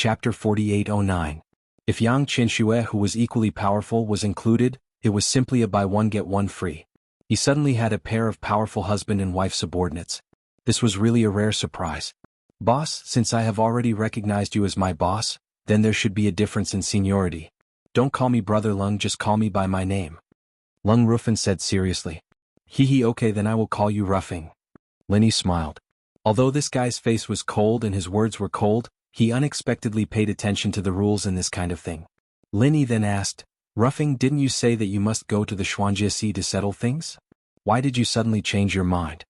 Chapter 4809. If Yang Qianxue, who was equally powerful, was included, it was simply a buy one get one free. He suddenly had a pair of powerful husband and wife subordinates. This was really a rare surprise. Boss, since I have already recognized you as my boss, then there should be a difference in seniority. Don't call me Brother Lung, just call me by my name. Lung Rufin said seriously. Hee okay, then I will call you Ruffing. Linny smiled. Although this guy's face was cold and his words were cold, he unexpectedly paid attention to the rules in this kind of thing. Linny then asked, Ruffing, didn't you say that you must go to the Xuanjie to settle things? Why did you suddenly change your mind?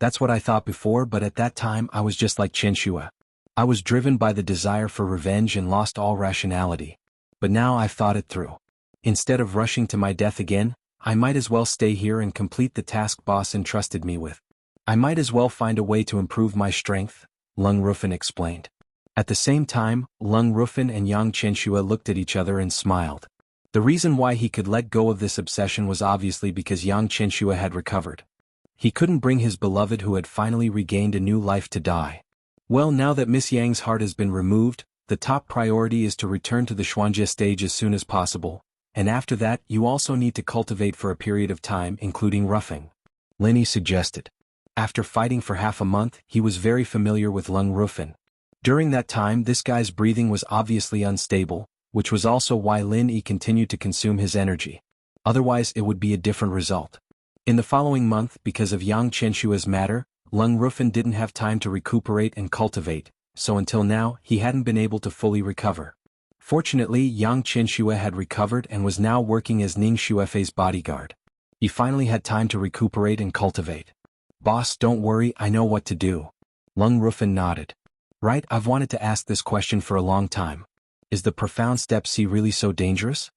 That's what I thought before, but at that time I was just like Qianxue. I was driven by the desire for revenge and lost all rationality. But now I've thought it through. Instead of rushing to my death again, I might as well stay here and complete the task boss entrusted me with. I might as well find a way to improve my strength, Lung Rufin explained. At the same time, Lung Rufin and Yang Qianxue looked at each other and smiled. The reason why he could let go of this obsession was obviously because Yang Qianxue had recovered. He couldn't bring his beloved who had finally regained a new life to die. Well, now that Miss Yang's heart has been removed, the top priority is to return to the Xuanjie stage as soon as possible, and after that you also need to cultivate for a period of time, including roughing. Linny suggested. After fighting for half a month, he was very familiar with Lung Rufin. During that time this guy's breathing was obviously unstable, which was also why Lin Yi continued to consume his energy. Otherwise it would be a different result. In the following month, because of Yang Qianxue's matter, Lung Rufin didn't have time to recuperate and cultivate, so until now he hadn't been able to fully recover. Fortunately, Yang Qianxue had recovered and was now working as Ning Xuefei's bodyguard. He finally had time to recuperate and cultivate. Boss, don't worry, I know what to do. Lung Rufin nodded. Right, I've wanted to ask this question for a long time. Is the profound step C really so dangerous?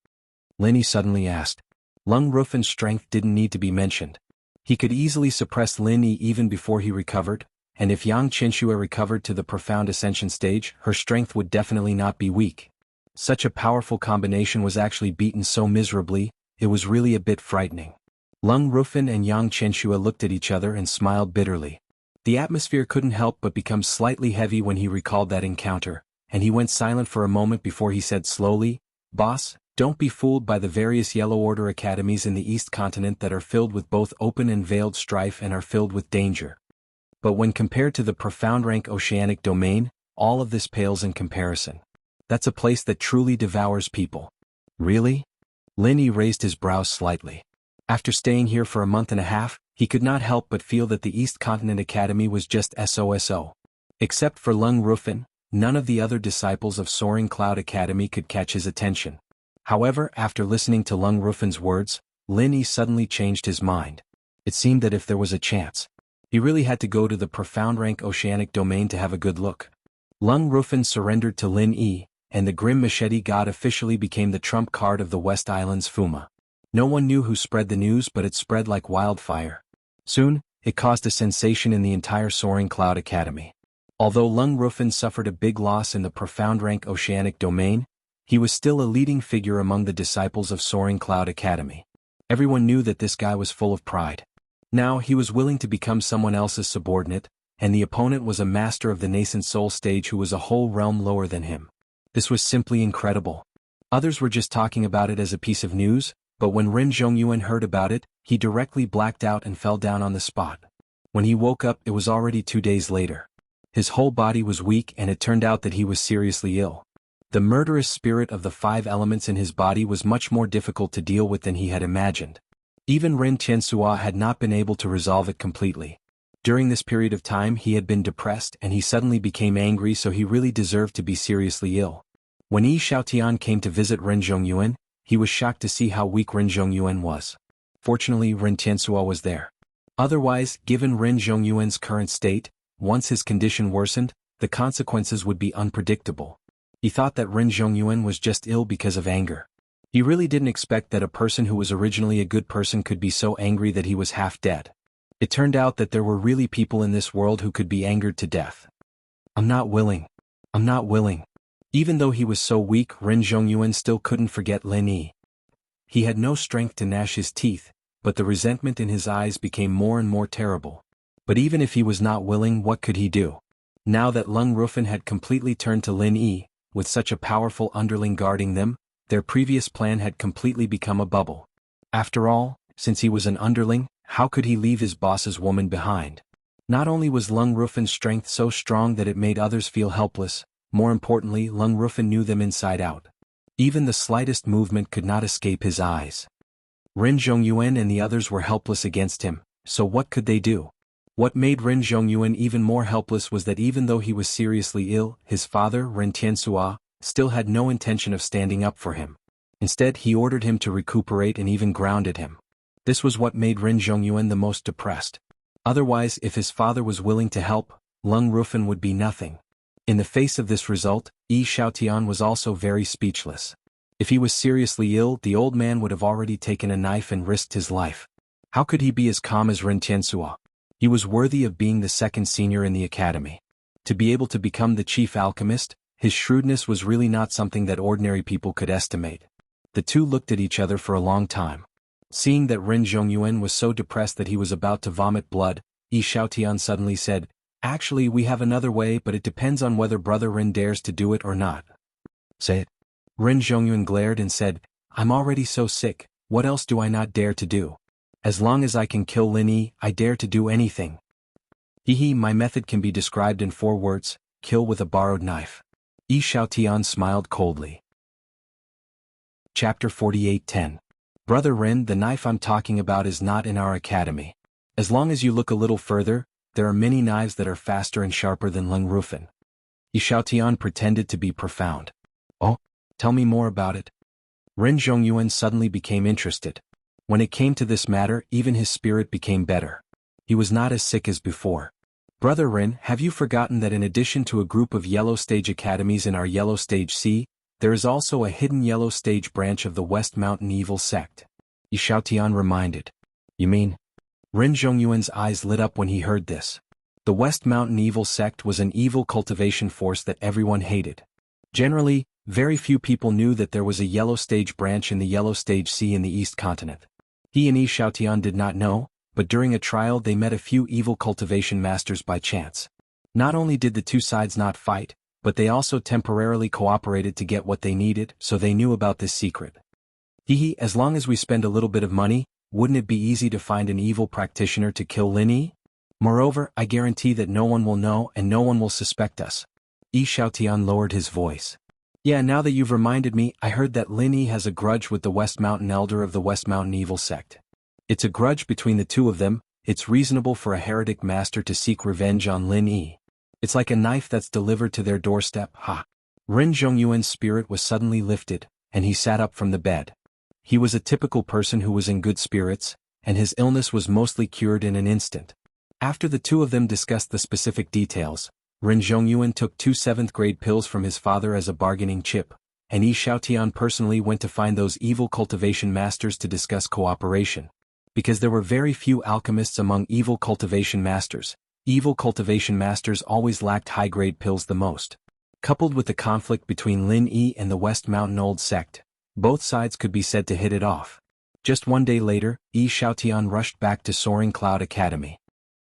Linny suddenly asked. Lung Rufin's strength didn't need to be mentioned. He could easily suppress Lin Yi even before he recovered, and if Yang Qianxue recovered to the profound ascension stage, her strength would definitely not be weak. Such a powerful combination was actually beaten so miserably, it was really a bit frightening. Lung Rufin and Yang Qianxue looked at each other and smiled bitterly. The atmosphere couldn't help but become slightly heavy when he recalled that encounter, and he went silent for a moment before he said slowly, Boss, don't be fooled by the various Yellow Order academies in the East Continent that are filled with both open and veiled strife and are filled with danger. But when compared to the profound rank Oceanic Domain, all of this pales in comparison. That's a place that truly devours people. Really? Lin Yi raised his brows slightly. After staying here for a month and a half, he could not help but feel that the East Continent Academy was just SOSO. Except for Lung Rufin, none of the other disciples of Soaring Cloud Academy could catch his attention. However, after listening to Lung Rufin's words, Lin Yi suddenly changed his mind. It seemed that if there was a chance, he really had to go to the profound rank Oceanic Domain to have a good look. Lung Rufin surrendered to Lin Yi, and the Grim Machete God officially became the trump card of the West Island's Fuma. No one knew who spread the news, but it spread like wildfire. Soon, it caused a sensation in the entire Soaring Cloud Academy. Although Lung Rufin suffered a big loss in the profound rank Oceanic Domain, he was still a leading figure among the disciples of Soaring Cloud Academy. Everyone knew that this guy was full of pride. Now he was willing to become someone else's subordinate, and the opponent was a master of the nascent soul stage who was a whole realm lower than him. This was simply incredible. Others were just talking about it as a piece of news, but when Ren Zhongyuan heard about it, he directly blacked out and fell down on the spot. When he woke up, it was already 2 days later. His whole body was weak, and it turned out that he was seriously ill. The murderous spirit of the 5 elements in his body was much more difficult to deal with than he had imagined. Even Ren Tianxua had not been able to resolve it completely. During this period of time he had been depressed and he suddenly became angry, so he really deserved to be seriously ill. When Yi Xiaotian came to visit Ren Zhongyuan, he was shocked to see how weak Ren Zhongyuan was. Fortunately, Ren Tianxua was there. Otherwise, given Ren Zhongyuan's current state, once his condition worsened, the consequences would be unpredictable. He thought that Ren Zhongyuan was just ill because of anger. He really didn't expect that a person who was originally a good person could be so angry that he was half dead. It turned out that there were really people in this world who could be angered to death. I'm not willing. I'm not willing. Even though he was so weak, Ren Zhongyuan still couldn't forget Lin Yi. He had no strength to gnash his teeth, but the resentment in his eyes became more and more terrible. But even if he was not willing, what could he do? Now that Lung Rufin had completely turned to Lin Yi, with such a powerful underling guarding them, their previous plan had completely become a bubble. After all, since he was an underling, how could he leave his boss's woman behind? Not only was Lung Rufin's strength so strong that it made others feel helpless, more importantly Lung Rufin knew them inside out. Even the slightest movement could not escape his eyes. Ren Zhongyuan and the others were helpless against him, so what could they do? What made Ren Zhongyuan even more helpless was that even though he was seriously ill, his father, Ren Tianxua, still had no intention of standing up for him. Instead he ordered him to recuperate and even grounded him. This was what made Ren Zhongyuan the most depressed. Otherwise, if his father was willing to help, Lung Rufin would be nothing. In the face of this result, Yi Xiaotian was also very speechless. If he was seriously ill, the old man would have already taken a knife and risked his life. How could he be as calm as Ren Tianxua? He was worthy of being the second senior in the academy. To be able to become the chief alchemist, his shrewdness was really not something that ordinary people could estimate. The two looked at each other for a long time. Seeing that Ren Zhongyuan was so depressed that he was about to vomit blood, Yi Xiaotian suddenly said, "Actually, we have another way, but it depends on whether Brother Ren dares to do it or not." "Say it." Ren Zhongyuan glared and said, "I'm already so sick, what else do I not dare to do? As long as I can kill Lin Yi, I dare to do anything. My method can be described in 4 words, kill with a borrowed knife." Yi Xiaotian smiled coldly. Chapter 48:10. Brother Ren, the knife I'm talking about is not in our academy. As long as you look a little further, there are many knives that are faster and sharper than Lung Rufin. Yi Xiaotian pretended to be profound. "Oh, tell me more about it." Ren Zhongyuan suddenly became interested. When it came to this matter, even his spirit became better. He was not as sick as before. "Brother Ren, have you forgotten that in addition to a group of Yellow Stage academies in our Yellow Stage Sea, there is also a hidden Yellow Stage branch of the West Mountain Evil Sect?" Yi Xiaotian reminded. "You mean?" Ren Zhongyuan's eyes lit up when he heard this. The West Mountain Evil Sect was an evil cultivation force that everyone hated. Generally, very few people knew that there was a Yellow Stage branch in the Yellow Stage Sea in the East Continent. He and Yi Xiaotian did not know, but during a trial they met a few evil cultivation masters by chance. Not only did the two sides not fight, but they also temporarily cooperated to get what they needed, so they knew about this secret. As long as we spend a little bit of money, wouldn't it be easy to find an evil practitioner to kill Lin Yi? Moreover, I guarantee that no one will know and no one will suspect us." Yi Xiaotian lowered his voice. "Yeah, now that you've reminded me, I heard that Lin Yi has a grudge with the West Mountain Elder of the West Mountain Evil Sect. It's a grudge between the two of them. It's reasonable for a heretic master to seek revenge on Lin Yi. It's like a knife that's delivered to their doorstep, ha." Ren Zhongyuan's spirit was suddenly lifted, and he sat up from the bed. He was a typical person who was in good spirits, and his illness was mostly cured in an instant. After the two of them discussed the specific details, Ren Zhongyuan took 2 7th-grade pills from his father as a bargaining chip, and Yi Xiaotian personally went to find those evil cultivation masters to discuss cooperation. Because there were very few alchemists among evil cultivation masters, evil cultivation masters always lacked high-grade pills the most. Coupled with the conflict between Lin Yi and the West Mountain Old Sect, both sides could be said to hit it off. Just 1 day later, Yi Xiaotian rushed back to Soaring Cloud Academy.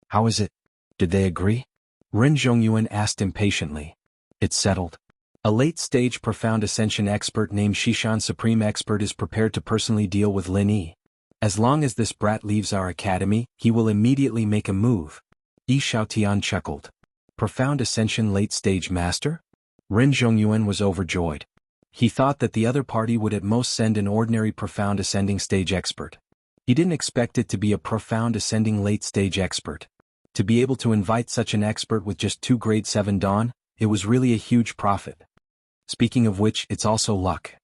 "How is it? Did they agree?" Ren Zhongyuan asked impatiently. "It's settled. A late-stage profound ascension expert named Shishan Supreme Expert is prepared to personally deal with Lin Yi. As long as this brat leaves our academy, he will immediately make a move." Yi Xiaotian chuckled. "Profound ascension late-stage master?" Ren Zhongyuan was overjoyed. He thought that the other party would at most send an ordinary profound ascending stage expert. He didn't expect it to be a profound ascending late stage expert. To be able to invite such an expert with just 2 grade 7 dawn, it was really a huge profit. Speaking of which, it's also luck.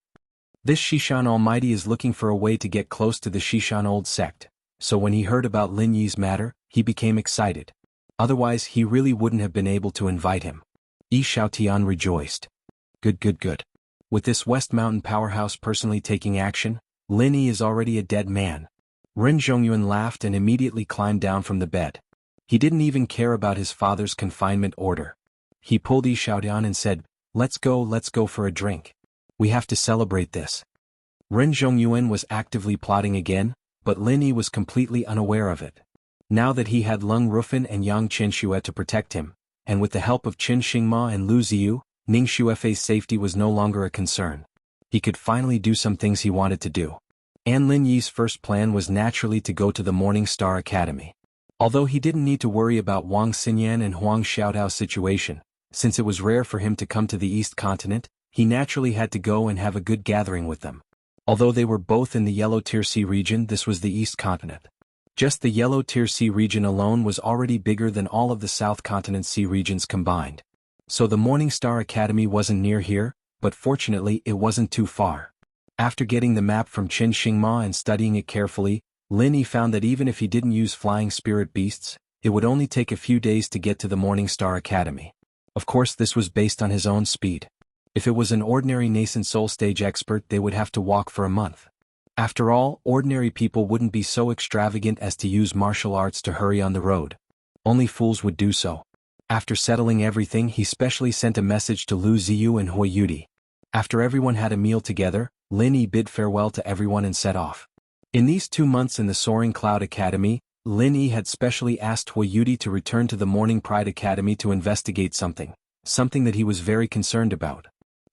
This Shishan Almighty is looking for a way to get close to the Shishan Old Sect, so when he heard about Lin Yi's matter, he became excited. Otherwise he really wouldn't have been able to invite him. Yi Xiaotian rejoiced. Good. With this West Mountain powerhouse personally taking action, Lin Yi is already a dead man. Ren Zhongyuan laughed and immediately climbed down from the bed. He didn't even care about his father's confinement order. He pulled Yi Xiaotian and said, let's go for a drink. We have to celebrate this." Ren Zhongyuan was actively plotting again, but Lin Yi was completely unaware of it. Now that he had Lung Rufin and Yang Qianxue to protect him, and with the help of Qin Xingma and Lu Ziyu, Ning Xuefei's safety was no longer a concern. He could finally do some things he wanted to do. An Lin Yi's first plan was naturally to go to the Morning Star Academy. Although he didn't need to worry about Wang Xinyan and Huang Xiaotao's situation, since it was rare for him to come to the East Continent, he naturally had to go and have a good gathering with them. Although they were both in the Yellow Tier Sea region, this was the East Continent. Just the Yellow Tier Sea region alone was already bigger than all of the South Continent Sea regions combined. So the Morning Star Academy wasn't near here, but fortunately it wasn't too far. After getting the map from Qin Xingma and studying it carefully, Lin Yi found that even if he didn't use flying spirit beasts, it would only take a few days to get to the Morning Star Academy. Of course, this was based on his own speed. If it was an ordinary nascent soul stage expert, they would have to walk for a month. After all, ordinary people wouldn't be so extravagant as to use martial arts to hurry on the road. Only fools would do so. After settling everything, he specially sent a message to Lu Ziyu and Hui Yudi. After everyone had a meal together, Lin Yi bid farewell to everyone and set off. In these 2 months in the Soaring Cloud Academy, Lin Yi had specially asked Hui Yudi to return to the Morning Pride Academy to investigate something that he was very concerned about.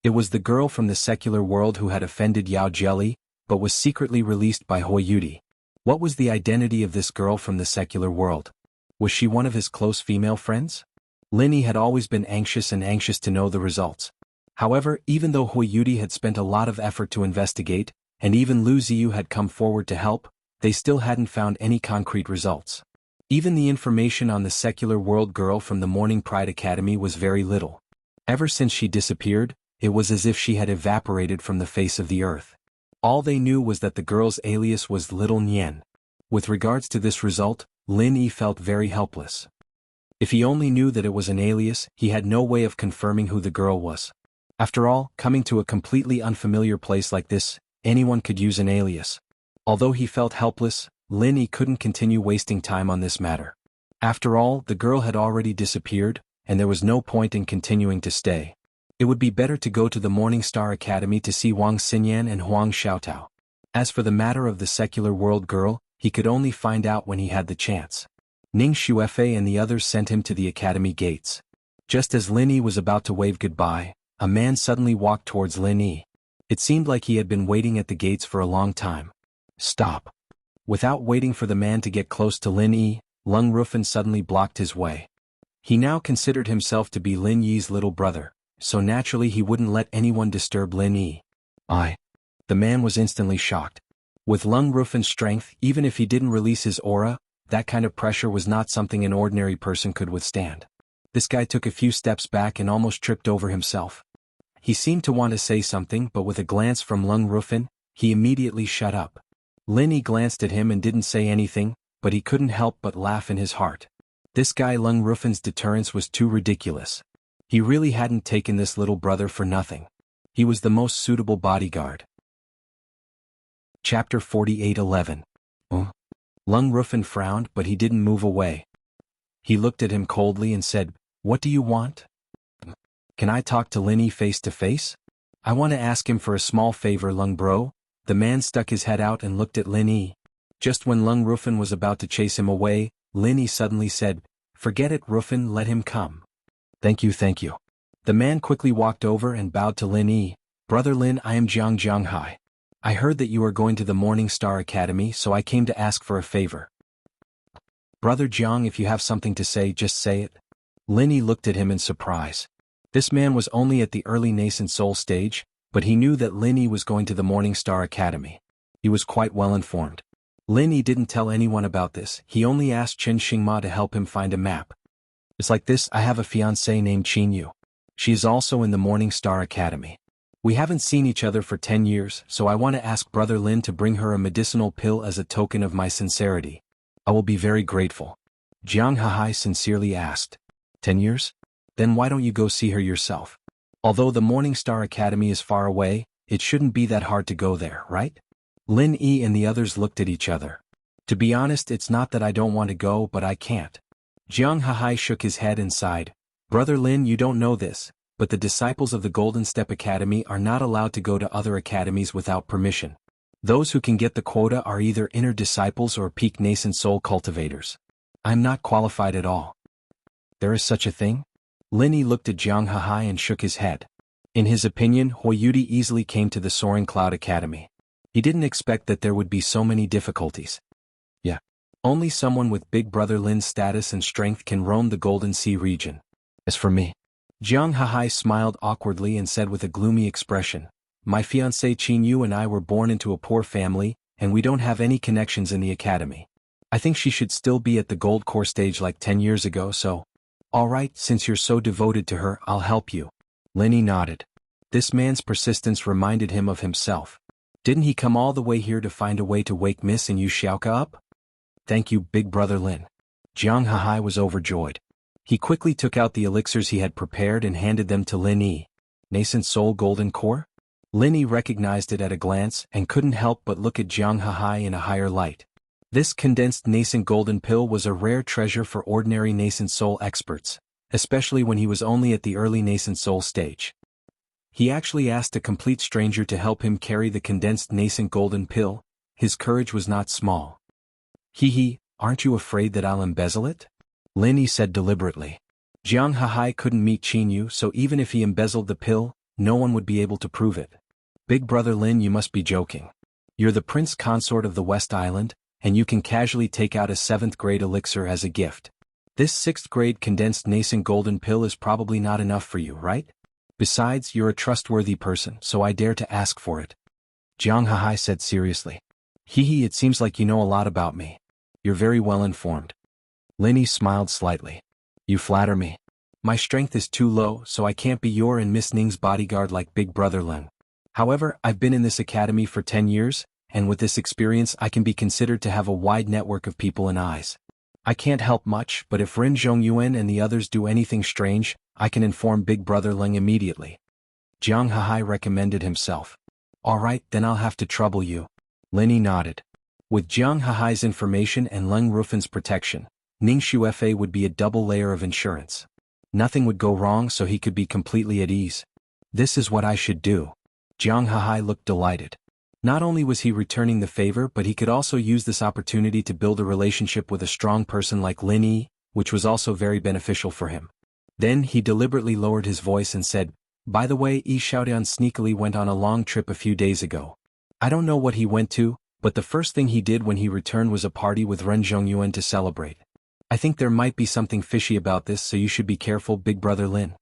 It was the girl from the secular world who had offended Yao Jelly, but was secretly released by Hui Yudi. What was the identity of this girl from the secular world? Was she one of his close female friends? Lin Yi had always been anxious to know the results. However, even though Hui Yudi had spent a lot of effort to investigate, and even Lu Ziyu had come forward to help, they still hadn't found any concrete results. Even the information on the secular world girl from the Morning Pride Academy was very little. Ever since she disappeared, it was as if she had evaporated from the face of the earth. All they knew was that the girl's alias was Little Nian. With regards to this result, Lin Yi felt very helpless. If he only knew that it was an alias, he had no way of confirming who the girl was. After all, coming to a completely unfamiliar place like this, anyone could use an alias. Although he felt helpless, Lin Yi couldn't continue wasting time on this matter. After all, the girl had already disappeared, and there was no point in continuing to stay. It would be better to go to the Morning Star Academy to see Wang Xinyan and Huang Xiaotao. As for the matter of the secular world girl, he could only find out when he had the chance. Ning Xuefei and the others sent him to the academy gates. Just as Lin Yi was about to wave goodbye, a man suddenly walked towards Lin Yi. It seemed like he had been waiting at the gates for a long time. Stop. Without waiting for the man to get close to Lin Yi, Lung Rufin suddenly blocked his way. He now considered himself to be Lin Yi's little brother, so naturally he wouldn't let anyone disturb Lin Yi. The man was instantly shocked. With Lung Rufin's strength, even if he didn't release his aura, that kind of pressure was not something an ordinary person could withstand. This guy took a few steps back and almost tripped over himself. He seemed to want to say something, but with a glance from Lung Rufin, he immediately shut up. Lin Yi glanced at him and didn't say anything, but he couldn't help but laugh in his heart. This guy Lung Rufin's deterrence was too ridiculous. He really hadn't taken this little brother for nothing. He was the most suitable bodyguard. Chapter 48:11. Lung Rufin frowned, but he didn't move away. He looked at him coldly and said, "What do you want?" "Can I talk to Lin Yi face to face? I want to ask him for a small favor, Lung bro." The man stuck his head out and looked at Lin Yi. Just when Lung Rufin was about to chase him away, Lin Yi suddenly said, "Forget it, Rufin, let him come." Thank you. The man quickly walked over and bowed to Lin Yi. "Brother Lin, I am Jiang Hai. I heard that you are going to the Morning Star Academy, so I came to ask for a favor." "Brother Jiang, if you have something to say, just say it." Lin Yi looked at him in surprise. This man was only at the early nascent soul stage, but he knew that Lin Yi was going to the Morning Star Academy. He was quite well informed. Lin Yi didn't tell anyone about this, he only asked Qin Xingma to help him find a map. "It's like this, I have a fiancée named Qin Yu. She is also in the Morning Star Academy. We haven't seen each other for 10 years, so I want to ask Brother Lin to bring her a medicinal pill as a token of my sincerity. I will be very grateful." Jiang Hai sincerely asked. 10 years? Then why don't you go see her yourself? Although the Morning Star Academy is far away, it shouldn't be that hard to go there, right? Lin Yi and the others looked at each other. To be honest, it's not that I don't want to go, but I can't. Jiang Hai shook his head and sighed. "Brother Lin, you don't know this, but the disciples of the Golden Step Academy are not allowed to go to other academies without permission. Those who can get the quota are either inner disciples or peak nascent soul cultivators. I'm not qualified at all." "There is such a thing?" Lin looked at Jiang Hahai and shook his head. In his opinion, Huoyuti easily came to the Soaring Cloud Academy. He didn't expect that there would be so many difficulties. Yeah. Only someone with Big Brother Lin's status and strength can roam the Golden Sea region. As for me, Jiang Hahai smiled awkwardly and said with a gloomy expression, my fiancée Qin Yu and I were born into a poor family, and we don't have any connections in the academy. I think she should still be at the Gold Core stage like 10 years ago, so. Alright, since you're so devoted to her, I'll help you. Lin nodded. This man's persistence reminded him of himself. Didn't he come all the way here to find a way to wake Miss and Yu Xiaoka up? Thank you, Big Brother Lin. Jiang Hahai was overjoyed. He quickly took out the elixirs he had prepared and handed them to Lin Yi. Nascent Soul Golden Core? Lin Yi recognized it at a glance and couldn't help but look at Jiang Hahai in a higher light. This condensed nascent golden pill was a rare treasure for ordinary nascent soul experts, especially when he was only at the early nascent soul stage. He actually asked a complete stranger to help him carry the condensed nascent golden pill. His courage was not small. Hee, aren't you afraid that I'll embezzle it? Lin Yi said deliberately. Jiang Hahai couldn't meet Qin Yu, so even if he embezzled the pill, no one would be able to prove it. Big Brother Lin, you must be joking. You're the prince consort of the West Island, and you can casually take out a 7th grade elixir as a gift. This 6th grade condensed nascent golden pill is probably not enough for you, right? Besides, you're a trustworthy person, so I dare to ask for it. Jiang Hahai said seriously. Hee, it seems like you know a lot about me. You're very well informed. Lin Yi smiled slightly. You flatter me. My strength is too low, so I can't be your and Miss Ning's bodyguard like Big Brother Lin. However, I've been in this academy for 10 years, and with this experience I can be considered to have a wide network of people and eyes. I can't help much, but if Ren Zhongyuan and the others do anything strange, I can inform Big Brother Ling immediately. Jiang Hahai recommended himself. Alright, then I'll have to trouble you. Lin Yi nodded. With Jiang Hahai's information and Leng Rufin's protection, Ning Xuefei would be a double layer of insurance. Nothing would go wrong, so he could be completely at ease. This is what I should do. Jiang Hahai looked delighted. Not only was he returning the favor, but he could also use this opportunity to build a relationship with a strong person like Lin Yi, which was also very beneficial for him. Then he deliberately lowered his voice and said, by the way, Yi Xiaodian sneakily went on a long trip a few days ago. I don't know what he went to, but the first thing he did when he returned was a party with Ren Zhongyuan to celebrate. I think there might be something fishy about this, so you should be careful, Big Brother Lin.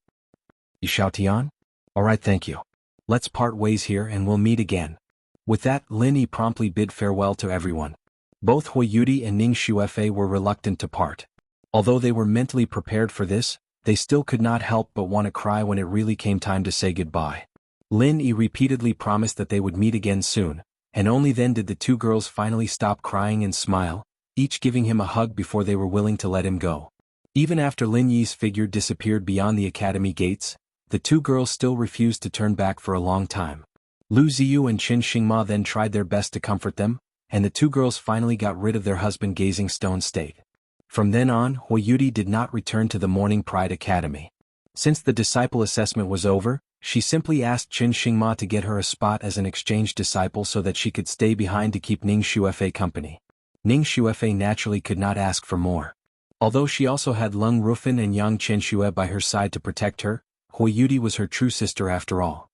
Yi Xiaotian? Alright, thank you. Let's part ways here and we'll meet again. With that, Lin Yi promptly bid farewell to everyone. Both Huoyuti and Ning Xuefei were reluctant to part. Although they were mentally prepared for this, they still could not help but want to cry when it really came time to say goodbye. Lin Yi repeatedly promised that they would meet again soon, and only then did the two girls finally stop crying and smile, each giving him a hug before they were willing to let him go. Even after Lin Yi's figure disappeared beyond the academy gates, the two girls still refused to turn back for a long time. Lu Ziyu and Qin Xingma then tried their best to comfort them, and the two girls finally got rid of their husband-gazing stone state. From then on, Huoyuti did not return to the Morning Pride Academy. Since the disciple assessment was over, she simply asked Qin Xingma to get her a spot as an exchange disciple so that she could stay behind to keep Ning Xuefei company. Ning Xuefei naturally could not ask for more. Although she also had Leng Rufin and Yang Chenxue by her side to protect her, Huoyuti was her true sister after all.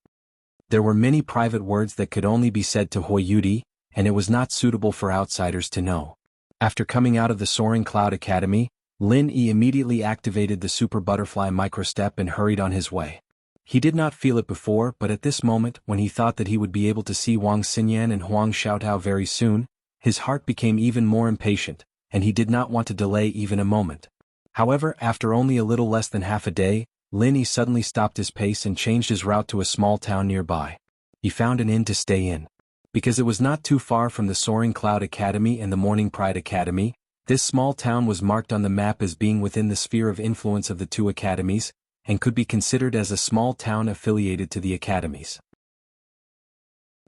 There were many private words that could only be said to Huoyuti, and it was not suitable for outsiders to know. After coming out of the Soaring Cloud Academy, Lin Yi immediately activated the Super Butterfly Microstep and hurried on his way. He did not feel it before, but at this moment, when he thought that he would be able to see Wang Xinyan and Huang Xiaotao very soon, his heart became even more impatient, and he did not want to delay even a moment. However, after only a little less than half a day, Lin Yi suddenly stopped his pace and changed his route to a small town nearby. He found an inn to stay in. Because it was not too far from the Soaring Cloud Academy and the Morning Pride Academy, this small town was marked on the map as being within the sphere of influence of the two academies, and could be considered as a small town affiliated to the academies.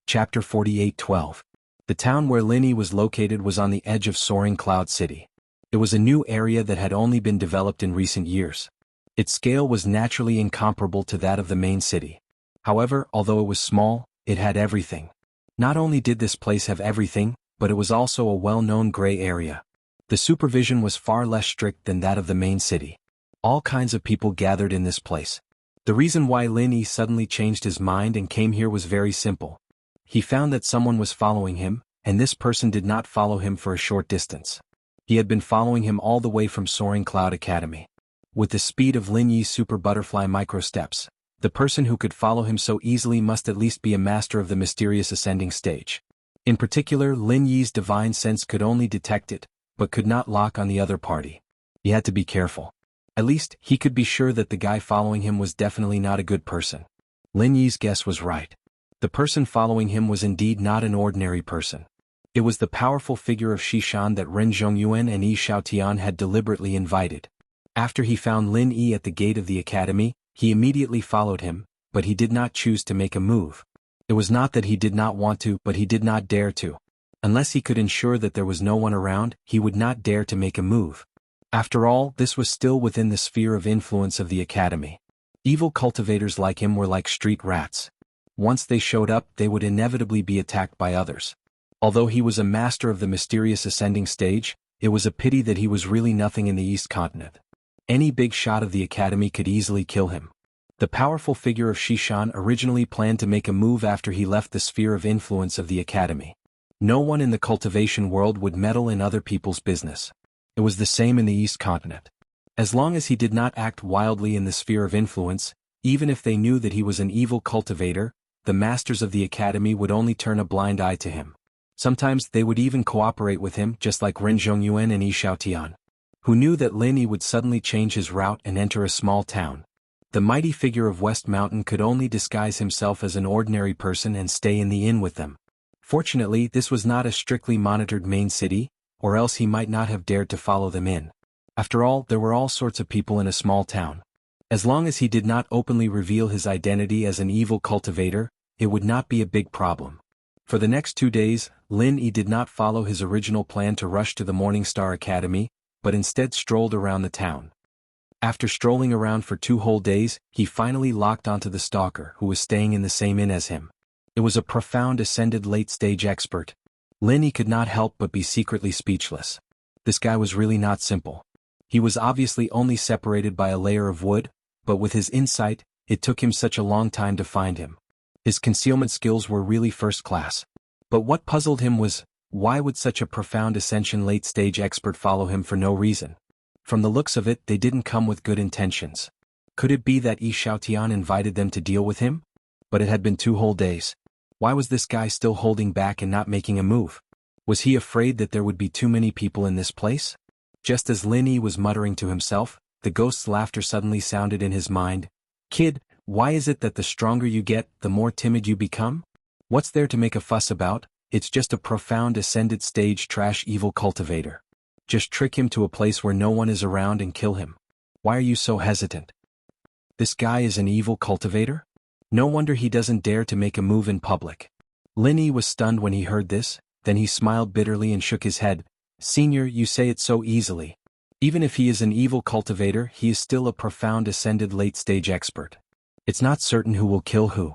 Chapter 48:12. The town where Lin Yi was located was on the edge of Soaring Cloud City. It was a new area that had only been developed in recent years. Its scale was naturally incomparable to that of the main city. However, although it was small, it had everything. Not only did this place have everything, but it was also a well-known gray area. The supervision was far less strict than that of the main city. All kinds of people gathered in this place. The reason why Lin Yi suddenly changed his mind and came here was very simple. He found that someone was following him, and this person did not follow him for a short distance. He had been following him all the way from Soaring Cloud Academy. With the speed of Lin Yi's super butterfly microsteps, the person who could follow him so easily must at least be a master of the mysterious ascending stage. In particular, Lin Yi's divine sense could only detect it, but could not lock on the other party. He had to be careful. At least, he could be sure that the guy following him was definitely not a good person. Lin Yi's guess was right. The person following him was indeed not an ordinary person. It was the powerful figure of Shishan that Ren Zhongyuan and Yi Xiaotian had deliberately invited. After he found Lin Yi at the gate of the academy, he immediately followed him, but he did not choose to make a move. It was not that he did not want to, but he did not dare to. Unless he could ensure that there was no one around, he would not dare to make a move. After all, this was still within the sphere of influence of the academy. Evil cultivators like him were like street rats. Once they showed up, they would inevitably be attacked by others. Although he was a master of the mysterious ascending stage, it was a pity that he was really nothing in the East Continent. Any big shot of the academy could easily kill him. The powerful figure of Shishan originally planned to make a move after he left the sphere of influence of the academy. No one in the cultivation world would meddle in other people's business. It was the same in the East Continent. As long as he did not act wildly in the sphere of influence, even if they knew that he was an evil cultivator, the masters of the academy would only turn a blind eye to him. Sometimes they would even cooperate with him, just like Ren Zhongyuan and Yi Xiaotian, who knew that Lin Yi would suddenly change his route and enter a small town. The mighty figure of West Mountain could only disguise himself as an ordinary person and stay in the inn with them. Fortunately, this was not a strictly monitored main city, or else he might not have dared to follow them in. After all, there were all sorts of people in a small town. As long as he did not openly reveal his identity as an evil cultivator, it would not be a big problem. For the next 2 days, Lin Yi did not follow his original plan to rush to the Morningstar Academy, but instead strolled around the town. After strolling around for 2 whole days, he finally locked onto the stalker who was staying in the same inn as him. It was a profound ascended late-stage expert. Lin Yi could not help but be secretly speechless. This guy was really not simple. He was obviously only separated by a layer of wood, but with his insight, it took him such a long time to find him. His concealment skills were really first class. But what puzzled him was, why would such a profound ascension late-stage expert follow him for no reason? From the looks of it, they didn't come with good intentions. Could it be that Yi Xiaotian invited them to deal with him? But it had been 2 whole days. Why was this guy still holding back and not making a move? Was he afraid that there would be too many people in this place? Just as Lin Yi was muttering to himself, the ghost's laughter suddenly sounded in his mind. Kid, why is it that the stronger you get, the more timid you become? What's there to make a fuss about? It's just a profound ascended stage trash evil cultivator. Just trick him to a place where no one is around and kill him. Why are you so hesitant? This guy is an evil cultivator? No wonder he doesn't dare to make a move in public. Lin Yi was stunned when he heard this, then he smiled bitterly and shook his head. Senior, you say it so easily. Even if he is an evil cultivator, he is still a profound ascended late-stage expert. It's not certain who will kill who.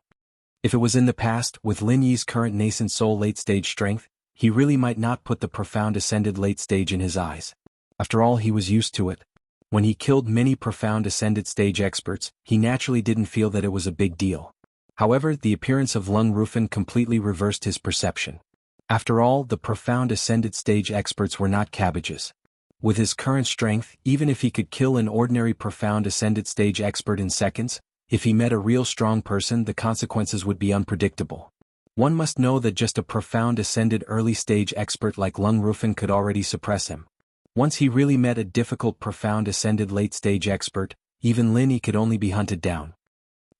If it was in the past, with Lin Yi's current nascent soul late-stage strength, he really might not put the profound ascended late stage in his eyes. After all, he was used to it. When he killed many profound ascended stage experts, he naturally didn't feel that it was a big deal. However, the appearance of Lung Rufin completely reversed his perception. After all, the profound ascended stage experts were not cabbages. With his current strength, even if he could kill an ordinary profound ascended stage expert in seconds, if he met a real strong person, the consequences would be unpredictable. One must know that just a profound ascended early stage expert like Lung Rufin could already suppress him. Once he really met a difficult profound ascended late stage expert, even Lin Yi could only be hunted down.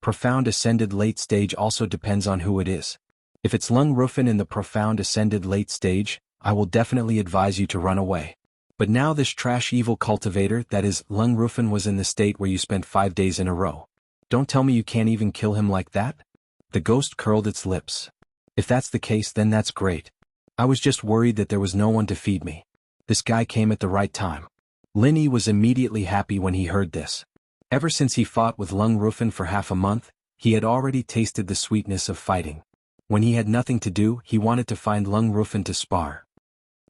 Profound ascended late stage also depends on who it is. If it's Lung Rufin in the profound ascended late stage, I will definitely advise you to run away. But now this trash evil cultivator, that is, Lung Rufin, was in the state where you spent 5 days in a row. Don't tell me you can't even kill him like that? The ghost curled its lips. If that's the case, then that's great. I was just worried that there was no one to feed me. This guy came at the right time. Lin Yi was immediately happy when he heard this. Ever since he fought with Lung Rufin for half a month, he had already tasted the sweetness of fighting. When he had nothing to do, he wanted to find Lung Rufin to spar.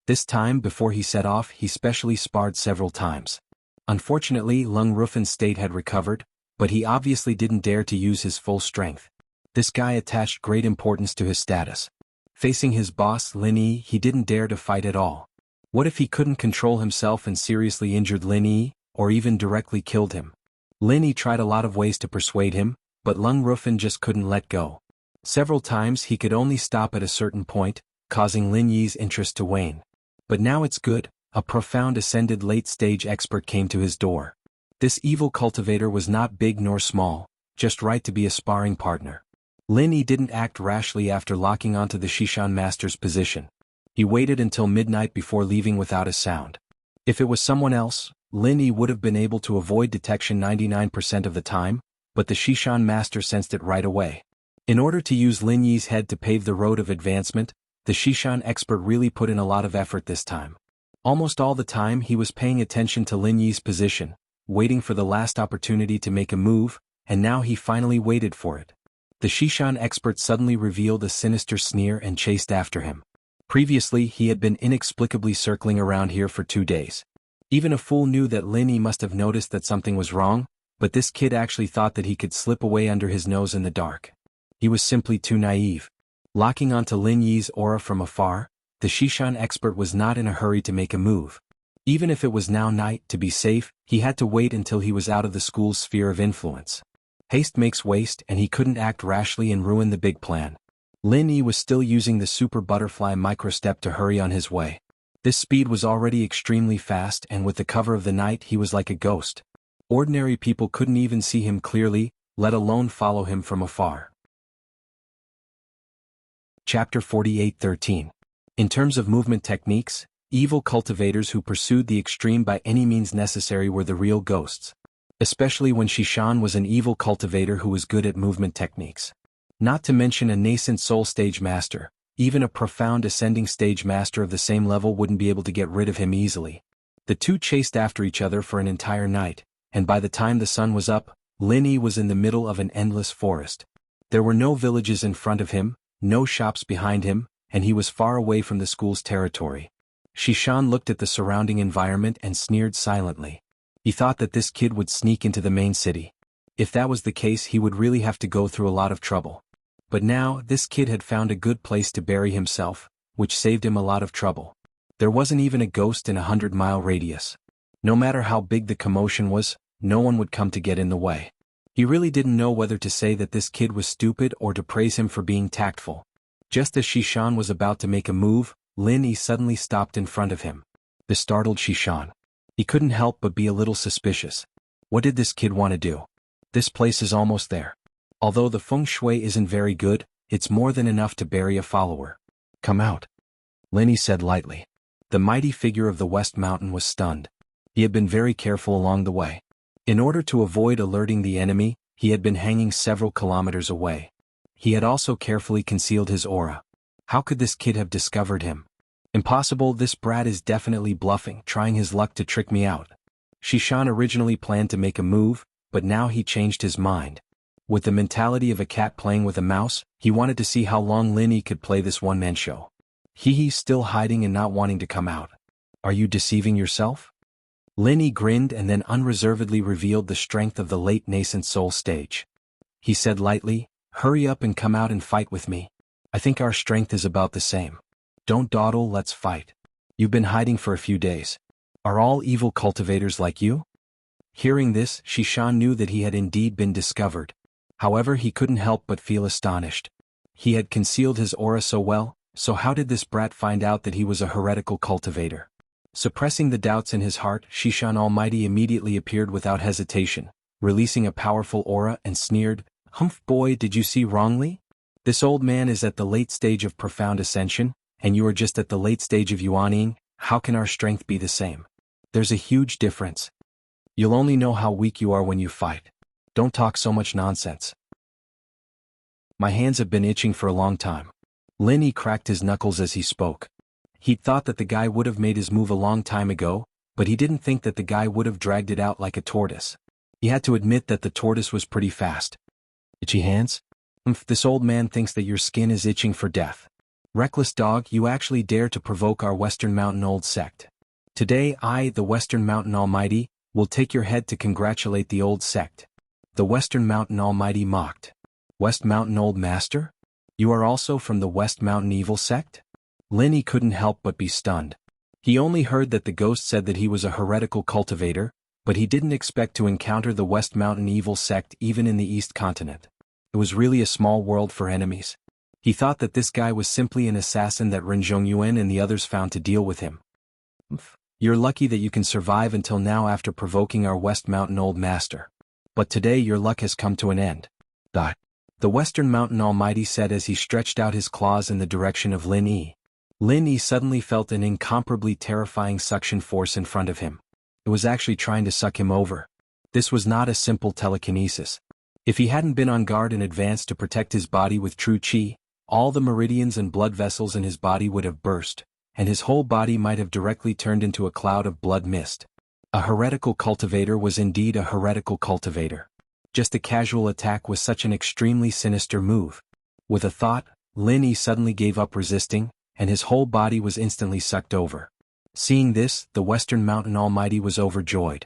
This time, before he set off, he specially sparred several times. Unfortunately, Lung Rufin's state had recovered, but he obviously didn't dare to use his full strength. This guy attached great importance to his status. Facing his boss Lin Yi, he didn't dare to fight at all. What if he couldn't control himself and seriously injured Lin Yi, or even directly killed him? Lin Yi tried a lot of ways to persuade him, but Lung Rufin just couldn't let go. Several times he could only stop at a certain point, causing Lin Yi's interest to wane. But now it's good, a profound ascended late-stage expert came to his door. This evil cultivator was not big nor small, just right to be a sparring partner. Lin Yi didn't act rashly after locking onto the Shishan master's position. He waited until midnight before leaving without a sound. If it was someone else, Lin Yi would have been able to avoid detection 99% of the time, but the Shishan master sensed it right away. In order to use Lin Yi's head to pave the road of advancement, the Shishan expert really put in a lot of effort this time. Almost all the time he was paying attention to Lin Yi's position, waiting for the last opportunity to make a move, and now he finally waited for it. The Shishan expert suddenly revealed a sinister sneer and chased after him. Previously he had been inexplicably circling around here for 2 days. Even a fool knew that Lin Yi must have noticed that something was wrong, but this kid actually thought that he could slip away under his nose in the dark. He was simply too naive. Locking onto Lin Yi's aura from afar, the Shishan expert was not in a hurry to make a move. Even if it was now night, to be safe, he had to wait until he was out of the school's sphere of influence. Haste makes waste, and he couldn't act rashly and ruin the big plan. Lin Yi was still using the super butterfly microstep to hurry on his way. This speed was already extremely fast, and with the cover of the night he was like a ghost. Ordinary people couldn't even see him clearly, let alone follow him from afar. Chapter 48:13. In terms of movement techniques, evil cultivators who pursued the extreme by any means necessary were the real ghosts. Especially when Shishan was an evil cultivator who was good at movement techniques. Not to mention a nascent soul stage master, even a profound ascending stage master of the same level wouldn't be able to get rid of him easily. The two chased after each other for an entire night, and by the time the sun was up, Lin Yi was in the middle of an endless forest. There were no villages in front of him, no shops behind him, and he was far away from the school's territory. Shishan looked at the surrounding environment and sneered silently. He thought that this kid would sneak into the main city. If that was the case, he would really have to go through a lot of trouble. But now, this kid had found a good place to bury himself, which saved him a lot of trouble. There wasn't even a ghost in a 100-mile radius. No matter how big the commotion was, no one would come to get in the way. He really didn't know whether to say that this kid was stupid or to praise him for being tactful. Just as Shishan was about to make a move, Lin Yi suddenly stopped in front of him. This startled Shishan. He couldn't help but be a little suspicious. What did this kid want to do? This place is almost there. Although the feng shui isn't very good, it's more than enough to bury a follower. Come out. Lin Yi said lightly. The mighty figure of the West Mountain was stunned. He had been very careful along the way. In order to avoid alerting the enemy, he had been hanging several kilometers away. He had also carefully concealed his aura. How could this kid have discovered him? Impossible, this brat is definitely bluffing, trying his luck to trick me out. Shishan originally planned to make a move, but now he changed his mind. With the mentality of a cat playing with a mouse, he wanted to see how long Lin Yi could play this one-man show. He's still hiding and not wanting to come out. Are you deceiving yourself? Lin Yi grinned and then unreservedly revealed the strength of the late nascent soul stage. He said lightly, hurry up and come out and fight with me. I think our strength is about the same. Don't dawdle, let's fight. You've been hiding for a few days. Are all evil cultivators like you? Hearing this, Shishan knew that he had indeed been discovered. However, he couldn't help but feel astonished. He had concealed his aura so well, so how did this brat find out that he was a heretical cultivator? Suppressing the doubts in his heart, Shishan Almighty immediately appeared without hesitation, releasing a powerful aura and sneered, Humph boy, did you see wrongly? This old man is at the late stage of profound ascension, and you are just at the late stage of yuaning. How can our strength be the same? There's a huge difference. You'll only know how weak you are when you fight. Don't talk so much nonsense. My hands have been itching for a long time. Lin Yi cracked his knuckles as he spoke. He'd thought that the guy would have made his move a long time ago, but he didn't think that the guy would have dragged it out like a tortoise. He had to admit that the tortoise was pretty fast. Itchy hands? This old man thinks that your skin is itching for death. Reckless dog, you actually dare to provoke our Western Mountain old sect. Today I, the Western Mountain Almighty, We'll take your head to congratulate the old sect. The Western Mountain Almighty mocked. West Mountain Old Master? You are also from the West Mountain Evil sect? Lin Yi couldn't help but be stunned. He only heard that the ghost said that he was a heretical cultivator, but he didn't expect to encounter the West Mountain Evil sect even in the East Continent. It was really a small world for enemies. He thought that this guy was simply an assassin that Ren Zhongyuan and the others found to deal with him. You're lucky that you can survive until now after provoking our West Mountain Old Master. But today your luck has come to an end. The Western Mountain Almighty said as he stretched out his claws in the direction of Lin Yi. Lin Yi suddenly felt an incomparably terrifying suction force in front of him. It was actually trying to suck him over. This was not a simple telekinesis. If he hadn't been on guard in advance to protect his body with true qi, all the meridians and blood vessels in his body would have burst, and his whole body might have directly turned into a cloud of blood mist. A heretical cultivator was indeed a heretical cultivator. Just a casual attack was such an extremely sinister move. With a thought, Lin Yi suddenly gave up resisting, and his whole body was instantly sucked over. Seeing this, the Western Mountain Almighty was overjoyed.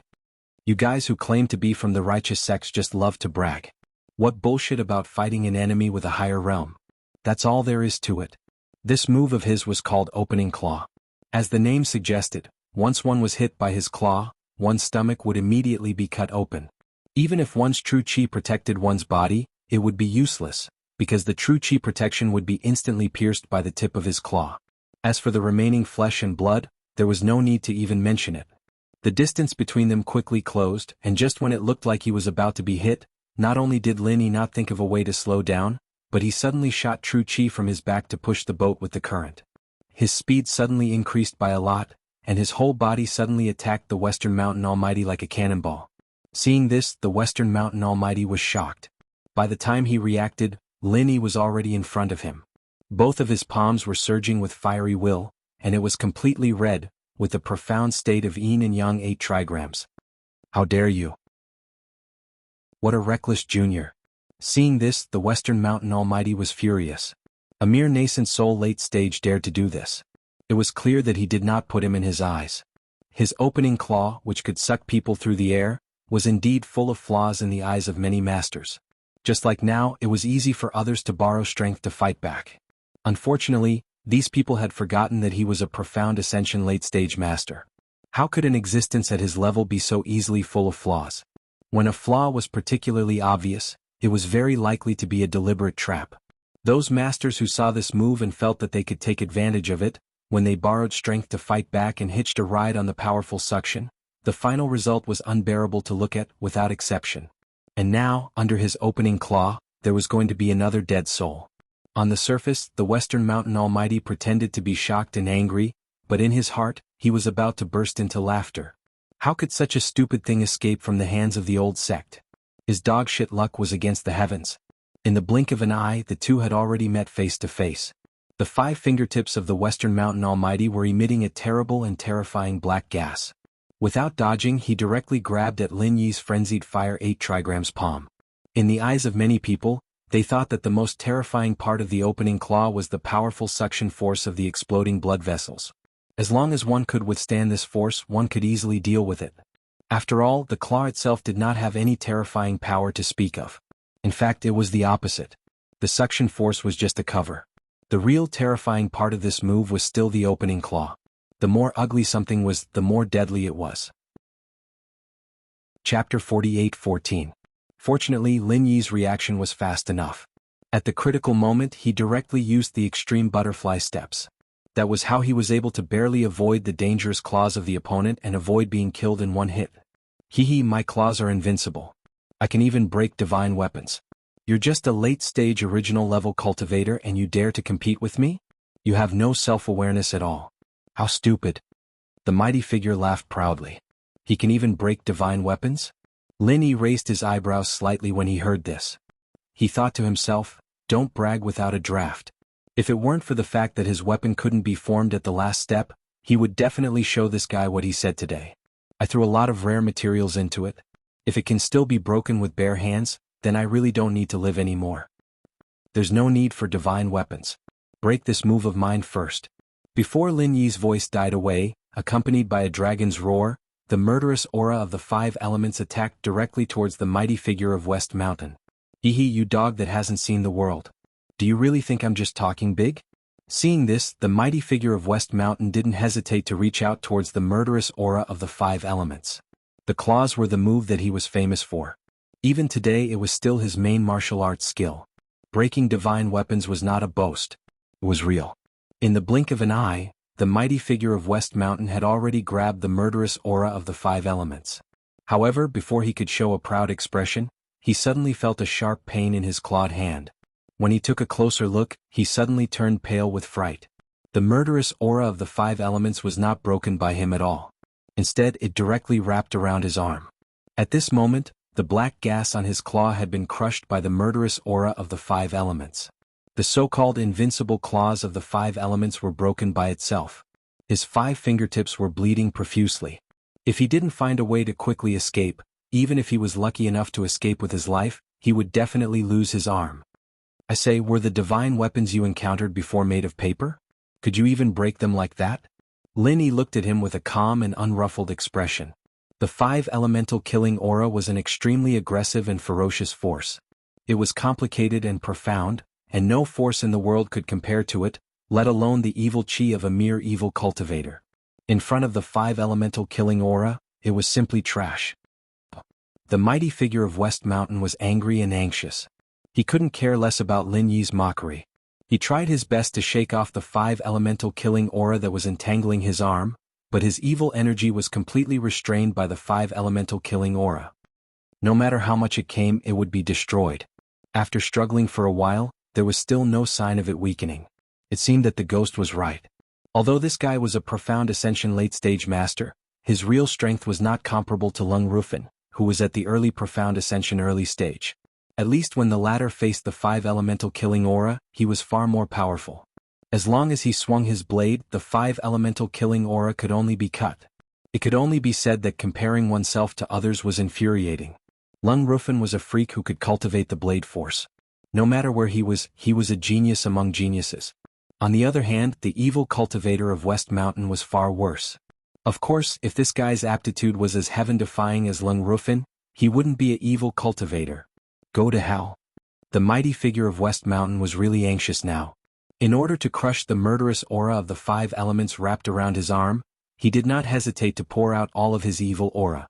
You guys who claim to be from the righteous sects just love to brag. What bullshit about fighting an enemy with a higher realm. That's all there is to it. This move of his was called Opening Claw. As the name suggested, once one was hit by his claw, one's stomach would immediately be cut open. Even if one's true qi protected one's body, it would be useless, because the true qi protection would be instantly pierced by the tip of his claw. As for the remaining flesh and blood, there was no need to even mention it. The distance between them quickly closed, and just when it looked like he was about to be hit, not only did Lin Yi not think of a way to slow down, but he suddenly shot true qi from his back to push the boat with the current. His speed suddenly increased by a lot, and his whole body suddenly attacked the Western Mountain Almighty like a cannonball. Seeing this, the Western Mountain Almighty was shocked. By the time he reacted, Lin Yi was already in front of him. Both of his palms were surging with fiery will, and it was completely red, with a profound state of yin and yang 8 trigrams. How dare you? What a reckless junior. Seeing this, the Western Mountain Almighty was furious. A mere nascent soul late stage dared to do this. It was clear that he did not put him in his eyes. His opening claw, which could suck people through the air, was indeed full of flaws in the eyes of many masters. Just like now, it was easy for others to borrow strength to fight back. Unfortunately, these people had forgotten that he was a profound ascension late-stage master. How could an existence at his level be so easily full of flaws? When a flaw was particularly obvious, it was very likely to be a deliberate trap. Those masters who saw this move and felt that they could take advantage of it, when they borrowed strength to fight back and hitched a ride on the powerful suction, the final result was unbearable to look at without exception. And now, under his opening claw, there was going to be another dead soul. On the surface, the Western Mountain Almighty pretended to be shocked and angry, but in his heart, he was about to burst into laughter. How could such a stupid thing escape from the hands of the old sect? His dog-shit luck was against the heavens. In the blink of an eye, the two had already met face to face. The 5 fingertips of the Western Mountain Almighty were emitting a terrible and terrifying black gas. Without dodging, he directly grabbed at Lin Yi's frenzied fire 8 trigrams palm. In the eyes of many people, they thought that the most terrifying part of the opening claw was the powerful suction force of the exploding blood vessels. As long as one could withstand this force, one could easily deal with it. After all, the claw itself did not have any terrifying power to speak of. In fact, it was the opposite. The suction force was just a cover. The real terrifying part of this move was still the opening claw. The more ugly something was, the more deadly it was. Chapter 48:14. Fortunately, Lin Yi's reaction was fast enough. At the critical moment, he directly used the extreme butterfly steps. That was how he was able to barely avoid the dangerous claws of the opponent and avoid being killed in one hit. Hee, my claws are invincible. I can even break divine weapons. You're just a late-stage original level cultivator and you dare to compete with me? You have no self-awareness at all. How stupid. The mighty figure laughed proudly. He can even break divine weapons? Lin Yi raised his eyebrows slightly when he heard this. He thought to himself, don't brag without a draft. If it weren't for the fact that his weapon couldn't be formed at the last step, he would definitely show this guy what he said today. I threw a lot of rare materials into it. If it can still be broken with bare hands, then I really don't need to live anymore. There's no need for divine weapons. Break this move of mine first. Before Lin Yi's voice died away, accompanied by a dragon's roar, the murderous aura of the 5 elements attacked directly towards the mighty figure of West Mountain. Hee hee, you dog that hasn't seen the world. Do you really think I'm just talking big? Seeing this, the mighty figure of West Mountain didn't hesitate to reach out towards the murderous aura of the 5 elements. The claws were the move that he was famous for. Even today it was still his main martial arts skill. Breaking divine weapons was not a boast. It was real. In the blink of an eye, the mighty figure of West Mountain had already grabbed the murderous aura of the 5 elements. However, before he could show a proud expression, he suddenly felt a sharp pain in his clawed hand. When he took a closer look, he suddenly turned pale with fright. The murderous aura of the 5 elements was not broken by him at all. Instead, it directly wrapped around his arm. At this moment, the black gas on his claw had been crushed by the murderous aura of the 5 elements. The so-called invincible claws of the 5 elements were broken by itself. His 5 fingertips were bleeding profusely. If he didn't find a way to quickly escape, even if he was lucky enough to escape with his life, he would definitely lose his arm. I say, were the divine weapons you encountered before made of paper? Could you even break them like that? Lin Yi looked at him with a calm and unruffled expression. The 5 elemental killing aura was an extremely aggressive and ferocious force. It was complicated and profound, and no force in the world could compare to it, let alone the evil chi of a mere evil cultivator. In front of the 5 elemental killing aura, it was simply trash. The mighty figure of West Mountain was angry and anxious. He couldn't care less about Lin Yi's mockery. He tried his best to shake off the 5 elemental killing aura that was entangling his arm, but his evil energy was completely restrained by the 5 elemental killing aura. No matter how much it came, it would be destroyed. After struggling for a while, there was still no sign of it weakening. It seemed that the ghost was right. Although this guy was a profound ascension late-stage master, his real strength was not comparable to Lung Rufin, who was at the early profound ascension early stage. At least when the latter faced the 5 elemental killing aura, he was far more powerful. As long as he swung his blade, the 5 elemental killing aura could only be cut. It could only be said that comparing oneself to others was infuriating. Lung Rufin was a freak who could cultivate the blade force. No matter where he was a genius among geniuses. On the other hand, the evil cultivator of West Mountain was far worse. Of course, if this guy's aptitude was as heaven-defying as Lung Rufin, he wouldn't be an evil cultivator. Go to hell. The mighty figure of West Mountain was really anxious now. In order to crush the murderous aura of the 5 elements wrapped around his arm, he did not hesitate to pour out all of his evil aura.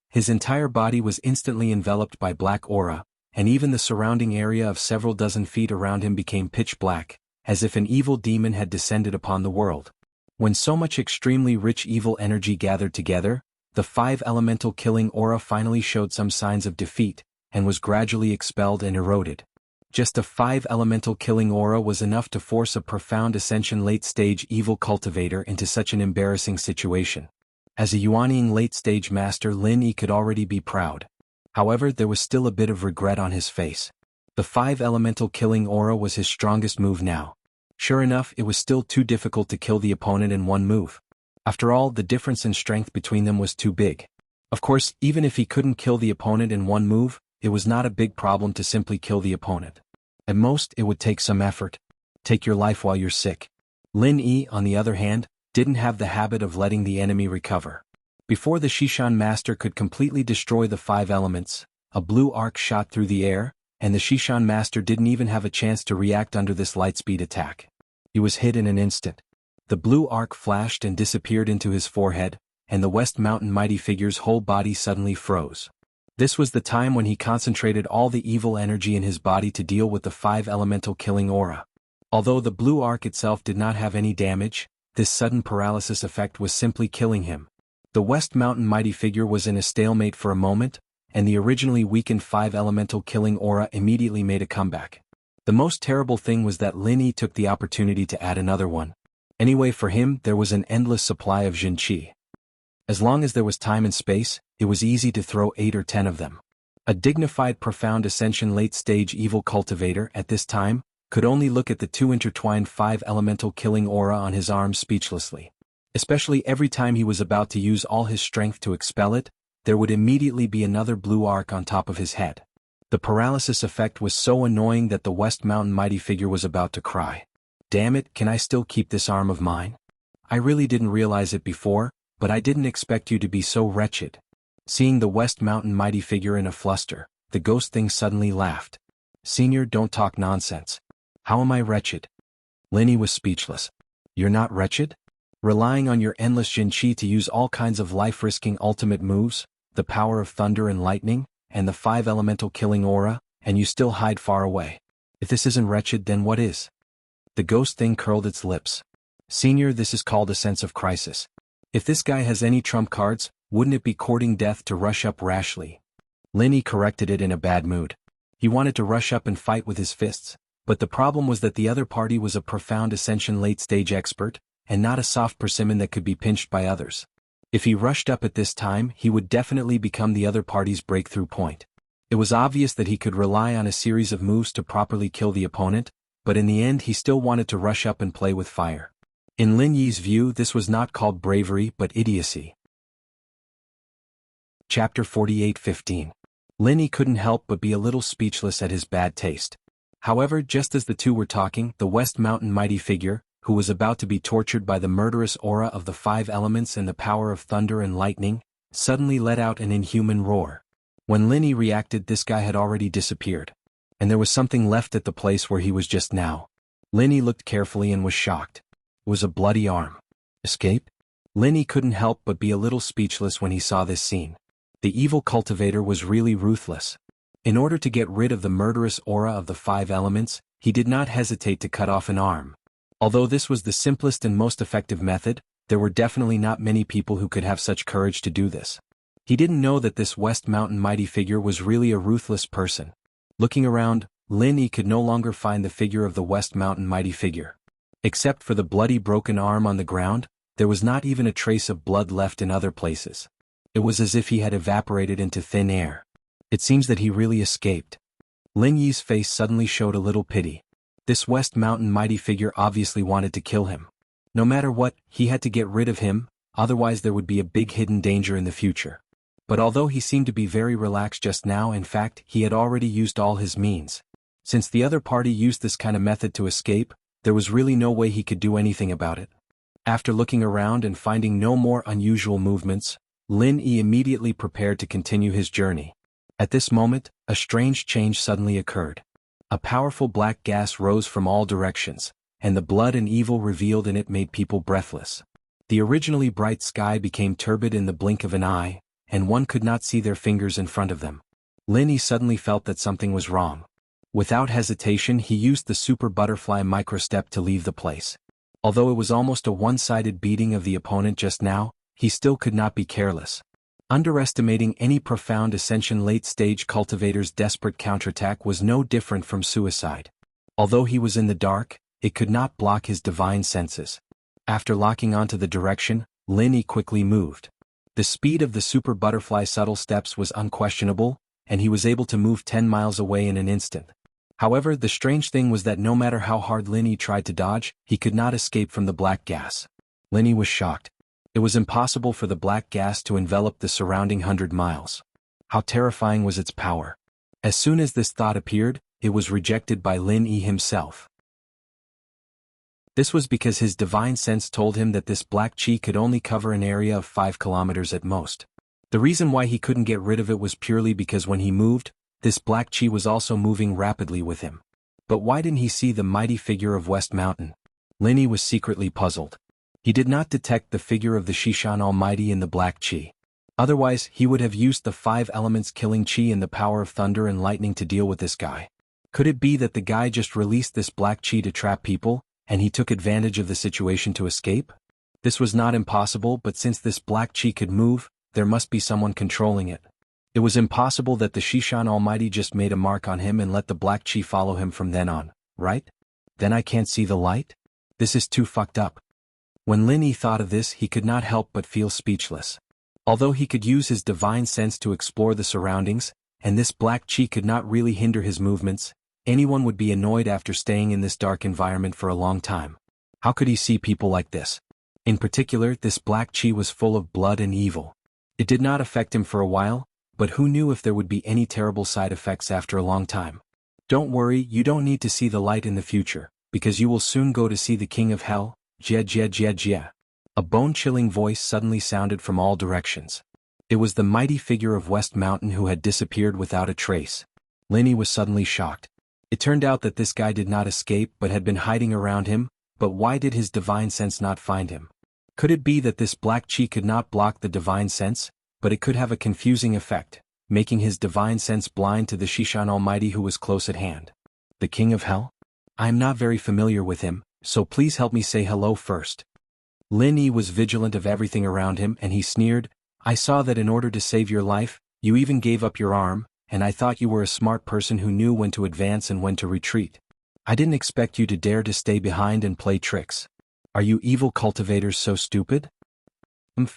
His entire body was instantly enveloped by black aura, and even the surrounding area of several dozen feet around him became pitch black, as if an evil demon had descended upon the world. When so much extremely rich evil energy gathered together, the 5 elemental killing aura finally showed some signs of defeat, and was gradually expelled and eroded. Just a 5 elemental killing aura was enough to force a profound ascension late-stage evil cultivator into such an embarrassing situation. As a Yuanying late-stage master, Lin Yi could already be proud. However, there was still a bit of regret on his face. The 5 elemental killing aura was his strongest move now. Sure enough, it was still too difficult to kill the opponent in one move. After all, the difference in strength between them was too big. Of course, even if he couldn't kill the opponent in one move, it was not a big problem to simply kill the opponent. At most, it would take some effort. Take your life while you're sick. Lin Yi, on the other hand, didn't have the habit of letting the enemy recover. Before the Shishan master could completely destroy the 5 elements, a blue arc shot through the air, and the Shishan master didn't even have a chance to react under this lightspeed attack. He was hit in an instant. The blue arc flashed and disappeared into his forehead, and the West Mountain mighty figure's whole body suddenly froze. This was the time when he concentrated all the evil energy in his body to deal with the 5 elemental killing aura. Although the blue arc itself did not have any damage, this sudden paralysis effect was simply killing him. The West Mountain mighty figure was in a stalemate for a moment, and the originally weakened 5 elemental killing aura immediately made a comeback. The most terrible thing was that Lin Yi took the opportunity to add another one. Anyway, for him, there was an endless supply of Jin Qi. As long as there was time and space, it was easy to throw 8 or 10 of them. A dignified profound ascension late-stage evil cultivator at this time could only look at the 2 intertwined 5 elemental killing aura on his arm speechlessly. Especially every time he was about to use all his strength to expel it, there would immediately be another blue arc on top of his head. The paralysis effect was so annoying that the West Mountain mighty figure was about to cry. Damn it, can I still keep this arm of mine? I really didn't realize it before, but I didn't expect you to be so wretched. Seeing the West Mountain mighty figure in a fluster, the ghost thing suddenly laughed. Senior, don't talk nonsense. How am I wretched? Linny was speechless. You're not wretched? Relying on your endless Jinchi to use all kinds of life-risking ultimate moves, the power of thunder and lightning, and the 5 elemental killing aura, and you still hide far away. If this isn't wretched, then what is? The ghost thing curled its lips. Senior, this is called a sense of crisis. If this guy has any trump cards, wouldn't it be courting death to rush up rashly? Linny corrected it in a bad mood. He wanted to rush up and fight with his fists, but the problem was that the other party was a profound ascension late-stage expert, and not a soft persimmon that could be pinched by others. If he rushed up at this time, he would definitely become the other party's breakthrough point. It was obvious that he could rely on a series of moves to properly kill the opponent, but in the end he still wanted to rush up and play with fire. In Lin Yi's view, this was not called bravery but idiocy. Chapter 48:15. Lin Yi couldn't help but be a little speechless at his bad taste. However, just as the two were talking, the West Mountain mighty figure, who was about to be tortured by the murderous aura of the 5 elements and the power of thunder and lightning, suddenly let out an inhuman roar. When Lin Yi reacted, this guy had already disappeared. And there was something left at the place where he was just now. Lin Yi looked carefully and was shocked. It was a bloody arm. Escape? Lin Yi couldn't help but be a little speechless when he saw this scene. The evil cultivator was really ruthless. In order to get rid of the murderous aura of the 5 elements, he did not hesitate to cut off an arm. Although this was the simplest and most effective method, there were definitely not many people who could have such courage to do this. He didn't know that this West Mountain mighty figure was really a ruthless person. Looking around, Lin Yi could no longer find the figure of the West Mountain mighty figure. Except for the bloody broken arm on the ground, there was not even a trace of blood left in other places. It was as if he had evaporated into thin air. It seems that he really escaped. Lin Yi's face suddenly showed a little pity. This West Mountain mighty figure obviously wanted to kill him. No matter what, he had to get rid of him, otherwise there would be a big hidden danger in the future. But although he seemed to be very relaxed just now, in fact, he had already used all his means. Since the other party used this kind of method to escape, there was really no way he could do anything about it. After looking around and finding no more unusual movements, Lin Yi immediately prepared to continue his journey. At this moment, a strange change suddenly occurred. A powerful black gas rose from all directions, and the blood and evil revealed in it made people breathless. The originally bright sky became turbid in the blink of an eye, and one could not see their fingers in front of them. Lin Yi suddenly felt that something was wrong. Without hesitation, he used the super butterfly microstep to leave the place. Although it was almost a one-sided beating of the opponent just now, he still could not be careless. Underestimating any profound ascension late-stage cultivator's desperate counterattack was no different from suicide. Although he was in the dark, it could not block his divine senses. After locking onto the direction, Lin Yi quickly moved. The speed of the super butterfly subtle steps was unquestionable, and he was able to move 10 miles away in an instant. However, the strange thing was that no matter how hard Lin Yi tried to dodge, he could not escape from the black gas. Lin Yi was shocked. It was impossible for the black gas to envelop the surrounding 100 miles. How terrifying was its power! As soon as this thought appeared, it was rejected by Lin Yi himself. This was because his divine sense told him that this black chi could only cover an area of 5 kilometers at most. The reason why he couldn't get rid of it was purely because when he moved, this black chi was also moving rapidly with him. But why didn't he see the mighty figure of West Mountain? Lin Yi was secretly puzzled. He did not detect the figure of the Shishan Almighty in the black chi. Otherwise, he would have used the 5 elements killing chi and the power of thunder and lightning to deal with this guy. Could it be that the guy just released this black chi to trap people, and he took advantage of the situation to escape? This was not impossible, but since this black chi could move, there must be someone controlling it. It was impossible that the Shishan Almighty just made a mark on him and let the black chi follow him from then on, right? Then I can't see the light? This is too fucked up. When Lin Yi thought of this, he could not help but feel speechless. Although he could use his divine sense to explore the surroundings, and this black chi could not really hinder his movements, anyone would be annoyed after staying in this dark environment for a long time. How could he see people like this? In particular, this black chi was full of blood and evil. It did not affect him for a while, but who knew if there would be any terrible side effects after a long time. Don't worry, you don't need to see the light in the future, because you will soon go to see the King of Hell, Jia Jia Jia Jia. A bone-chilling voice suddenly sounded from all directions. It was the mighty figure of West Mountain who had disappeared without a trace. Linny was suddenly shocked. It turned out that this guy did not escape but had been hiding around him, but why did his divine sense not find him? Could it be that this black chi could not block the divine sense, but it could have a confusing effect, making his divine sense blind to the Shishan Almighty who was close at hand? The King of Hell? I am not very familiar with him, so please help me say hello first. Lin Yi was vigilant of everything around him and he sneered, I saw that in order to save your life, you even gave up your arm, and I thought you were a smart person who knew when to advance and when to retreat. I didn't expect you to dare to stay behind and play tricks. Are you evil cultivators so stupid?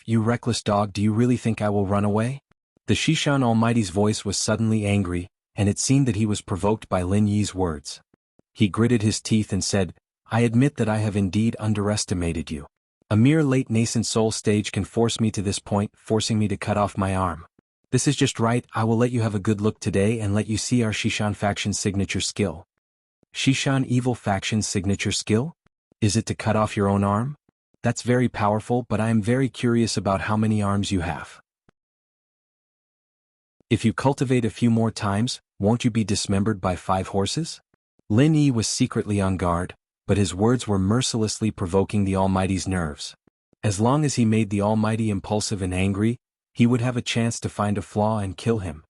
You reckless dog, do you really think I will run away? The Shishan Almighty's voice was suddenly angry, and it seemed that he was provoked by Lin Yi's words. He gritted his teeth and said, I admit that I have indeed underestimated you. A mere late nascent soul stage can force me to this point, forcing me to cut off my arm. This is just right, I will let you have a good look today and let you see our Shishan faction's signature skill. Shishan evil faction's signature skill? Is it to cut off your own arm? That's very powerful, but I am very curious about how many arms you have. If you cultivate a few more times, won't you be dismembered by 5 horses? Lin Yi was secretly on guard, but his words were mercilessly provoking the Almighty's nerves. As long as he made the Almighty impulsive and angry, he would have a chance to find a flaw and kill him.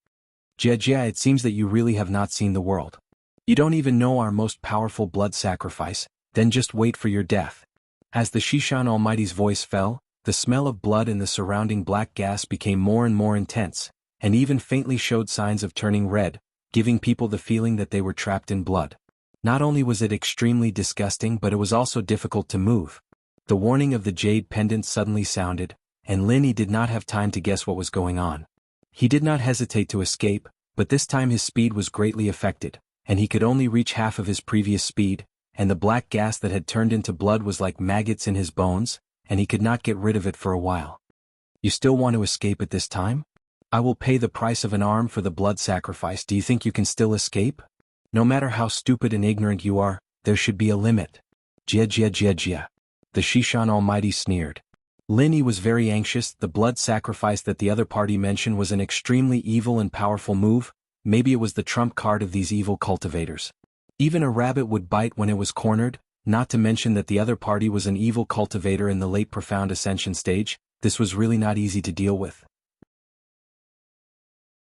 Jia, it seems that you really have not seen the world. You don't even know our most powerful blood sacrifice, then just wait for your death. As the Shishan Almighty's voice fell, the smell of blood and the surrounding black gas became more and more intense, and even faintly showed signs of turning red, giving people the feeling that they were trapped in blood. Not only was it extremely disgusting, but it was also difficult to move. The warning of the jade pendant suddenly sounded, and Lin Yi did not have time to guess what was going on. He did not hesitate to escape, but this time his speed was greatly affected, and he could only reach half of his previous speed, and the black gas that had turned into blood was like maggots in his bones, and he could not get rid of it for a while. You still want to escape at this time? I will pay the price of an arm for the blood sacrifice. Do you think you can still escape? No matter how stupid and ignorant you are, there should be a limit. Jia. The Shishan Almighty sneered. Lin Yi was very anxious. The blood sacrifice that the other party mentioned was an extremely evil and powerful move. Maybe it was the trump card of these evil cultivators. Even a rabbit would bite when it was cornered, not to mention that the other party was an evil cultivator in the late profound ascension stage. This was really not easy to deal with.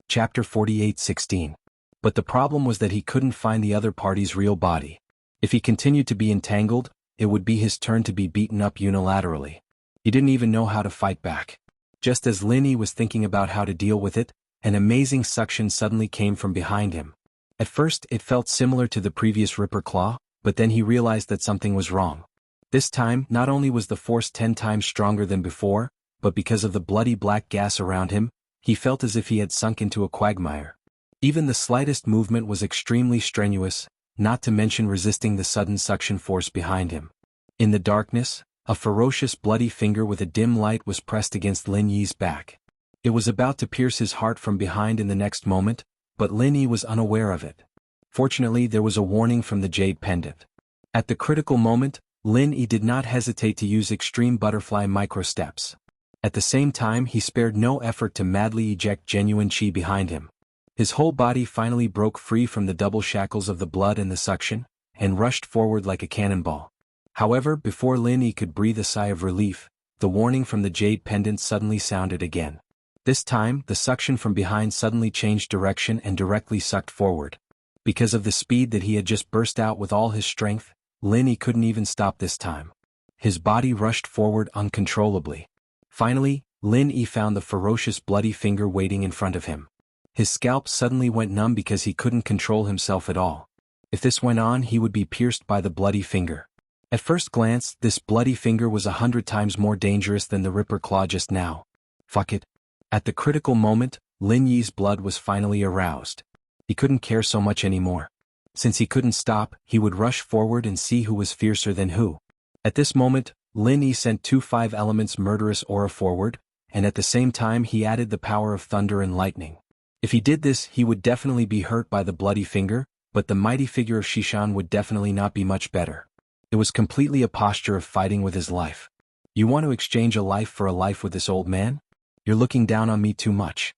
Chapter 48:16. But the problem was that he couldn't find the other party's real body. If he continued to be entangled, it would be his turn to be beaten up unilaterally. He didn't even know how to fight back. Just as Lin Yi was thinking about how to deal with it, an amazing suction suddenly came from behind him. At first it felt similar to the previous Ripper Claw, but then he realized that something was wrong. This time, not only was the force 10 times stronger than before, but because of the bloody black gas around him, he felt as if he had sunk into a quagmire. Even the slightest movement was extremely strenuous, not to mention resisting the sudden suction force behind him. In the darkness, a ferocious bloody finger with a dim light was pressed against Lin Yi's back. It was about to pierce his heart from behind in the next moment, but Lin Yi was unaware of it. Fortunately, there was a warning from the jade pendant. At the critical moment, Lin Yi did not hesitate to use extreme butterfly micro-steps. At the same time, he spared no effort to madly eject genuine chi behind him. His whole body finally broke free from the double shackles of the blood and the suction, and rushed forward like a cannonball. However, before Lin Yi could breathe a sigh of relief, the warning from the jade pendant suddenly sounded again. This time, the suction from behind suddenly changed direction and directly sucked forward. Because of the speed that he had just burst out with all his strength, Lin Yi couldn't even stop this time. His body rushed forward uncontrollably. Finally, Lin Yi found the ferocious bloody finger waiting in front of him. His scalp suddenly went numb because he couldn't control himself at all. If this went on, he would be pierced by the bloody finger. At first glance, this bloody finger was 100 times more dangerous than the Ripper Claw just now. Fuck it. At the critical moment, Lin Yi's blood was finally aroused. He couldn't care so much anymore. Since he couldn't stop, he would rush forward and see who was fiercer than who. At this moment, Lin Yi sent 2 5-elements murderous aura forward, and at the same time he added the power of thunder and lightning. If he did this, he would definitely be hurt by the bloody finger, but the mighty figure of Shishan would definitely not be much better. It was completely a posture of fighting with his life. You want to exchange a life for a life with this old man? You're looking down on me too much.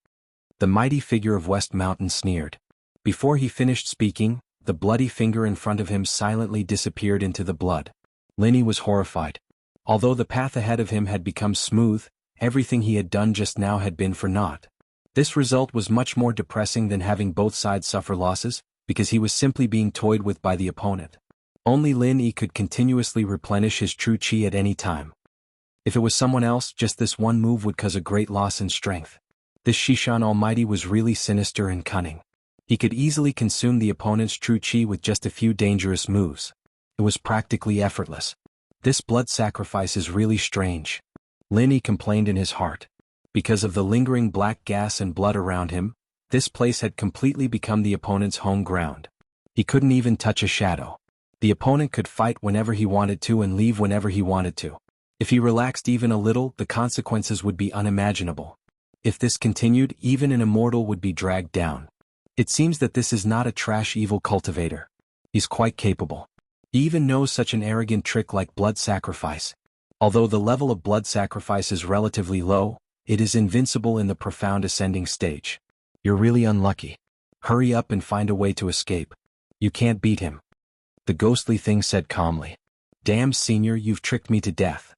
The mighty figure of West Mountain sneered. Before he finished speaking, the bloody finger in front of him silently disappeared into the blood. Linny was horrified. Although the path ahead of him had become smooth, everything he had done just now had been for naught. This result was much more depressing than having both sides suffer losses, because he was simply being toyed with by the opponent. Only Lin Yi could continuously replenish his true chi at any time. If it was someone else, just this one move would cause a great loss in strength. This Shishan Almighty was really sinister and cunning. He could easily consume the opponent's true chi with just a few dangerous moves. It was practically effortless. This blood sacrifice is really strange. Lin Yi complained in his heart. Because of the lingering black gas and blood around him, this place had completely become the opponent's home ground. He couldn't even touch a shadow. The opponent could fight whenever he wanted to and leave whenever he wanted to. If he relaxed even a little, the consequences would be unimaginable. If this continued, even an immortal would be dragged down. It seems that this is not a trash evil cultivator. He's quite capable. He even knows such an arrogant trick like blood sacrifice. Although the level of blood sacrifice is relatively low, it is invincible in the profound ascending stage. You're really unlucky. Hurry up and find a way to escape. You can't beat him. The ghostly thing said calmly. Damn, Senior, you've tricked me to death.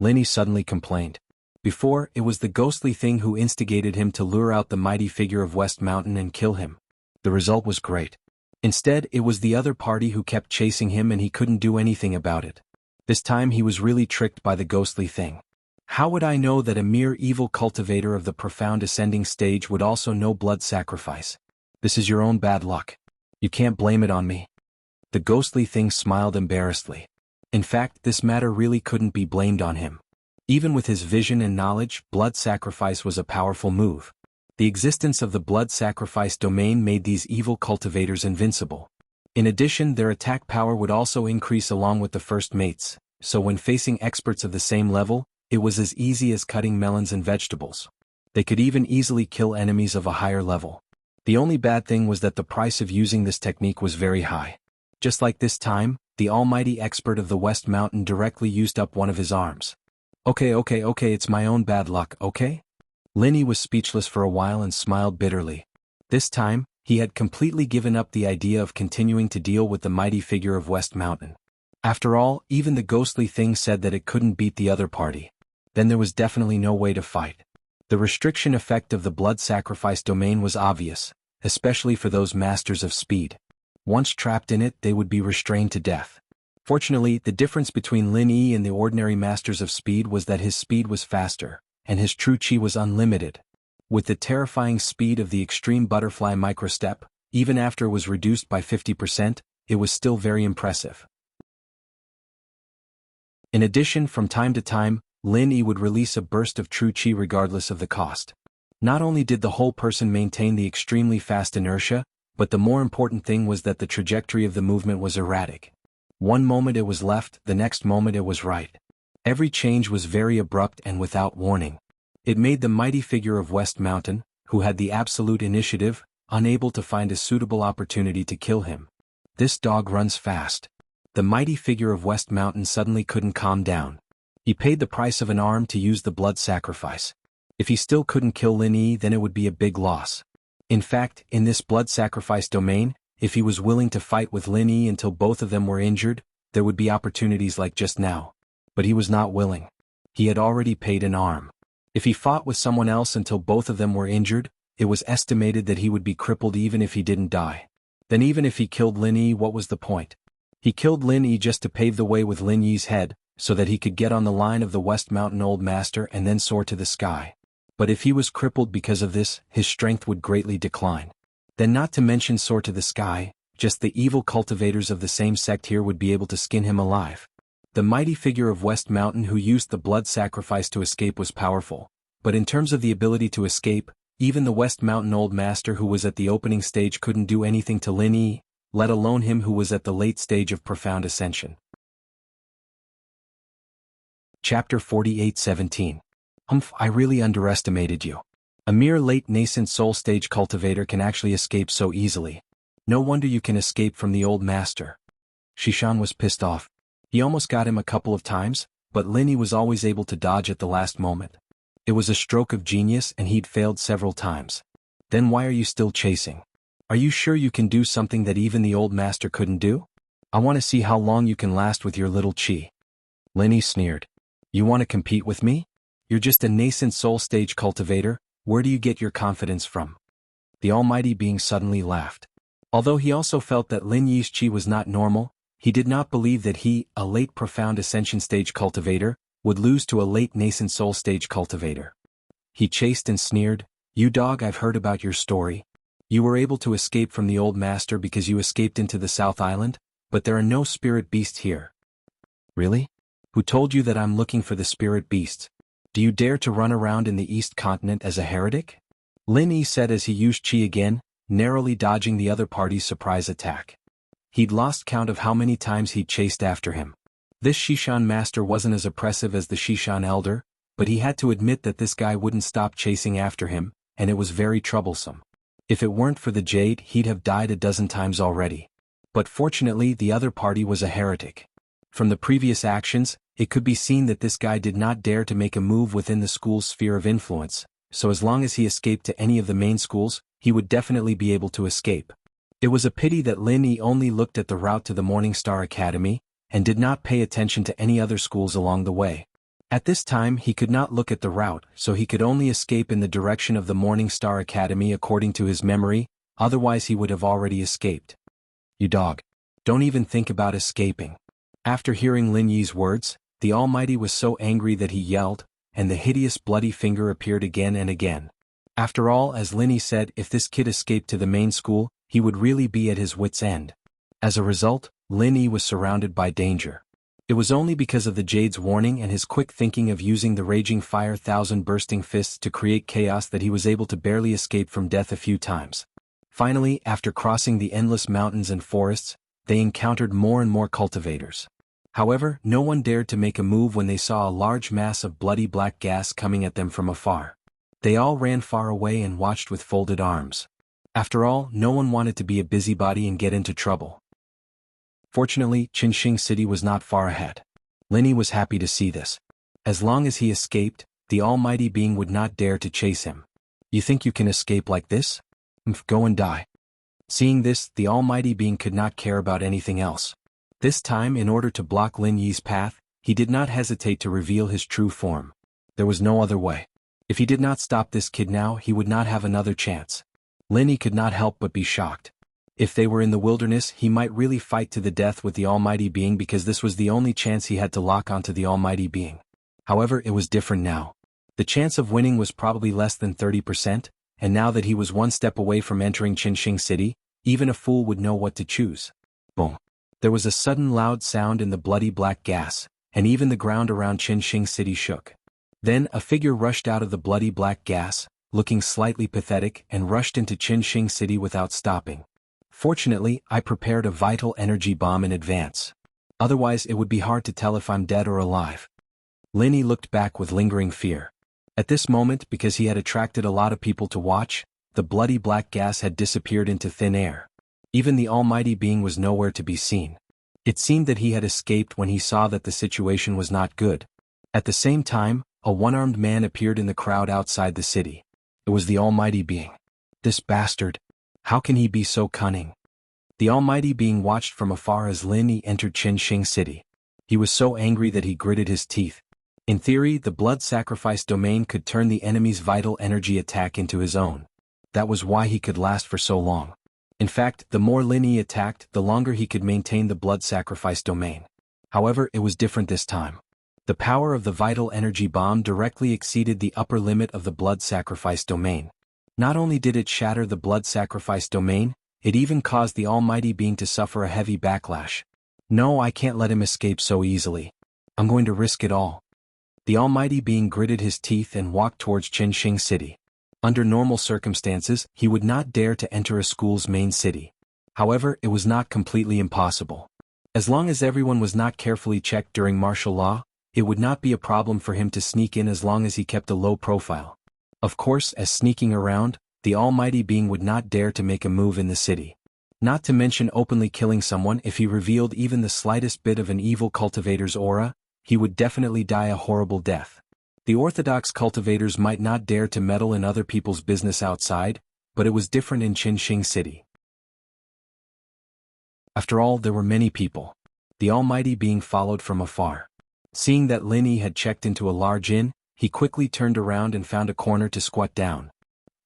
Linny suddenly complained. Before, it was the ghostly thing who instigated him to lure out the mighty figure of West Mountain and kill him. The result was great. Instead, it was the other party who kept chasing him and he couldn't do anything about it. This time he was really tricked by the ghostly thing. How would I know that a mere evil cultivator of the profound ascending stage would also know blood sacrifice? This is your own bad luck. You can't blame it on me. The ghostly thing smiled embarrassedly. In fact, this matter really couldn't be blamed on him. Even with his vision and knowledge, blood sacrifice was a powerful move. The existence of the blood sacrifice domain made these evil cultivators invincible. In addition, their attack power would also increase along with the first mates, so when facing experts of the same level, it was as easy as cutting melons and vegetables. They could even easily kill enemies of a higher level. The only bad thing was that the price of using this technique was very high. Just like this time, the almighty expert of the West Mountain directly used up one of his arms. Okay, it's my own bad luck, okay? Linny was speechless for a while and smiled bitterly. This time, he had completely given up the idea of continuing to deal with the mighty figure of West Mountain. After all, even the ghostly thing said that it couldn't beat the other party. Then there was definitely no way to fight. The restriction effect of the blood sacrifice domain was obvious, especially for those masters of speed. Once trapped in it, they would be restrained to death. Fortunately, the difference between Lin Yi and the ordinary masters of speed was that his speed was faster, and his true chi was unlimited. With the terrifying speed of the extreme butterfly microstep, even after it was reduced by 50%, it was still very impressive. In addition, from time to time, Lin Yi would release a burst of true chi regardless of the cost. Not only did the whole person maintain the extremely fast inertia, but the more important thing was that the trajectory of the movement was erratic. One moment it was left, the next moment it was right. Every change was very abrupt and without warning. It made the mighty figure of West Mountain, who had the absolute initiative, unable to find a suitable opportunity to kill him. This dog runs fast. The mighty figure of West Mountain suddenly couldn't calm down. He paid the price of an arm to use the blood sacrifice. If he still couldn't kill Lin Yi, then it would be a big loss. In fact, in this blood sacrifice domain, if he was willing to fight with Lin Yi until both of them were injured, there would be opportunities like just now. But he was not willing. He had already paid an arm. If he fought with someone else until both of them were injured, it was estimated that he would be crippled even if he didn't die. Then even if he killed Lin Yi, what was the point? He killed Lin Yi just to pave the way with Lin Yi's head, so that he could get on the line of the West Mountain Old Master and then soar to the sky. But if he was crippled because of this, his strength would greatly decline. Then not to mention soar to the sky, just the evil cultivators of the same sect here would be able to skin him alive. The mighty figure of West Mountain who used the blood sacrifice to escape was powerful, but in terms of the ability to escape, even the West Mountain Old Master who was at the opening stage couldn't do anything to Lin Yi, let alone him who was at the late stage of profound ascension. Chapter 48:17. I really underestimated you. A mere late nascent soul stage cultivator can actually escape so easily. No wonder you can escape from the old master. Shishan was pissed off. He almost got him a couple of times, but Linny was always able to dodge at the last moment. It was a stroke of genius and he'd failed several times. Then why are you still chasing? Are you sure you can do something that even the old master couldn't do? I want to see how long you can last with your little chi. Linny sneered. You want to compete with me? You're just a nascent soul stage cultivator, where do you get your confidence from? The almighty being suddenly laughed. Although he also felt that Lin Yi's chi was not normal, he did not believe that he, a late profound ascension stage cultivator, would lose to a late nascent soul stage cultivator. He chased and sneered, You dog, I've heard about your story. You were able to escape from the old master because you escaped into the South Island, but there are no spirit beasts here. Really? Who told you that I'm looking for the spirit beasts? Do you dare to run around in the East Continent as a heretic? Lin Yi said as he used chi again, narrowly dodging the other party's surprise attack. He'd lost count of how many times he'd chased after him. This Shishan master wasn't as oppressive as the Shishan elder, but he had to admit that this guy wouldn't stop chasing after him, and it was very troublesome. If it weren't for the jade, he'd have died a dozen times already. But fortunately, the other party was a heretic. From the previous actions, it could be seen that this guy did not dare to make a move within the school's sphere of influence, so as long as he escaped to any of the main schools, he would definitely be able to escape. It was a pity that Lin Yi only looked at the route to the Morning Star Academy, and did not pay attention to any other schools along the way. At this time he could not look at the route, so he could only escape in the direction of the Morning Star Academy according to his memory, otherwise he would have already escaped. You dog. Don't even think about escaping. After hearing Lin Yi's words, the Almighty was so angry that he yelled, and the hideous bloody finger appeared again and again. After all, as Lin Yi said, if this kid escaped to the main school, he would really be at his wit's end. As a result, Lin Yi was surrounded by danger. It was only because of the Jade's warning and his quick thinking of using the Raging Fire Thousand Bursting Fists to create chaos that he was able to barely escape from death a few times. Finally, after crossing the endless mountains and forests, they encountered more and more cultivators. However, no one dared to make a move when they saw a large mass of bloody black gas coming at them from afar. They all ran far away and watched with folded arms. After all, no one wanted to be a busybody and get into trouble. Fortunately, Qinxing City was not far ahead. Lin Yi was happy to see this. As long as he escaped, the almighty being would not dare to chase him. You think you can escape like this? Go and die. Seeing this, the almighty being could not care about anything else. This time, in order to block Lin Yi's path, he did not hesitate to reveal his true form. There was no other way. If he did not stop this kid now, he would not have another chance. Lin Yi could not help but be shocked. If they were in the wilderness, he might really fight to the death with the almighty being because this was the only chance he had to lock onto the almighty being. However, it was different now. The chance of winning was probably less than 30%, and now that he was one step away from entering Qinxing City, even a fool would know what to choose. Boom. There was a sudden loud sound in the bloody black gas, and even the ground around Qinxing City shook. Then a figure rushed out of the bloody black gas, looking slightly pathetic, and rushed into Qinxing City without stopping. Fortunately, I prepared a vital energy bomb in advance. Otherwise it would be hard to tell if I'm dead or alive. Lin Yi looked back with lingering fear. At this moment, because he had attracted a lot of people to watch, the bloody black gas had disappeared into thin air. Even the almighty being was nowhere to be seen. It seemed that he had escaped when he saw that the situation was not good. At the same time, a one-armed man appeared in the crowd outside the city. It was the almighty being. This bastard. How can he be so cunning? The almighty being watched from afar as Lin Yi entered Qinxing City. He was so angry that he gritted his teeth. In theory, the blood sacrifice domain could turn the enemy's vital energy attack into his own. That was why he could last for so long. In fact, the more Lin Yi attacked, the longer he could maintain the blood sacrifice domain. However, it was different this time. The power of the vital energy bomb directly exceeded the upper limit of the blood sacrifice domain. Not only did it shatter the blood sacrifice domain, it even caused the almighty being to suffer a heavy backlash. No, I can't let him escape so easily. I'm going to risk it all. The almighty being gritted his teeth and walked towards Qinxing City. Under normal circumstances, he would not dare to enter a school's main city. However, it was not completely impossible. As long as everyone was not carefully checked during martial law, it would not be a problem for him to sneak in as long as he kept a low profile. Of course, as sneaking around, the almighty being would not dare to make a move in the city. Not to mention openly killing someone if he revealed even the slightest bit of an evil cultivator's aura. he would definitely die a horrible death. The orthodox cultivators might not dare to meddle in other people's business outside, but it was different in Qinxing City. After all, there were many people, the Almighty being followed from afar. Seeing that Lin Yi had checked into a large inn, he quickly turned around and found a corner to squat down.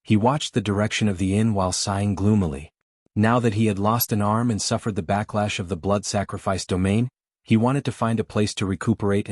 He watched the direction of the inn while sighing gloomily. Now that he had lost an arm and suffered the backlash of the blood sacrifice domain, he wanted to find a place to recuperate.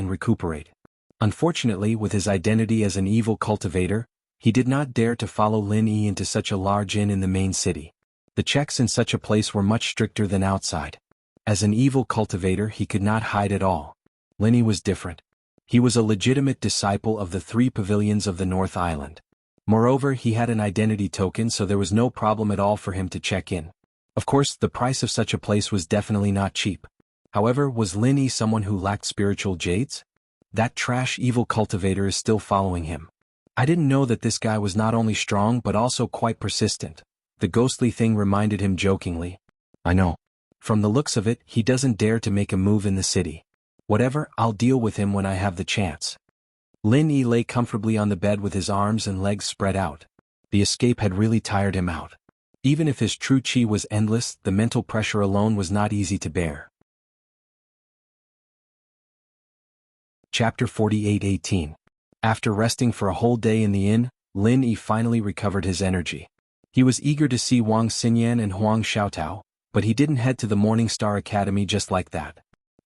Unfortunately, with his identity as an evil cultivator, he did not dare to follow Lin Yi into such a large inn in the main city. The checks in such a place were much stricter than outside. As an evil cultivator, he could not hide at all. Lin Yi was different. He was a legitimate disciple of the 3 pavilions of the North Island. Moreover, he had an identity token, so there was no problem at all for him to check in. Of course, the price of such a place was definitely not cheap. However, was Lin Yi someone who lacked spiritual jades? That trash evil cultivator is still following him. I didn't know that this guy was not only strong but also quite persistent. The ghostly thing reminded him jokingly. I know. From the looks of it, he doesn't dare to make a move in the city. Whatever, I'll deal with him when I have the chance. Lin Yi lay comfortably on the bed with his arms and legs spread out. The escape had really tired him out. Even if his true chi was endless, the mental pressure alone was not easy to bear. Chapter 48:18. After resting for a whole day in the inn, Lin Yi finally recovered his energy. He was eager to see Wang Xinyan and Huang Xiaotao, but he didn't head to the Morning Star Academy just like that.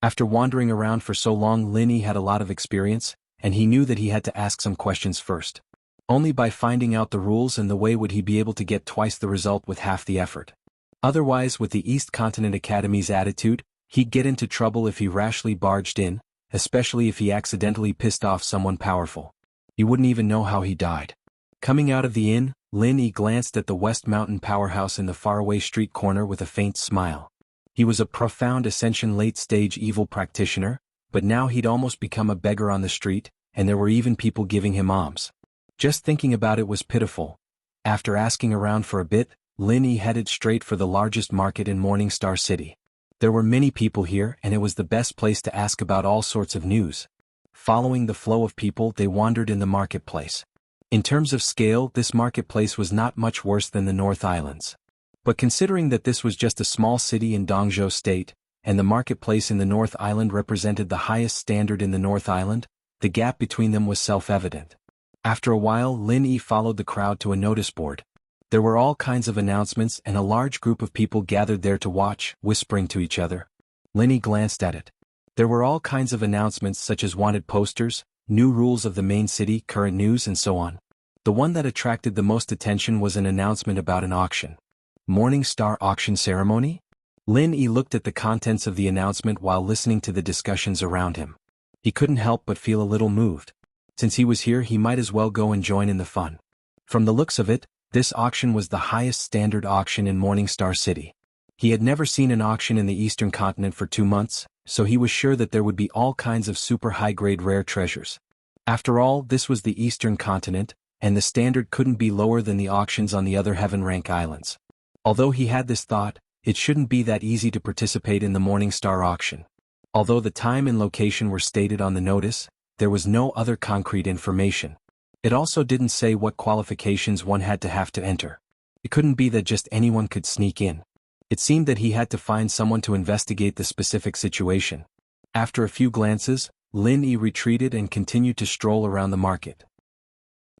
After wandering around for so long, Lin Yi had a lot of experience, and he knew that he had to ask some questions first. Only by finding out the rules and the way would he be able to get twice the result with half the effort. Otherwise, with the East Continent Academy's attitude, he'd get into trouble if he rashly barged in, especially if he accidentally pissed off someone powerful. He wouldn't even know how he died. Coming out of the inn, Lin Yi glanced at the West Mountain powerhouse in the faraway street corner with a faint smile. He was a profound Ascension late-stage evil practitioner, but now he'd almost become a beggar on the street, and there were even people giving him alms. Just thinking about it was pitiful. After asking around for a bit, Lin Yi headed straight for the largest market in Morning Star City. There were many people here, and it was the best place to ask about all sorts of news. Following the flow of people, they wandered in the marketplace. In terms of scale, this marketplace was not much worse than the North Islands. But considering that this was just a small city in Dongzhou State, and the marketplace in the North Island represented the highest standard in the North Island, the gap between them was self-evident. After a while, Lin Yi followed the crowd to a notice board. There were all kinds of announcements, and a large group of people gathered there to watch, whispering to each other. Lin Yi glanced at it. There were all kinds of announcements such as wanted posters, new rules of the main city, current news, and so on. The one that attracted the most attention was an announcement about an auction. Morning Star auction ceremony? Lin Yi looked at the contents of the announcement while listening to the discussions around him. He couldn't help but feel a little moved. Since he was here, he might as well go and join in the fun. From the looks of it, this auction was the highest standard auction in Morning Star City. He had never seen an auction in the Eastern Continent for 2 months, so he was sure that there would be all kinds of super high-grade rare treasures. After all, this was the Eastern Continent, and the standard couldn't be lower than the auctions on the other Heaven Rank Islands. Although he had this thought, it shouldn't be that easy to participate in the Morning Star auction. Although the time and location were stated on the notice, there was no other concrete information. It also didn't say what qualifications one had to have to enter. It couldn't be that just anyone could sneak in. It seemed that he had to find someone to investigate the specific situation. After a few glances, Lin Yi retreated and continued to stroll around the market.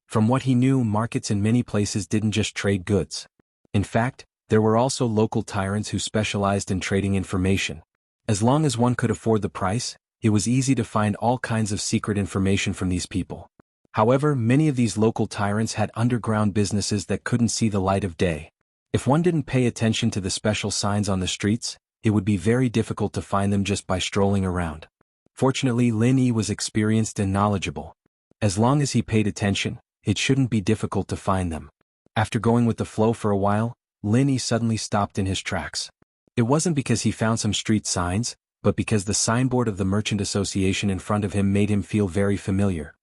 From what he knew, markets in many places didn't just trade goods. In fact, there were also local tyrants who specialized in trading information. As long as one could afford the price, it was easy to find all kinds of secret information from these people. However, many of these local tyrants had underground businesses that couldn't see the light of day. If one didn't pay attention to the special signs on the streets, it would be very difficult to find them just by strolling around. Fortunately, Lin Yi was experienced and knowledgeable. As long as he paid attention, it shouldn't be difficult to find them. After going with the flow for a while, Lin Yi suddenly stopped in his tracks. It wasn't because he found some street signs, but because the signboard of the Merchant Association in front of him made him feel very familiar.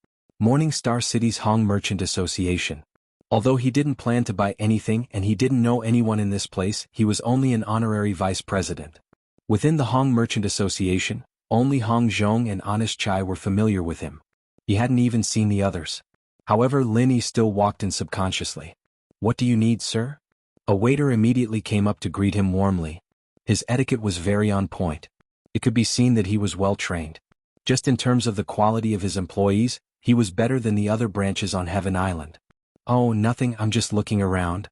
Morning Star City's Hong Merchant Association. Although he didn't plan to buy anything and he didn't know anyone in this place, he was only an honorary vice president. Within the Hong Merchant Association, Only Hong Zhong and Honest Chai were familiar with him. He hadn't even seen the others. However, Lin Yi still walked in subconsciously. "What do you need, sir?" A waiter immediately came up to greet him warmly. His etiquette was very on point. It could be seen that he was well trained. Just in terms of the quality of his employees, he was better than the other branches on Heaven Island. "Oh, nothing, I'm just looking around."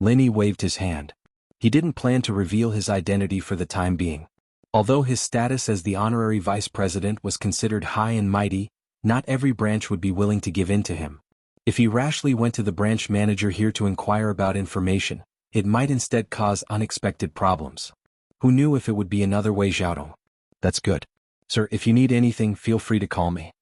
Lin Yi waved his hand. He didn't plan to reveal his identity for the time being. Although his status as the honorary vice president was considered high and mighty, not every branch would be willing to give in to him. If he rashly went to the branch manager here to inquire about information, it might instead cause unexpected problems. Who knew if it would be another Wei Xiaodong? "That's good. Sir, if you need anything, feel free to call me."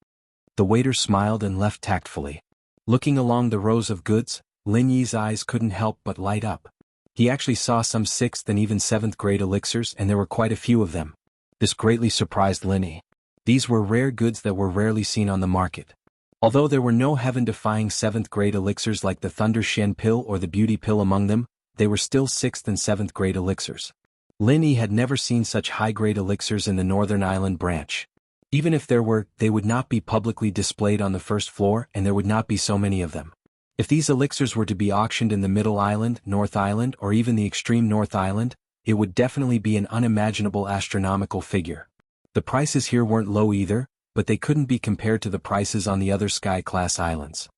The waiter smiled and left tactfully. Looking along the rows of goods, Lin Yi's eyes couldn't help but light up. He actually saw some 6th and even 7th grade elixirs, and there were quite a few of them. This greatly surprised Lin Yi. These were rare goods that were rarely seen on the market. Although there were no heaven-defying 7th grade elixirs like the Thunder Shen pill or the Beauty pill among them, they were still 6th and 7th grade elixirs. Lin Yi had never seen such high-grade elixirs in the Northern Island branch. Even if there were, they would not be publicly displayed on the first floor, and there would not be so many of them. If these elixirs were to be auctioned in the Middle Island, North Island, or even the extreme North Island, it would definitely be an unimaginable astronomical figure. The prices here weren't low either, but they couldn't be compared to the prices on the other sky-class islands.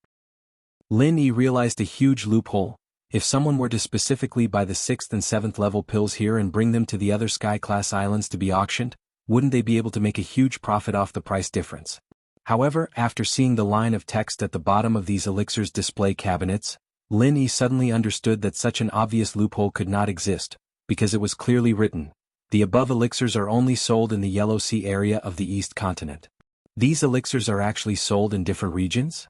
Lin Yi realized a huge loophole. If someone were to specifically buy the 6th and 7th level pills here and bring them to the other sky-class islands to be auctioned, wouldn't they be able to make a huge profit off the price difference? However, after seeing the line of text at the bottom of these elixirs display cabinets, Lin Yi suddenly understood that such an obvious loophole could not exist, because it was clearly written, "The above elixirs are only sold in the Yellow Sea area of the East Continent." These elixirs are actually sold in different regions?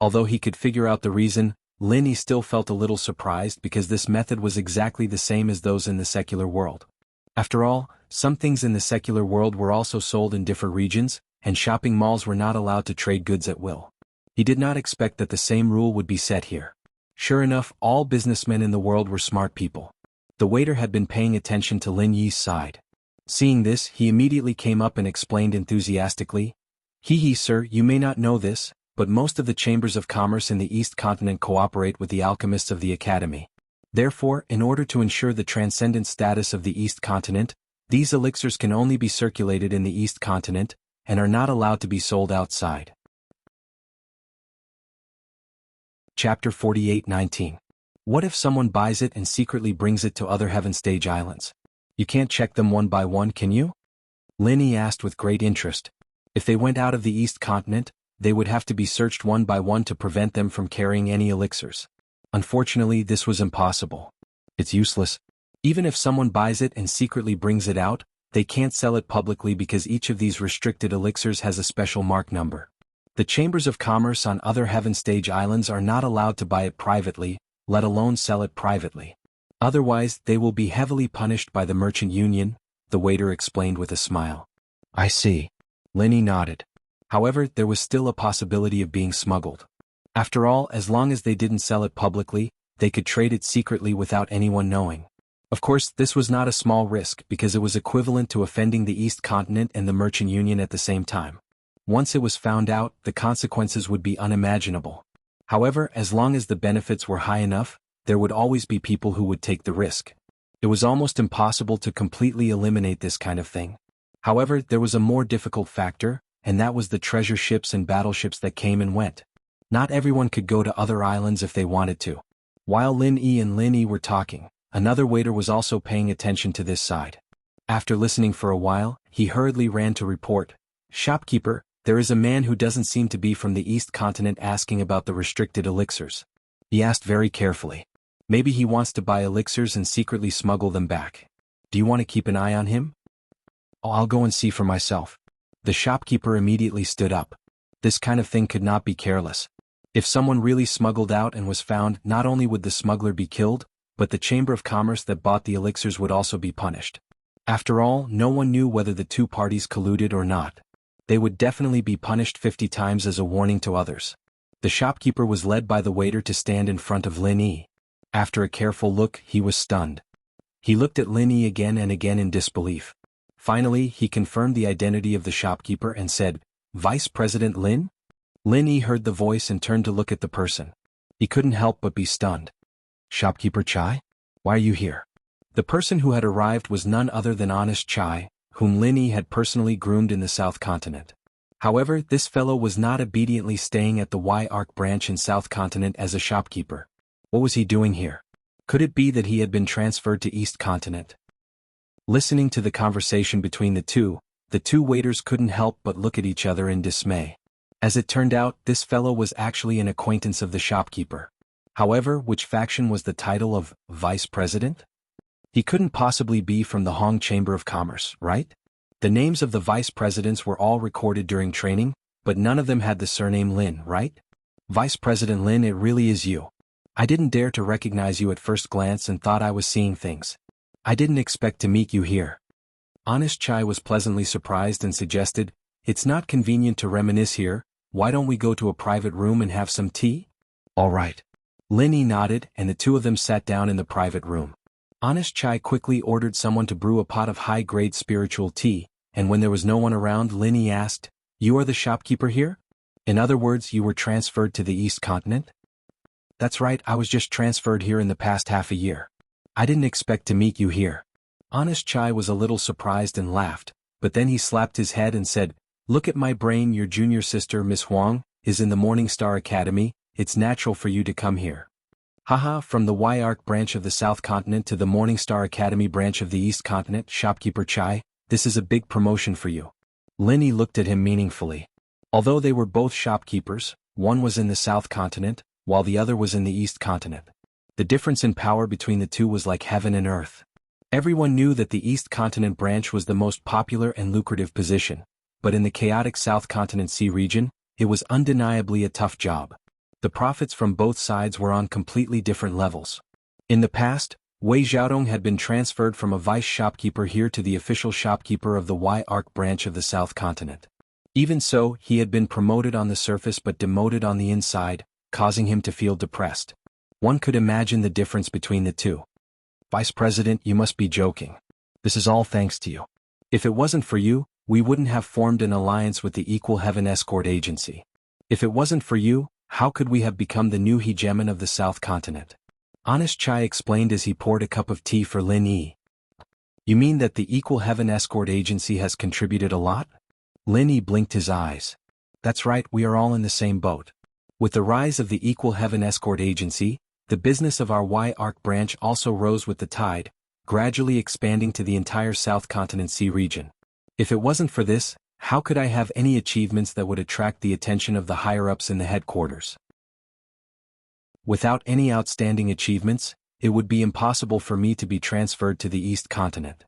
Although he could figure out the reason, Lin Yi still felt a little surprised because this method was exactly the same as those in the secular world. After all, some things in the secular world were also sold in different regions, and shopping malls were not allowed to trade goods at will. He did not expect that the same rule would be set here. Sure enough, all businessmen in the world were smart people. The waiter had been paying attention to Lin Yi's side. Seeing this, he immediately came up and explained enthusiastically, "Hee, sir, you may not know this, but most of the chambers of commerce in the East Continent cooperate with the alchemists of the Academy. Therefore, in order to ensure the transcendent status of the East Continent, these elixirs can only be circulated in the East Continent, and are not allowed to be sold outside." Chapter 48:19. What if someone buys it and secretly brings it to other Heaven Stage Islands? You can't check them one by one, can you? Lin Yi asked with great interest. If they went out of the East Continent, they would have to be searched one by one to prevent them from carrying any elixirs. Unfortunately, this was impossible. It's useless. Even if someone buys it and secretly brings it out, they can't sell it publicly because each of these restricted elixirs has a special mark number. The chambers of commerce on other Heaven Stage Islands are not allowed to buy it privately, let alone sell it privately. Otherwise, they will be heavily punished by the Merchant Union, the waiter explained with a smile. "I see." Lin Yi nodded. However, there was still a possibility of being smuggled. After all, as long as they didn't sell it publicly, they could trade it secretly without anyone knowing. Of course, this was not a small risk because it was equivalent to offending the East Continent and the Merchant Union at the same time. Once it was found out, the consequences would be unimaginable. However, as long as the benefits were high enough, there would always be people who would take the risk. It was almost impossible to completely eliminate this kind of thing. However, there was a more difficult factor, and that was the treasure ships and battleships that came and went. Not everyone could go to other islands if they wanted to. While Lin Yi were talking, another waiter was also paying attention to this side. After listening for a while, he hurriedly ran to report, "Shopkeeper, there is a man who doesn't seem to be from the East Continent asking about the restricted elixirs." He asked very carefully. "Maybe he wants to buy elixirs and secretly smuggle them back. Do you want to keep an eye on him?" "Oh, I'll go and see for myself." The shopkeeper immediately stood up. This kind of thing could not be careless. If someone really smuggled out and was found, not only would the smuggler be killed, but the Chamber of Commerce that bought the elixirs would also be punished. After all, no one knew whether the two parties colluded or not. They would definitely be punished 50 times as a warning to others. The shopkeeper was led by the waiter to stand in front of Lin Yi. After a careful look, he was stunned. He looked at Lin Yi again and again in disbelief. Finally, he confirmed the identity of the shopkeeper and said, "Vice President Lin?" Lin Yi heard the voice and turned to look at the person. He couldn't help but be stunned. "Shopkeeper Chai? Why are you here?" The person who had arrived was none other than Honest Chai, whom Lin Yi had personally groomed in the South Continent. However, this fellow was not obediently staying at the Y-Arc branch in South Continent as a shopkeeper. What was he doing here? Could it be that he had been transferred to East Continent? Listening to the conversation between the two waiters couldn't help but look at each other in dismay. As it turned out, this fellow was actually an acquaintance of the shopkeeper. However, which faction was the title of Vice President? He couldn't possibly be from the Hong Chamber of Commerce, right? The names of the vice presidents were all recorded during training, but none of them had the surname Lin, right? Vice President Lin, it really is you. I didn't dare to recognize you at first glance and thought I was seeing things. I didn't expect to meet you here. Honest Chai was pleasantly surprised and suggested, "It's not convenient to reminisce here, why don't we go to a private room and have some tea?" "All right." Lin Yi nodded and the two of them sat down in the private room. Honest Chai quickly ordered someone to brew a pot of high-grade spiritual tea, and when there was no one around, Lin Yi asked, "You are the shopkeeper here? In other words, you were transferred to the East Continent?" "That's right, I was just transferred here in the past half a year. I didn't expect to meet you here." Honest Chai was a little surprised and laughed, but then he slapped his head and said, "Look at my brain, your junior sister Miss Huang is in the Morning Star Academy, it's natural for you to come here." "Haha, from the Y-Arc branch of the South Continent to the Morning Star Academy branch of the East Continent, Shopkeeper Chai, this is a big promotion for you." Lin Yi looked at him meaningfully. Although they were both shopkeepers, one was in the South Continent, while the other was in the East Continent. The difference in power between the two was like heaven and earth. Everyone knew that the East Continent branch was the most popular and lucrative position, but in the chaotic South Continent Sea region, it was undeniably a tough job. The profits from both sides were on completely different levels. In the past, Wei Xiaodong had been transferred from a vice shopkeeper here to the official shopkeeper of the Y-Arc branch of the South Continent. Even so, he had been promoted on the surface but demoted on the inside, causing him to feel depressed. One could imagine the difference between the two. "Vice President, you must be joking. This is all thanks to you. If it wasn't for you, we wouldn't have formed an alliance with the Equal Heaven Escort Agency. If it wasn't for you, how could we have become the new hegemon of the South Continent?" Honest Chai explained as he poured a cup of tea for Lin Yi. "You mean that the Equal Heaven Escort Agency has contributed a lot?" Lin Yi blinked his eyes. "That's right, we are all in the same boat. With the rise of the Equal Heaven Escort Agency, the business of our Y-Arc branch also rose with the tide, gradually expanding to the entire South Continent Sea region. If it wasn't for this, how could I have any achievements that would attract the attention of the higher-ups in the headquarters? Without any outstanding achievements, it would be impossible for me to be transferred to the East Continent."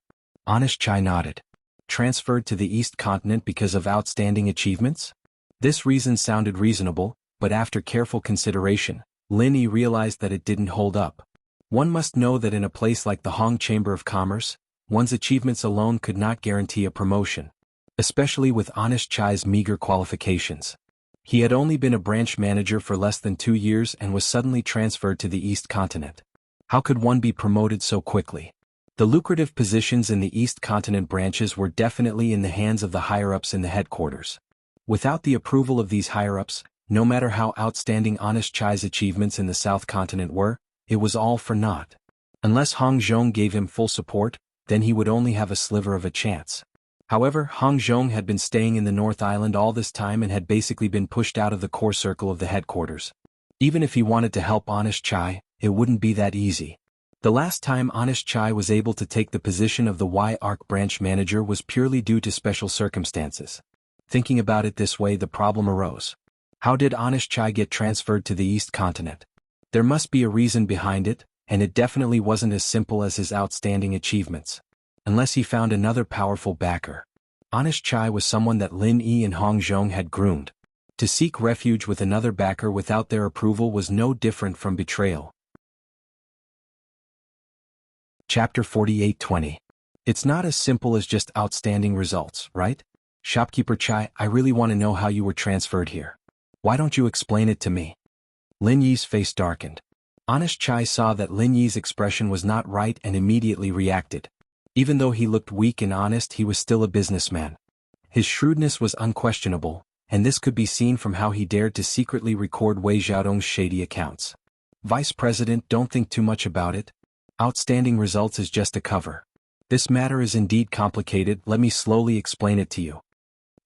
Honest Chai nodded. Transferred to the East Continent because of outstanding achievements? This reason sounded reasonable, but after careful consideration, Lin Yi realized that it didn't hold up. One must know that in a place like the Hong Chamber of Commerce, one's achievements alone could not guarantee a promotion, especially with Honest Chai's meager qualifications. He had only been a branch manager for less than 2 years and was suddenly transferred to the East Continent. How could one be promoted so quickly? The lucrative positions in the East Continent branches were definitely in the hands of the higher-ups in the headquarters. Without the approval of these higher-ups, no matter how outstanding Honest Chai's achievements in the South Continent were, it was all for naught. Unless Hong Zhong gave him full support, then he would only have a sliver of a chance. However, Hong Zhong had been staying in the North Island all this time and had basically been pushed out of the core circle of the headquarters. Even if he wanted to help Honest Chai, it wouldn't be that easy. The last time Honest Chai was able to take the position of the Y-Arc branch manager was purely due to special circumstances. Thinking about it this way, the problem arose. How did Honest Chai get transferred to the East Continent? There must be a reason behind it, and it definitely wasn't as simple as his outstanding achievements. Unless he found another powerful backer. Honest Chai was someone that Lin Yi and Hong Zhong had groomed. To seek refuge with another backer without their approval was no different from betrayal. Chapter 48:20. It's not as simple as just outstanding results, right? Shopkeeper Chai, I really want to know how you were transferred here. Why don't you explain it to me? Lin Yi's face darkened. Honest Chai saw that Lin Yi's expression was not right and immediately reacted. Even though he looked weak and honest, he was still a businessman. His shrewdness was unquestionable, and this could be seen from how he dared to secretly record Wei Xiaodong's shady accounts. Vice President, don't think too much about it. Outstanding results is just a cover. This matter is indeed complicated, let me slowly explain it to you.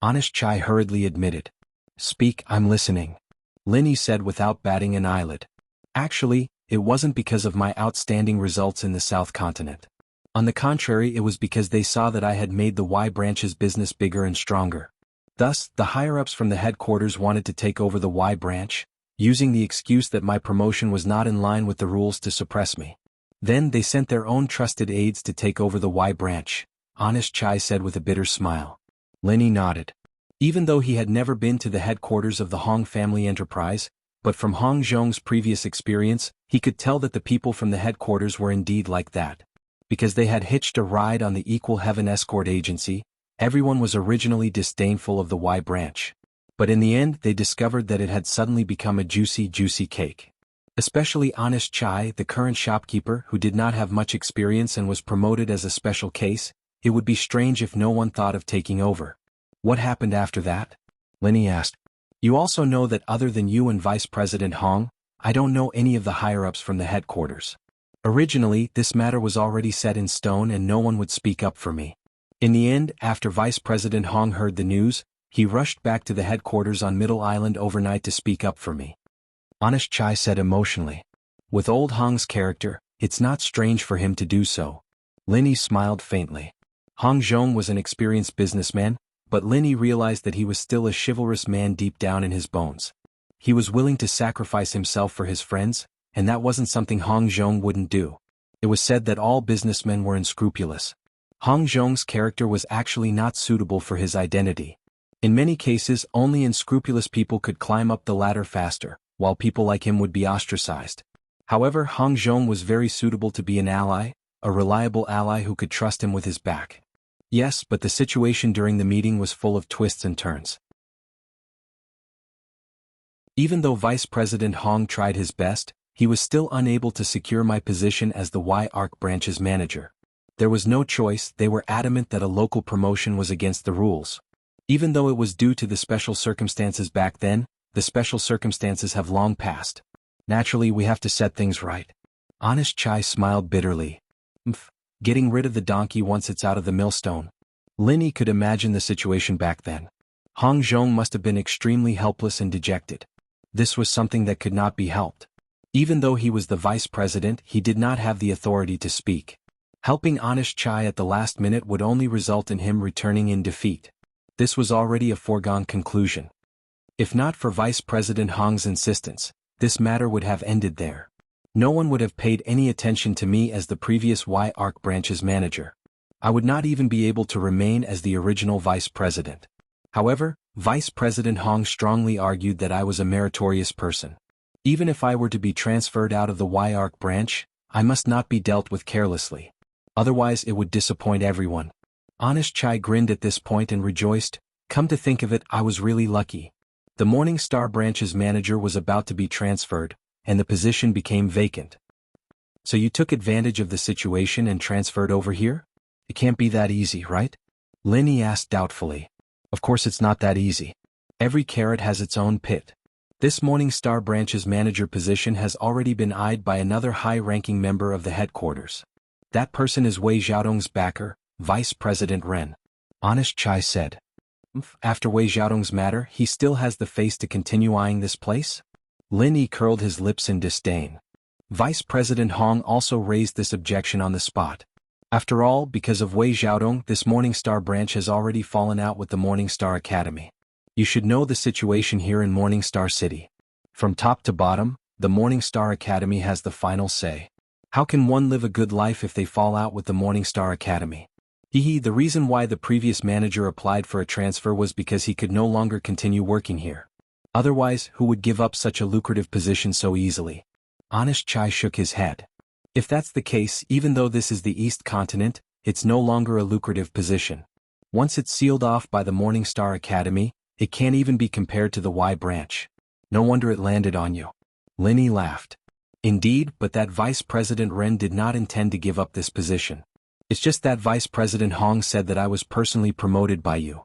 Honest Chai hurriedly admitted. Speak, I'm listening. Lin Yi said without batting an eyelid. Actually, it wasn't because of my outstanding results in the South Continent. On the contrary, it was because they saw that I had made the Y branch's business bigger and stronger. Thus, the higher-ups from the headquarters wanted to take over the Y branch, using the excuse that my promotion was not in line with the rules to suppress me. Then they sent their own trusted aides to take over the Y branch, Honest Chai said with a bitter smile. Lin Yi nodded. Even though he had never been to the headquarters of the Hong family enterprise, but from Hong Zhong's previous experience, he could tell that the people from the headquarters were indeed like that. Because they had hitched a ride on the Equal Heaven escort agency, everyone was originally disdainful of the Y branch. But in the end they discovered that it had suddenly become a juicy cake. Especially Honest Chai, the current shopkeeper who did not have much experience and was promoted as a special case, it would be strange if no one thought of taking over. What happened after that? Lin Yi asked. You also know that other than you and Vice President Hong, I don't know any of the higher-ups from the headquarters. Originally, this matter was already set in stone and no one would speak up for me. In the end, after Vice President Hong heard the news, he rushed back to the headquarters on Middle Island overnight to speak up for me. Honest Chai said emotionally. With old Hong's character, it's not strange for him to do so. Lin Yi smiled faintly. Hong Zhong was an experienced businessman, but Lin Yi realized that he was still a chivalrous man deep down in his bones. He was willing to sacrifice himself for his friends, and that wasn't something Hong Zhong wouldn't do. It was said that all businessmen were unscrupulous. Hong Zhong's character was actually not suitable for his identity. In many cases, only unscrupulous people could climb up the ladder faster, while people like him would be ostracized. However, Hong Zhong was very suitable to be an ally, a reliable ally who could trust him with his back. Yes, but the situation during the meeting was full of twists and turns. Even though Vice President Hong tried his best, he was still unable to secure my position as the Y-Arc branch's manager. There was no choice, they were adamant that a local promotion was against the rules. Even though it was due to the special circumstances back then, the special circumstances have long passed. Naturally, we have to set things right. Honest Chai smiled bitterly. Getting rid of the donkey once it's out of the millstone. Lin Yi could imagine the situation back then. Hong Zhong must have been extremely helpless and dejected. This was something that could not be helped. Even though he was the vice president, he did not have the authority to speak. Helping Honest Chai at the last minute would only result in him returning in defeat. This was already a foregone conclusion. If not for Vice President Hong's insistence, this matter would have ended there. No one would have paid any attention to me as the previous Y-Arc branch's manager. I would not even be able to remain as the original vice president. However, Vice President Hong strongly argued that I was a meritorious person. Even if I were to be transferred out of the Y-Arc branch, I must not be dealt with carelessly. Otherwise it would disappoint everyone. Honest Chai grinned at this point and rejoiced. Come to think of it, I was really lucky. The Morning Star branch's manager was about to be transferred, and the position became vacant. So you took advantage of the situation and transferred over here? It can't be that easy, right? Lin Yi asked doubtfully. Of course it's not that easy. Every carrot has its own pit. This Morning Star branch's manager position has already been eyed by another high-ranking member of the headquarters. That person is Wei Xiaodong's backer, Vice President Ren. Honest Chai said. After Wei Xiaodong's matter, he still has the face to continue eyeing this place? Lin Yi curled his lips in disdain. Vice President Hong also raised this objection on the spot. After all, because of Wei Xiaodong, this Morning Star branch has already fallen out with the Morning Star Academy. You should know the situation here in Morning Star City. From top to bottom, the Morning Star Academy has the final say. How can one live a good life if they fall out with the Morning Star Academy? The reason why the previous manager applied for a transfer was because he could no longer continue working here. Otherwise, who would give up such a lucrative position so easily? Honest Chai shook his head. If that's the case, even though this is the East Continent, it's no longer a lucrative position. Once it's sealed off by the Morning Star Academy, it can't even be compared to the Y branch. No wonder it landed on you. Lin Yi laughed. Indeed, but that Vice President Ren did not intend to give up this position. It's just that Vice President Hong said that I was personally promoted by you.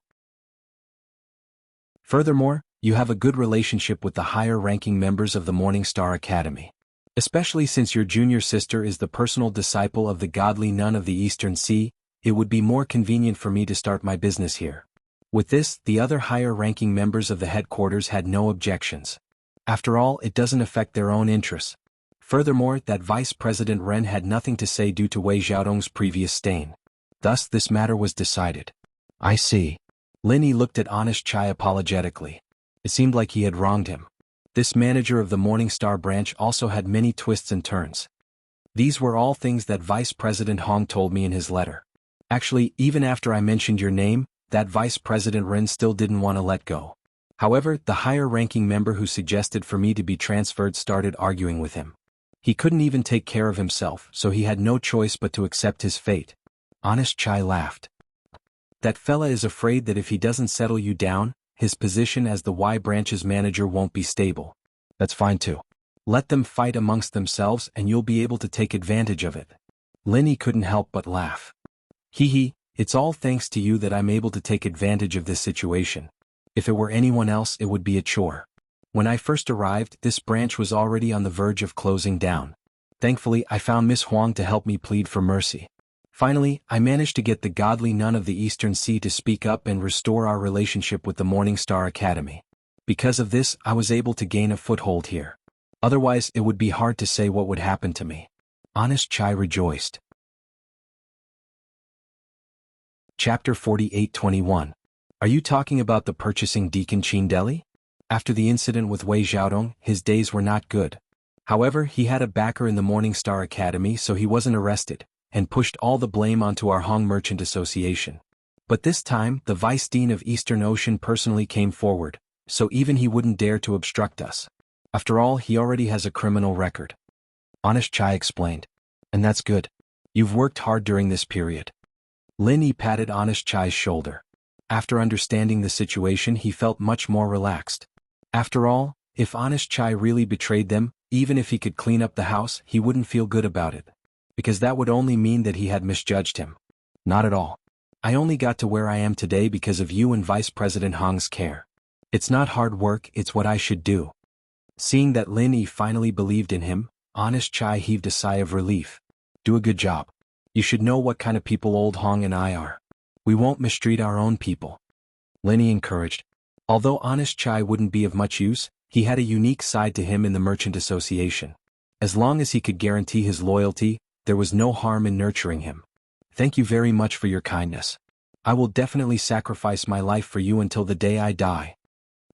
Furthermore, you have a good relationship with the higher-ranking members of the Morningstar Academy. Especially since your junior sister is the personal disciple of the godly nun of the Eastern Sea, it would be more convenient for me to start my business here. With this, the other higher-ranking members of the headquarters had no objections. After all, it doesn't affect their own interests. Furthermore, that Vice President Ren had nothing to say due to Wei Xiaodong's previous stain. Thus, this matter was decided. I see. Lin Yi looked at Honest Chai apologetically. It seemed like he had wronged him. This manager of the Morningstar branch also had many twists and turns. These were all things that Vice President Hong told me in his letter. Actually, even after I mentioned your name, that Vice President Ren still didn't want to let go. However, the higher-ranking member who suggested for me to be transferred started arguing with him. He couldn't even take care of himself, so he had no choice but to accept his fate. Honest Chai laughed. That fella is afraid that if he doesn't settle you down, his position as the Y branch's manager won't be stable. That's fine too. Let them fight amongst themselves and you'll be able to take advantage of it. Lin Yi couldn't help but laugh. Hee, it's all thanks to you that I'm able to take advantage of this situation. If it were anyone else, it would be a chore. When I first arrived, this branch was already on the verge of closing down. Thankfully, I found Miss Huang to help me plead for mercy. Finally, I managed to get the godly nun of the Eastern Sea to speak up and restore our relationship with the Morningstar Academy. Because of this, I was able to gain a foothold here. Otherwise, it would be hard to say what would happen to me. Honest Chai rejoiced. Chapter 48-21. Are you talking about the purchasing Deacon Qindeli? After the incident with Wei Xiaodong, his days were not good. However, he had a backer in the Morningstar Academy, so he wasn't arrested, and pushed all the blame onto our Hong Merchant Association. But this time, the Vice Dean of Eastern Ocean personally came forward, so even he wouldn't dare to obstruct us. After all, he already has a criminal record. Honest Chai explained. And that's good. You've worked hard during this period. Lin Yi patted Honest Chai's shoulder. After understanding the situation, he felt much more relaxed. After all, if Honest Chai really betrayed them, even if he could clean up the house, he wouldn't feel good about it. Because that would only mean that he had misjudged him. Not at all. I only got to where I am today because of you and Vice President Hong's care. It's not hard work, it's what I should do. Seeing that Lin Yi finally believed in him, Honest Chai heaved a sigh of relief. Do a good job. You should know what kind of people old Hong and I are. We won't mistreat our own people. Lin Yi encouraged. Although Honest Chai wouldn't be of much use, he had a unique side to him in the Merchant Association. As long as he could guarantee his loyalty, there was no harm in nurturing him. Thank you very much for your kindness. I will definitely sacrifice my life for you until the day I die.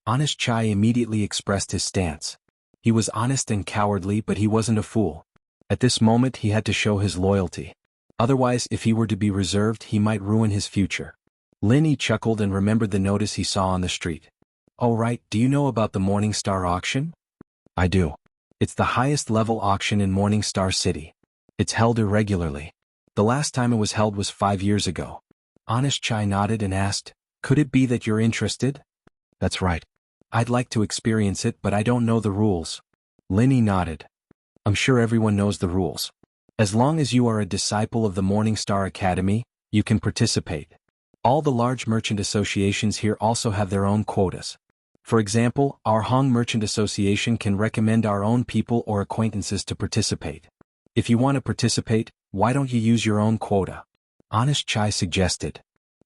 Honest Chai immediately expressed his stance. He was honest and cowardly, but he wasn't a fool. At this moment he had to show his loyalty. Otherwise, if he were to be reserved, he might ruin his future. Lin Yi chuckled and remembered the notice he saw on the street. Oh right, do you know about the Morningstar auction? I do. It's the highest level auction in Morningstar City. It's held irregularly. The last time it was held was 5 years ago. Honest Chai nodded and asked, could it be that you're interested? That's right. I'd like to experience it, but I don't know the rules. Lin Yi nodded. I'm sure everyone knows the rules. As long as you are a disciple of the Morningstar Academy, you can participate. All the large merchant associations here also have their own quotas. For example, our Hong Merchant Association can recommend our own people or acquaintances to participate. If you want to participate, why don't you use your own quota? Honest Chai suggested.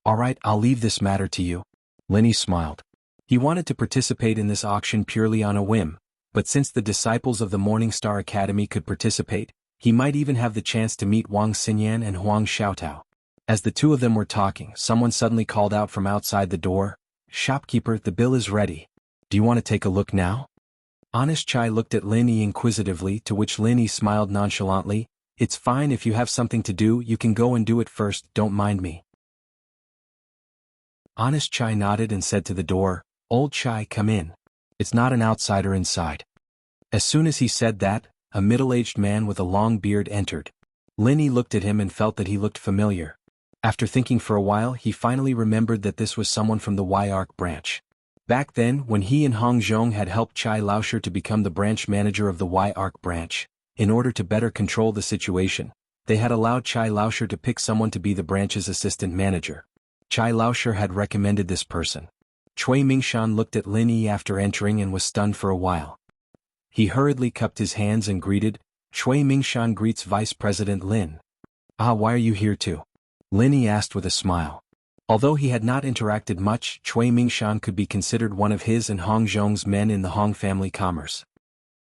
All right, I'll leave this matter to you. Lin Yi smiled. He wanted to participate in this auction purely on a whim, but since the disciples of the Morningstar Academy could participate, he might even have the chance to meet Wang Xinyan and Huang Xiaotao. As the two of them were talking, someone suddenly called out from outside the door, "Shopkeeper, the bill is ready. Do you want to take a look now?" Honest Chai looked at Lin Yi inquisitively, to which Lin Yi smiled nonchalantly. It's fine, if you have something to do, you can go and do it first, don't mind me. Honest Chai nodded and said to the door, Old Chai, come in. It's not an outsider inside. As soon as he said that, a middle-aged man with a long beard entered. Lin Yi looked at him and felt that he looked familiar. After thinking for a while, he finally remembered that this was someone from the Y-Arc branch. Back then, when he and Hong Zhong had helped Chai Laosher to become the branch manager of the Y-Arc branch, in order to better control the situation, They had allowed Chai Laosher to pick someone to be the branch's assistant manager. Chai Laosher had recommended this person. Cui Mingshan looked at Lin Yi after entering and was stunned for a while. He hurriedly cupped his hands and greeted, "Cui Mingshan greets Vice President Lin." "Ah, why are you here too?" Lin Yi asked with a smile. Although he had not interacted much, Cui Mingshan could be considered one of his and Hong Zhong's men in the Hong family commerce.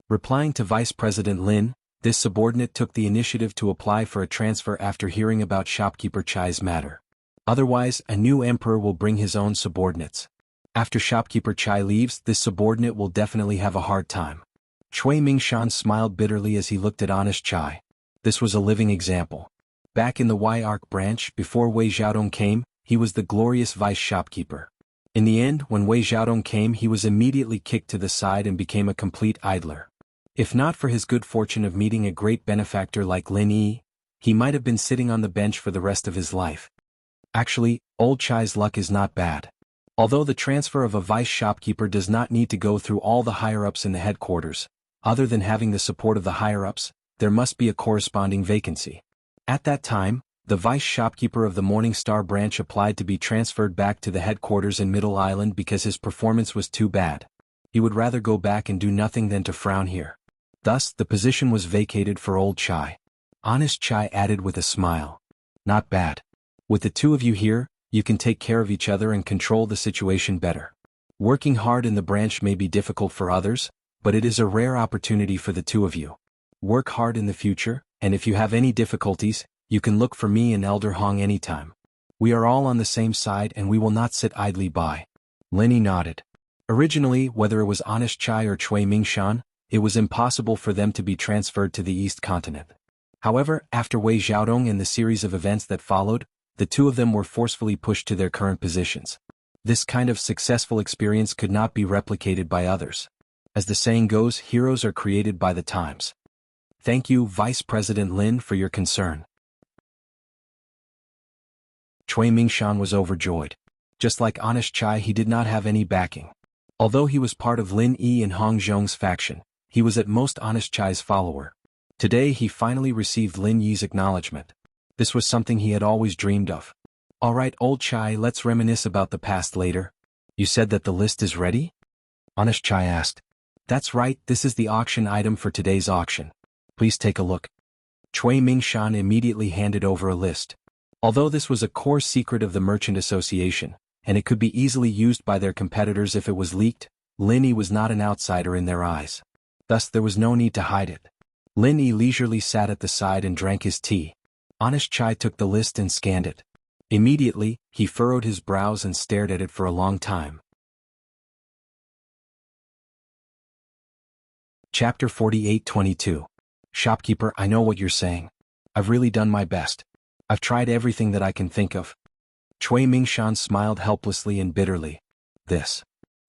Replying to Vice President Lin, this subordinate took the initiative to apply for a transfer after hearing about shopkeeper Chai's matter. Otherwise, a new emperor will bring his own subordinates. After shopkeeper Chai leaves, this subordinate will definitely have a hard time. Cui Mingshan smiled bitterly as he looked at honest Chai. This was a living example. Back in the Y-Arc branch, before Wei Xiaodong came, he was the glorious vice shopkeeper. In the end, when Wei Xiaodong came, he was immediately kicked to the side and became a complete idler. If not for his good fortune of meeting a great benefactor like Lin Yi, he might have been sitting on the bench for the rest of his life. Actually, old Chai's luck is not bad. Although the transfer of a vice shopkeeper does not need to go through all the higher-ups in the headquarters, other than having the support of the higher-ups, there must be a corresponding vacancy. At that time, the vice shopkeeper of the Morning Star branch applied to be transferred back to the headquarters in Middle Island because his performance was too bad. He would rather go back and do nothing than to frown here. Thus, the position was vacated for old Chai. Honest Chai added with a smile. "Not bad. With the two of you here, you can take care of each other and control the situation better. Working hard in the branch may be difficult for others, but it is a rare opportunity for the two of you. Work hard in the future, and if you have any difficulties, you can look for me and Elder Hong anytime. We are all on the same side and we will not sit idly by." Lin Yi nodded. Originally, whether it was honest Chai or Cui Mingshan, it was impossible for them to be transferred to the East Continent. However, after Wei Xiaodong and the series of events that followed, the two of them were forcefully pushed to their current positions. This kind of successful experience could not be replicated by others. As the saying goes, heroes are created by the times. Thank you, Vice President Lin, for your concern. Cui Mingshan was overjoyed. Just like honest Chai, he did not have any backing. Although he was part of Lin Yi and Hong Zhong's faction, he was at most honest Chai's follower. Today he finally received Lin Yi's acknowledgement. This was something he had always dreamed of. "Alright, old Chai, let's reminisce about the past later. You said that the list is ready?" Honest Chai asked. "That's right, this is the auction item for today's auction. Please take a look." Cui Mingshan immediately handed over a list. Although this was a core secret of the Merchant Association, and it could be easily used by their competitors if it was leaked, Lin Yi was not an outsider in their eyes. Thus there was no need to hide it. Lin Yi leisurely sat at the side and drank his tea. Honest Chai took the list and scanned it. Immediately, he furrowed his brows and stared at it for a long time. Chapter 48-22. Shopkeeper, I know what you're saying. I've really done my best. I've tried everything that I can think of. Cui Mingshan smiled helplessly and bitterly. This.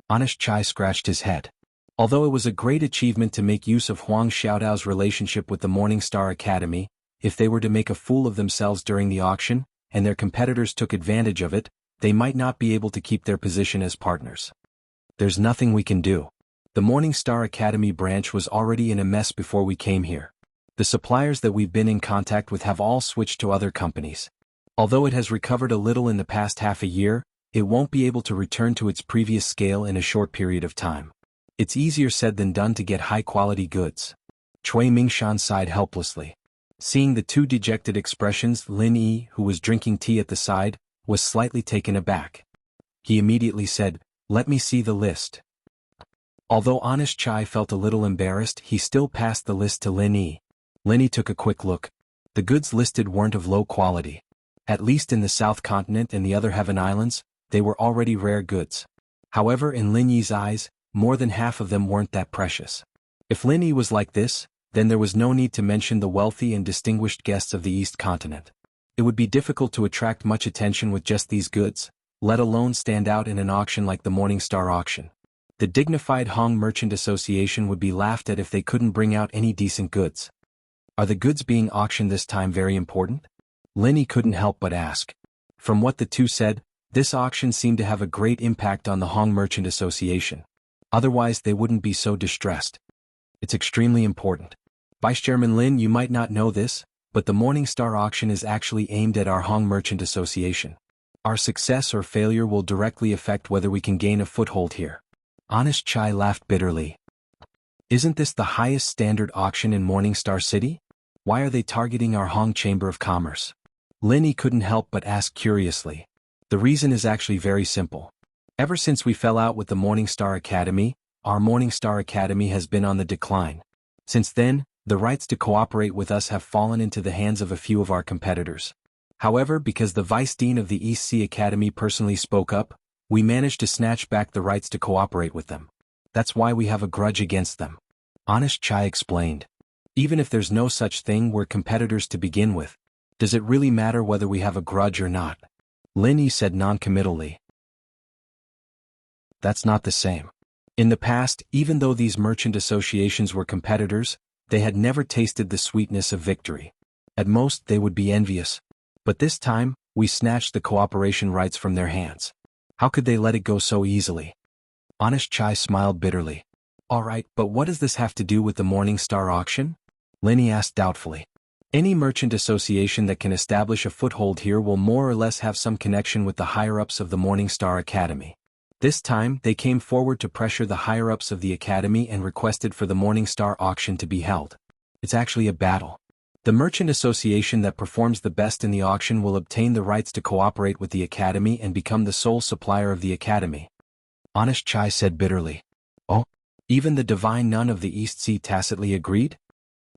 Honest Chai scratched his head. Although it was a great achievement to make use of Huang Xiaodao's relationship with the Morning Star Academy, if they were to make a fool of themselves during the auction, and their competitors took advantage of it, they might not be able to keep their position as partners. There's nothing we can do. The Morning Star Academy branch was already in a mess before we came here. The suppliers that we've been in contact with have all switched to other companies. Although it has recovered a little in the past half a year, it won't be able to return to its previous scale in a short period of time. It's easier said than done to get high-quality goods. Cui Mingshan sighed helplessly. Seeing the two dejected expressions, Lin Yi, who was drinking tea at the side, was slightly taken aback. He immediately said, "Let me see the list." Although honest Chai felt a little embarrassed, he still passed the list to Lin Yi. Lin Yi took a quick look. The goods listed weren't of low quality. At least in the South Continent and the other Heaven Islands, they were already rare goods. However, in Lin Yi's eyes, more than half of them weren't that precious. If Lin Yi was like this, then there was no need to mention the wealthy and distinguished guests of the East Continent. It would be difficult to attract much attention with just these goods, let alone stand out in an auction like the Morning Star auction. The dignified Hong Merchant Association would be laughed at if they couldn't bring out any decent goods. Are the goods being auctioned this time very important? Lin Yi couldn't help but ask. From what the two said, this auction seemed to have a great impact on the Hong Merchant Association. Otherwise they wouldn't be so distressed. It's extremely important. Vice Chairman Lin, you might not know this, but the Morning Star auction is actually aimed at our Hong Merchant Association. Our success or failure will directly affect whether we can gain a foothold here." Honest Chai laughed bitterly. "Isn't this the highest standard auction in Morning Star City? Why are they targeting our Hong Chamber of Commerce?" Linny couldn't help but ask curiously. "The reason is actually very simple. Ever since we fell out with the Morning Star Academy, our Morning Star Academy has been on the decline. Since then, the rights to cooperate with us have fallen into the hands of a few of our competitors. However, because the Vice Dean of the East Sea Academy personally spoke up, we managed to snatch back the rights to cooperate with them. That's why we have a grudge against them." Honest Chai explained. "Even if there's no such thing, we're competitors to begin with. Does it really matter whether we have a grudge or not?" Linny said non-committally. "That's not the same. In the past, even though these merchant associations were competitors, they had never tasted the sweetness of victory. At most, they would be envious. But this time, we snatched the cooperation rights from their hands. How could they let it go so easily?" Honest Chai smiled bitterly. "All right, but what does this have to do with the Morning Star auction?" Linny asked doubtfully. "Any merchant association that can establish a foothold here will more or less have some connection with the higher-ups of the Morning Star Academy. This time, they came forward to pressure the higher-ups of the Academy and requested for the Morning Star auction to be held. It's actually a battle. The merchant association that performs the best in the auction will obtain the rights to cooperate with the Academy and become the sole supplier of the Academy." Honest Chai said bitterly. "Oh, even the Divine Nun of the East Sea tacitly agreed?"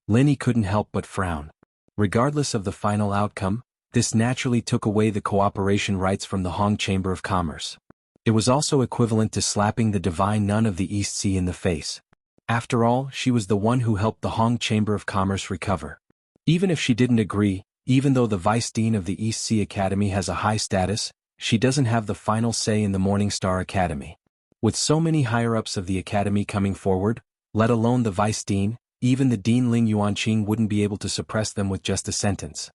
Linny couldn't help but frown. Regardless of the final outcome, this naturally took away the cooperation rights from the Hong Chamber of Commerce. It was also equivalent to slapping the Divine Nun of the East Sea in the face. After all, she was the one who helped the Hong Chamber of Commerce recover. Even if she didn't agree, even though the Vice Dean of the East Sea Academy has a high status, she doesn't have the final say in the Morning Star Academy. With so many higher-ups of the Academy coming forward, let alone the Vice Dean, even the Dean Ling Yuanqing wouldn't be able to suppress them with just a sentence.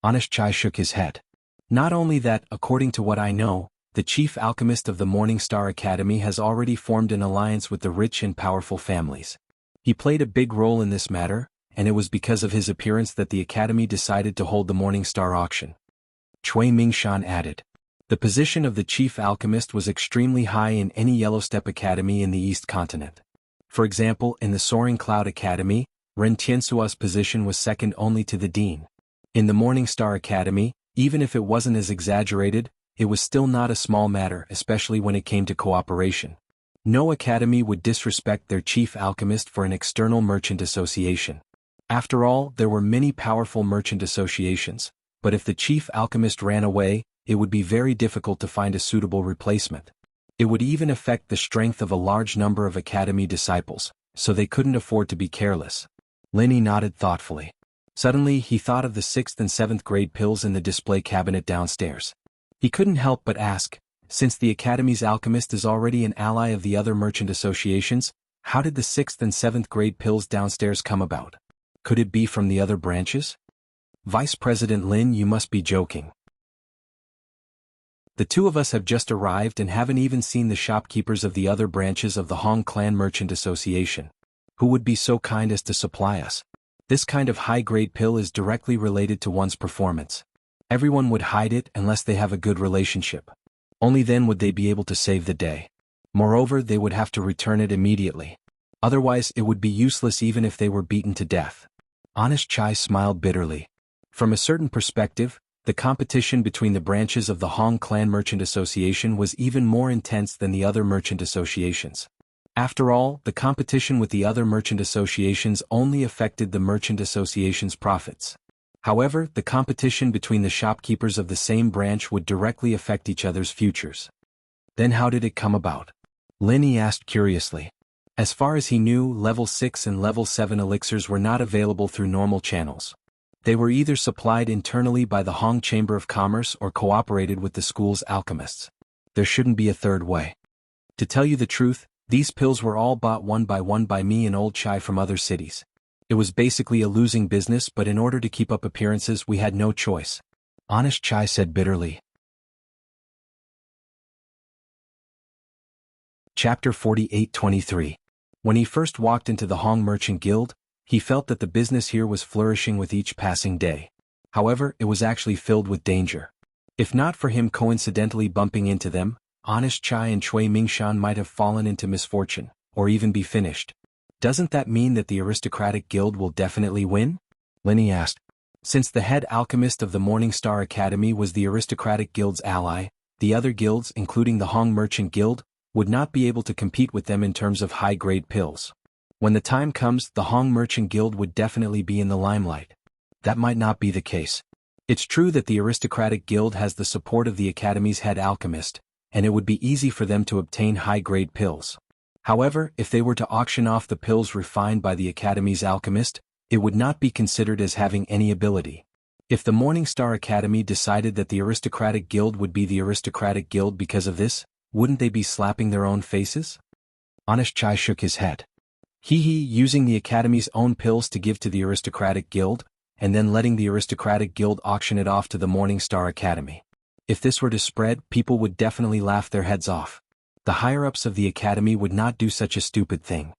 Honest Chai shook his head. "Not only that, according to what I know, the chief alchemist of the Morning Star Academy has already formed an alliance with the rich and powerful families. He played a big role in this matter, and it was because of his appearance that the Academy decided to hold the Morning Star auction." Cui Mingshan added. "The position of the chief alchemist was extremely high in any Yellowstep Academy in the East Continent. For example, in the Soaring Cloud Academy, Ren Tiansua's position was second only to the Dean. In the Morning Star Academy, even if it wasn't as exaggerated, it was still not a small matter, especially when it came to cooperation. No academy would disrespect their chief alchemist for an external merchant association. After all, there were many powerful merchant associations, but if the chief alchemist ran away, it would be very difficult to find a suitable replacement. It would even affect the strength of a large number of academy disciples, so they couldn't afford to be careless." Linny nodded thoughtfully. Suddenly, he thought of the 6th and 7th grade pills in the display cabinet downstairs. He couldn't help but ask, since the Academy's alchemist is already an ally of the other merchant associations, how did the 6th and 7th grade pills downstairs come about? Could it be from the other branches? "Vice President Lin, you must be joking. The two of us have just arrived and haven't even seen the shopkeepers of the other branches of the Hong Clan Merchant Association. Who would be so kind as to supply us? This kind of high-grade pill is directly related to one's performance. Everyone would hide it unless they have a good relationship. Only then would they be able to save the day. Moreover, they would have to return it immediately. Otherwise, it would be useless even if they were beaten to death." Honest Chai smiled bitterly. From a certain perspective, the competition between the branches of the Hong Clan Merchant Association was even more intense than the other merchant associations. After all, the competition with the other merchant associations only affected the merchant association's profits. However, the competition between the shopkeepers of the same branch would directly affect each other's futures. Then how did it come about? Linny asked curiously. As far as he knew, level 6 and level 7 elixirs were not available through normal channels. They were either supplied internally by the Hong Chamber of Commerce or cooperated with the school's alchemists. There shouldn't be a third way. To tell you the truth, these pills were all bought one by me and Old Chai from other cities. It was basically a losing business, but in order to keep up appearances we had no choice. Honest Chai said bitterly. Chapter 48-23. When he first walked into the Hong Merchant Guild, He felt that the business here was flourishing with each passing day. However, it was actually filled with danger. If not for him coincidentally bumping into them, Honest Chai and Chui Mingshan might have fallen into misfortune, or even be finished. Doesn't that mean that the aristocratic guild will definitely win? Linny asked. Since the head alchemist of the Morning Star Academy was the aristocratic guild's ally, the other guilds, including the Hong Merchant Guild, would not be able to compete with them in terms of high-grade pills. When the time comes, the Hong Merchant Guild would definitely be in the limelight. That might not be the case. It's true that the aristocratic guild has the support of the Academy's head alchemist, and it would be easy for them to obtain high-grade pills. However, if they were to auction off the pills refined by the Academy's alchemist, it would not be considered as having any ability. If the Morning Star Academy decided that the aristocratic guild would be the aristocratic guild because of this, wouldn't they be slapping their own faces? Honest Chai shook his head. Using the Academy's own pills to give to the aristocratic guild, and then letting the aristocratic guild auction it off to the Morning Star Academy. If this were to spread, people would definitely laugh their heads off. The higher-ups of the Academy would not do such a stupid thing.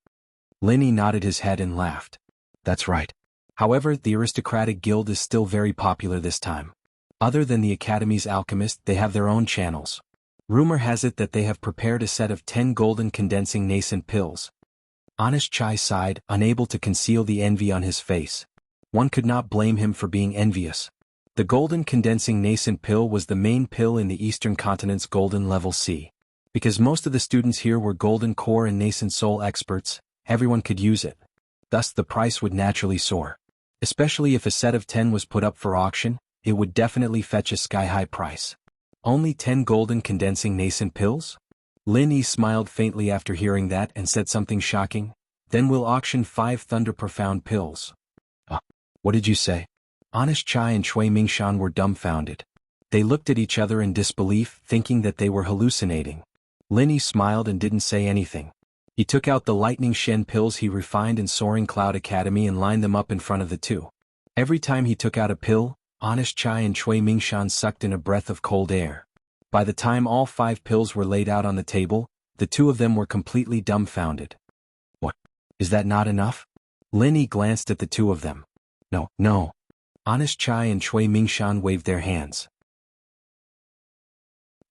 Linny nodded his head and laughed. That's right. However, the aristocratic guild is still very popular this time. Other than the Academy's alchemist, they have their own channels. Rumor has it that they have prepared a set of 10 golden condensing nascent pills. Honest Chai sighed, unable to conceal the envy on his face. One could not blame him for being envious. The golden condensing nascent pill was the main pill in the Eastern Continent's golden level C. Because most of the students here were golden core and nascent soul experts, everyone could use it. Thus the price would naturally soar. Especially if a set of 10 was put up for auction, it would definitely fetch a sky-high price. Only 10 golden condensing nascent pills? Linny smiled faintly after hearing that and said something shocking. Then we'll auction 5 Thunder Profound pills. What did you say? Honest Chai and Chui Mingshan were dumbfounded. They looked at each other in disbelief, thinking that they were hallucinating. Linny smiled and didn't say anything. He took out the Lightning Shen pills he refined in Soaring Cloud Academy and lined them up in front of the two. Every time he took out a pill, Honest Chai and Chui Mingshan sucked in a breath of cold air. By the time all 5 pills were laid out on the table, the two of them were completely dumbfounded. What? Is that not enough? Linny glanced at the two of them. No. Honest Chai and Chui Mingshan waved their hands.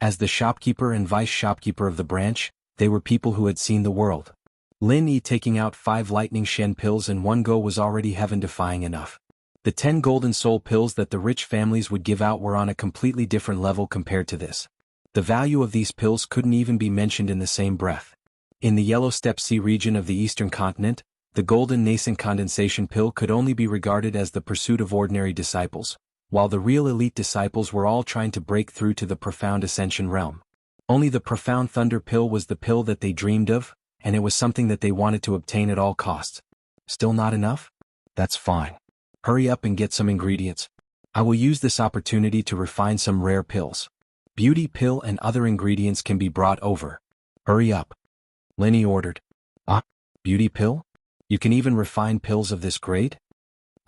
As the shopkeeper and vice shopkeeper of the branch, they were people who had seen the world. Linny taking out 5 Lightning Shen pills in one go was already heaven-defying enough. The 10 golden soul pills that the rich families would give out were on a completely different level compared to this. The value of these pills couldn't even be mentioned in the same breath. In the Yellow Steppe Sea region of the Eastern Continent, the golden nascent condensation pill could only be regarded as the pursuit of ordinary disciples, while the real elite disciples were all trying to break through to the profound ascension realm. Only the profound thunder pill was the pill that they dreamed of, and it was something that they wanted to obtain at all costs. Still not enough? That's fine. Hurry up and get some ingredients. I will use this opportunity to refine some rare pills. Beauty pill and other ingredients can be brought over. Hurry up. Linny ordered. Beauty pill? You can even refine pills of this grade?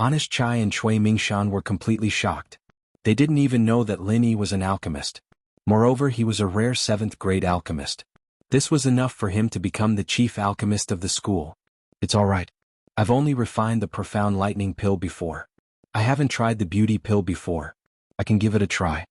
Honest Chai and Chui Mingshan were completely shocked. They didn't even know that Linny was an alchemist. Moreover, he was a rare 7th grade alchemist. This was enough for him to become the chief alchemist of the school. It's alright. I've only refined the profound lightning pill before. I haven't tried the beauty pill before. I can give it a try.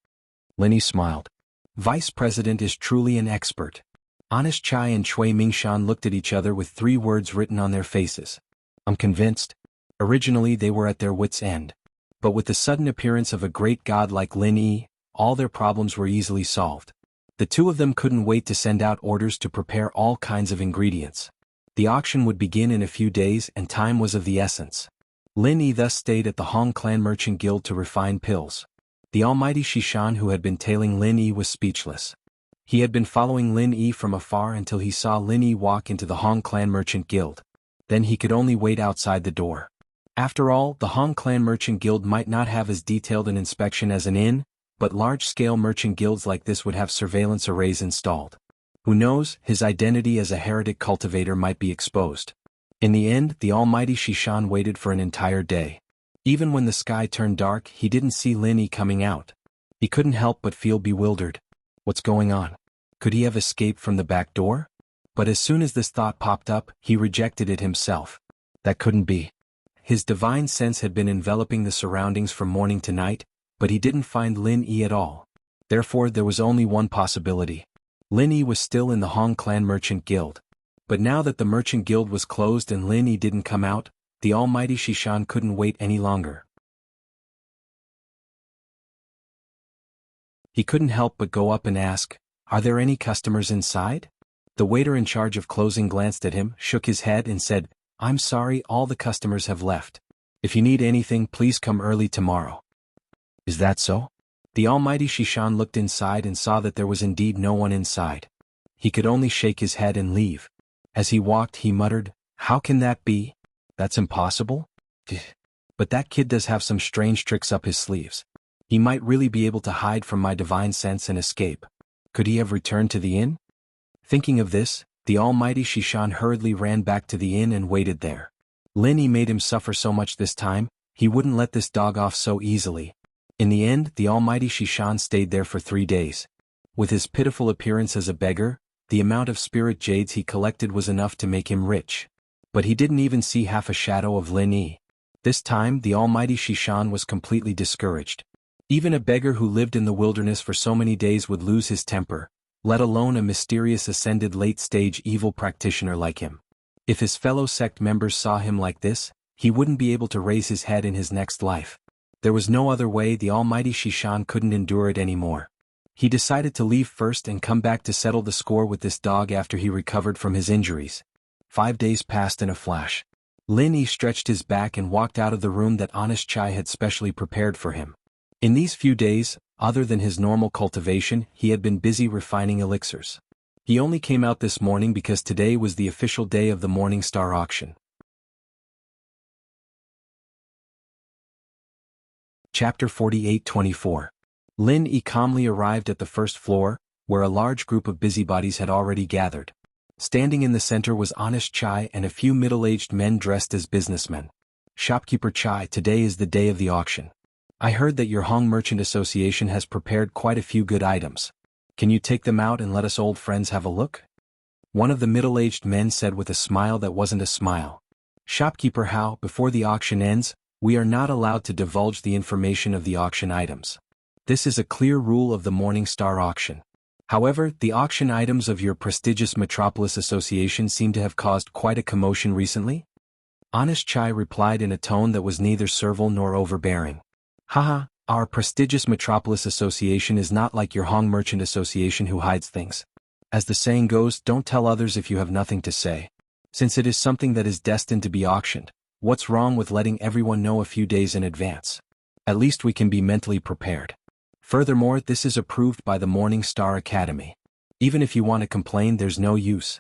Linny smiled. Vice President is truly an expert. Honest Chai and Chui Mingshan looked at each other with 3 words written on their faces. I'm convinced. Originally they were at their wits' end. But with the sudden appearance of a great god like Linny, all their problems were easily solved. The two of them couldn't wait to send out orders to prepare all kinds of ingredients. The auction would begin in a few days and time was of the essence. Linny thus stayed at the Hong Clan Merchant Guild to refine pills. The almighty Shishan who had been tailing Linny was speechless. He had been following Linny from afar until he saw Linny walk into the Hong Clan Merchant Guild. Then he could only wait outside the door. After all, the Hong Clan Merchant Guild might not have as detailed an inspection as an inn, but large-scale merchant guilds like this would have surveillance arrays installed. Who knows, his identity as a heretic cultivator might be exposed. In the end, the almighty Shishan waited for an entire day. Even when the sky turned dark, he didn't see Linny coming out. He couldn't help but feel bewildered. What's going on? Could he have escaped from the back door? But as soon as this thought popped up, he rejected it himself. That couldn't be. his divine sense had been enveloping the surroundings from morning to night, but he didn't find Lin Yi at all. Therefore there was only one possibility. Lin Yi was still in the Hong Clan Merchant Guild. But now that the Merchant Guild was closed and Lin Yi didn't come out, the almighty Shishan couldn't wait any longer. He couldn't help but go up and ask, "Are there any customers inside?" The waiter in charge of closing glanced at him, shook his head and said, "I'm sorry, all the customers have left. If you need anything, please come early tomorrow." "Is that so?" The almighty Shishan looked inside and saw that there was indeed no one inside. He could only shake his head and leave. As he walked, he muttered, "How can that be? That's impossible? But that kid does have some strange tricks up his sleeves. He might really be able to hide from my divine sense and escape. Could he have returned to the inn?" Thinking of this, the almighty Shishan hurriedly ran back to the inn and waited there. Lin Yi made him suffer so much this time, he wouldn't let this dog off so easily. In the end, the almighty Shishan stayed there for 3 days. With his pitiful appearance as a beggar, the amount of spirit jades he collected was enough to make him rich. But he didn't even see half a shadow of Lin Yi. This time, the almighty Shishan was completely discouraged. Even a beggar who lived in the wilderness for so many days would lose his temper, let alone a mysterious ascended late-stage evil practitioner like him. If his fellow sect members saw him like this, he wouldn't be able to raise his head in his next life. There was no other way. The almighty Shishan couldn't endure it anymore. He decided to leave first and come back to settle the score with this dog after he recovered from his injuries. 5 days passed in a flash. Lin Yi stretched his back and walked out of the room that Honest Chai had specially prepared for him. In these few days, other than his normal cultivation, he had been busy refining elixirs. He only came out this morning because today was the official day of the Morning Star auction. Chapter 48-24. Lin Yi calmly arrived at the first floor, where a large group of busybodies had already gathered. Standing in the center was Honest Chai and a few middle-aged men dressed as businessmen. "Shopkeeper Chai, today is the day of the auction. I heard that your Hong Merchant Association has prepared quite a few good items. Can you take them out and let us old friends have a look?" One of the middle-aged men said with a smile that wasn't a smile. "Shopkeeper Hao, before the auction ends, we are not allowed to divulge the information of the auction items. This is a clear rule of the Morning Star auction. However, the auction items of your prestigious Metropolis Association seem to have caused quite a commotion recently?" Honest Chai replied in a tone that was neither servile nor overbearing. "Haha, our prestigious Metropolis Association is not like your Hong Merchant Association who hides things. As the saying goes, don't tell others if you have nothing to say. Since it is something that is destined to be auctioned, what's wrong with letting everyone know a few days in advance? At least we can be mentally prepared. Furthermore, this is approved by the Morning Star Academy. Even if you want to complain, there's no use."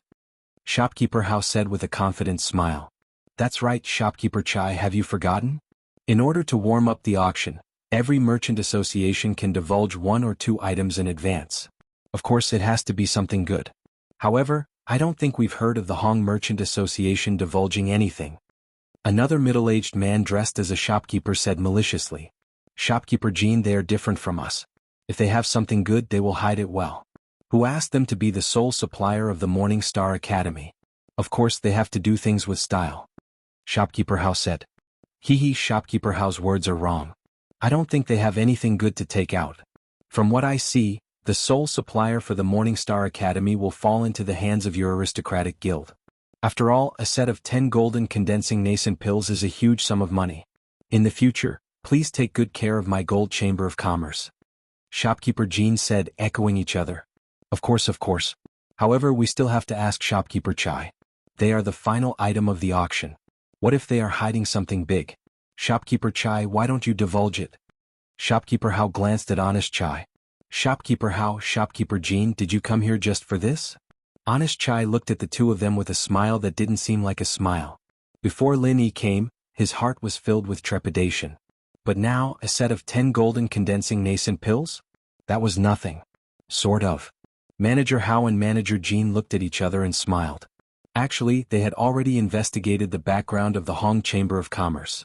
Shopkeeper Hao said with a confident smile. "That's right, Shopkeeper Chai, have you forgotten? In order to warm up the auction, every merchant association can divulge 1 or 2 items in advance. Of course, it has to be something good. However, I don't think we've heard of the Hong Merchant Association divulging anything." Another middle-aged man dressed as a shopkeeper said maliciously. "Shopkeeper Jean, they are different from us. If they have something good, they will hide it well. Who asked them to be the sole supplier of the Morning Star Academy? Of course they have to do things with style." Shopkeeper Hao said. "Hee, Shopkeeper Hao's words are wrong. I don't think they have anything good to take out. From what I see, the sole supplier for the Morning Star Academy will fall into the hands of your aristocratic guild. After all, a set of 10 golden condensing nascent pills is a huge sum of money. In the future, please take good care of my gold chamber of commerce." Shopkeeper Jean said, echoing each other. Of course. However, we still have to ask Shopkeeper Chai. They are the final item of the auction. What if they are hiding something big? Shopkeeper Chai, why don't you divulge it?" Shopkeeper Hao glanced at Honest Chai. "Shopkeeper Hao, Shopkeeper Jean, did you come here just for this?" Honest Chai looked at the two of them with a smile that didn't seem like a smile. Before Lin Yi came, his heart was filled with trepidation. But now, a set of 10 golden condensing nascent pills? That was nothing. Sort of. Manager Hao and Manager Jean looked at each other and smiled. Actually, they had already investigated the background of the Hong Chamber of Commerce.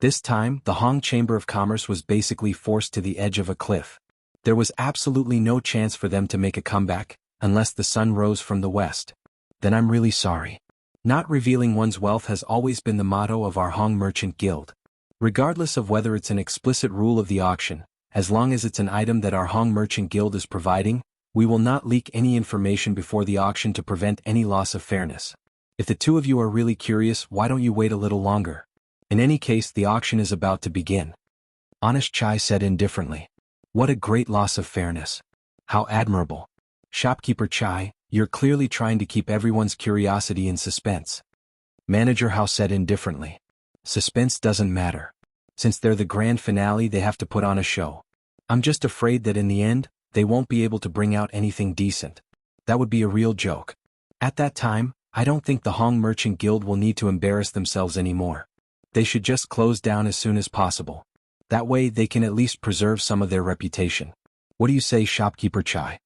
This time, the Hong Chamber of Commerce was basically forced to the edge of a cliff. There was absolutely no chance for them to make a comeback, unless the sun rose from the west. "Then I'm really sorry. Not revealing one's wealth has always been the motto of our Hong Merchant Guild. Regardless of whether it's an explicit rule of the auction, as long as it's an item that our Hong Merchant Guild is providing, we will not leak any information before the auction to prevent any loss of fairness. If the two of you are really curious, why don't you wait a little longer? In any case, the auction is about to begin. Honest Chai said indifferently. What a great loss of fairness. How admirable. Shopkeeper Chai, you're clearly trying to keep everyone's curiosity in suspense. Manager Hao said indifferently. Suspense doesn't matter. Since they're the grand finale, they have to put on a show. I'm just afraid that in the end, they won't be able to bring out anything decent. That would be a real joke. At that time, I don't think the Hong Merchant Guild will need to embarrass themselves anymore. They should just close down as soon as possible. That way they can at least preserve some of their reputation. What do you say, Shopkeeper Chai?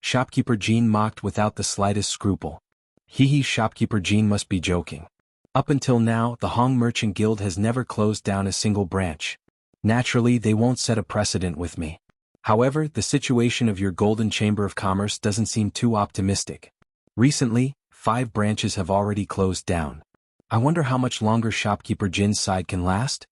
Shopkeeper Jean mocked without the slightest scruple. Hee, Shopkeeper Jean must be joking. Up until now, the Hong Merchant Guild has never closed down a single branch. Naturally, they won't set a precedent with me. However, the situation of your Golden Chamber of Commerce doesn't seem too optimistic. Recently, 5 branches have already closed down. I wonder how much longer Shopkeeper Jin's side can last?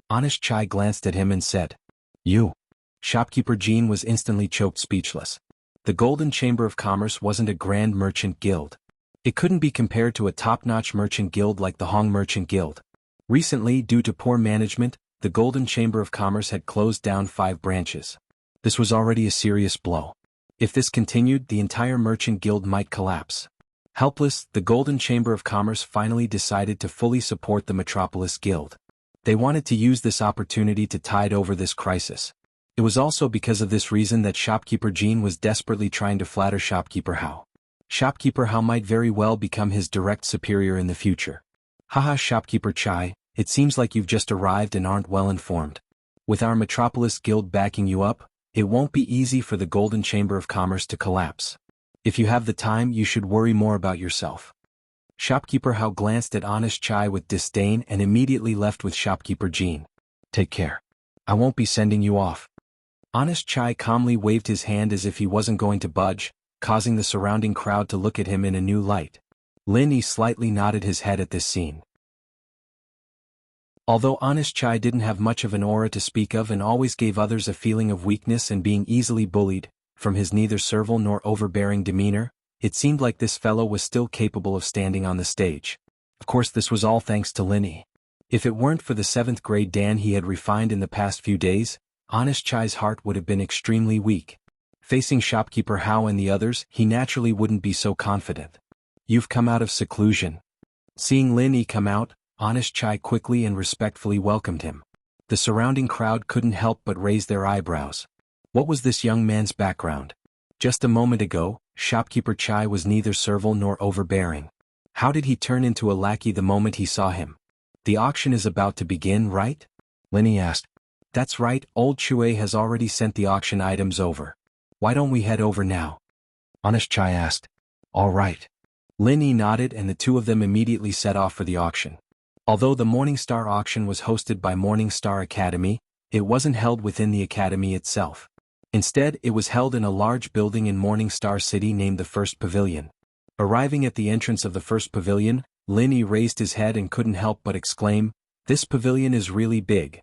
Honest Chai glanced at him and said, You. Shopkeeper Jean was instantly choked speechless. The Golden Chamber of Commerce wasn't a grand merchant guild. It couldn't be compared to a top-notch merchant guild like the Hong Merchant Guild. Recently, due to poor management, the Golden Chamber of Commerce had closed down 5 branches. This was already a serious blow. If this continued, the entire merchant guild might collapse. Helpless, the Golden Chamber of Commerce finally decided to fully support the Metropolis Guild. They wanted to use this opportunity to tide over this crisis. It was also because of this reason that Shopkeeper Jean was desperately trying to flatter Shopkeeper Hao. Shopkeeper Hao might very well become his direct superior in the future. Haha, Shopkeeper Chai, it seems like you've just arrived and aren't well informed. With our Metropolis Guild backing you up, it won't be easy for the Golden Chamber of Commerce to collapse. If you have the time, you should worry more about yourself. Shopkeeper Hao glanced at Honest Chai with disdain and immediately left with Shopkeeper Jean. Take care. I won't be sending you off. Honest Chai calmly waved his hand as if he wasn't going to budge, causing the surrounding crowd to look at him in a new light. Lin Yi slightly nodded his head at this scene. Although Honest Chai didn't have much of an aura to speak of and always gave others a feeling of weakness and being easily bullied, from his neither servile nor overbearing demeanor, it seemed like this fellow was still capable of standing on the stage. Of course, this was all thanks to Lin Yi. If it weren't for the 7th grade Dan he had refined in the past few days, Honest Chai's heart would have been extremely weak. Facing Shopkeeper Hao and the others, he naturally wouldn't be so confident. You've come out of seclusion. Seeing Lin Yi come out, Honest Chai quickly and respectfully welcomed him. The surrounding crowd couldn't help but raise their eyebrows. What was this young man's background? Just a moment ago, Shopkeeper Chai was neither servile nor overbearing. How did he turn into a lackey the moment he saw him? The auction is about to begin, right? Lin Yi asked. That's right, old Chue has already sent the auction items over. Why don't we head over now? Honest Chai asked. All right. Lin Yi nodded and the two of them immediately set off for the auction. Although the Morningstar auction was hosted by Morningstar Academy, it wasn't held within the academy itself. Instead, it was held in a large building in Morningstar City named the First Pavilion. Arriving at the entrance of the First Pavilion, Lin Yi raised his head and couldn't help but exclaim, "This pavilion is really big."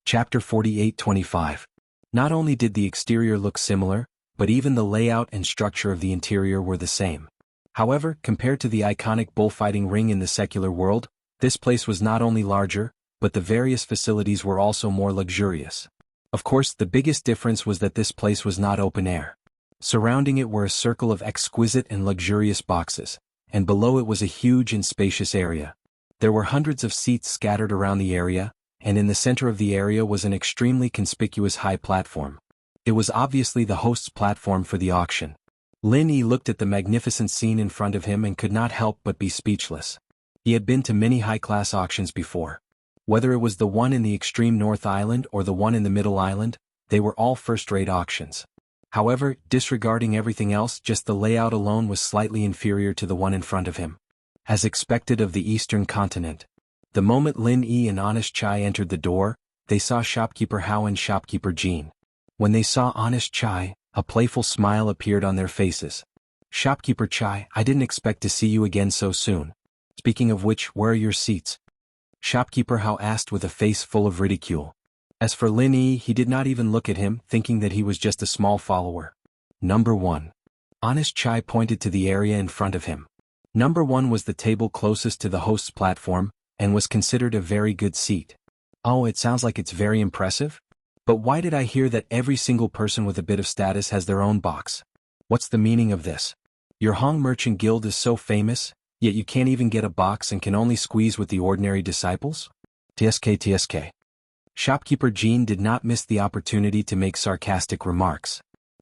Chapter 48-25. Not only did the exterior look similar, but even the layout and structure of the interior were the same. However, compared to the iconic bullfighting ring in the secular world, this place was not only larger, but the various facilities were also more luxurious. Of course, the biggest difference was that this place was not open air. Surrounding it were a circle of exquisite and luxurious boxes, and below it was a huge and spacious area. There were hundreds of seats scattered around the area, and in the center of the area was an extremely conspicuous high platform. It was obviously the host's platform for the auction. Lin Yi looked at the magnificent scene in front of him and could not help but be speechless. He had been to many high-class auctions before. Whether it was the one in the extreme North Island or the one in the Middle Island, they were all first-rate auctions. However, disregarding everything else, just the layout alone was slightly inferior to the one in front of him. As expected of the Eastern continent. The moment Lin Yi and Honest Chai entered the door, they saw Shopkeeper Hao and Shopkeeper Jean. When they saw Honest Chai, A playful smile appeared on their faces. "Shopkeeper Chai, I didn't expect to see you again so soon. Speaking of which, where are your seats?" Shopkeeper Hao asked with a face full of ridicule. As for Lin Yi, he did not even look at him, thinking that he was just a small follower. Number 1. Honest Chai pointed to the area in front of him. Number 1 was the table closest to the host's platform, and was considered a very good seat. "Oh, it sounds like it's very impressive? But why did I hear that every single person with a bit of status has their own box? What's the meaning of this? Your Hong Merchant Guild is so famous, yet you can't even get a box and can only squeeze with the ordinary disciples? TSK. Shopkeeper Jean did not miss the opportunity to make sarcastic remarks.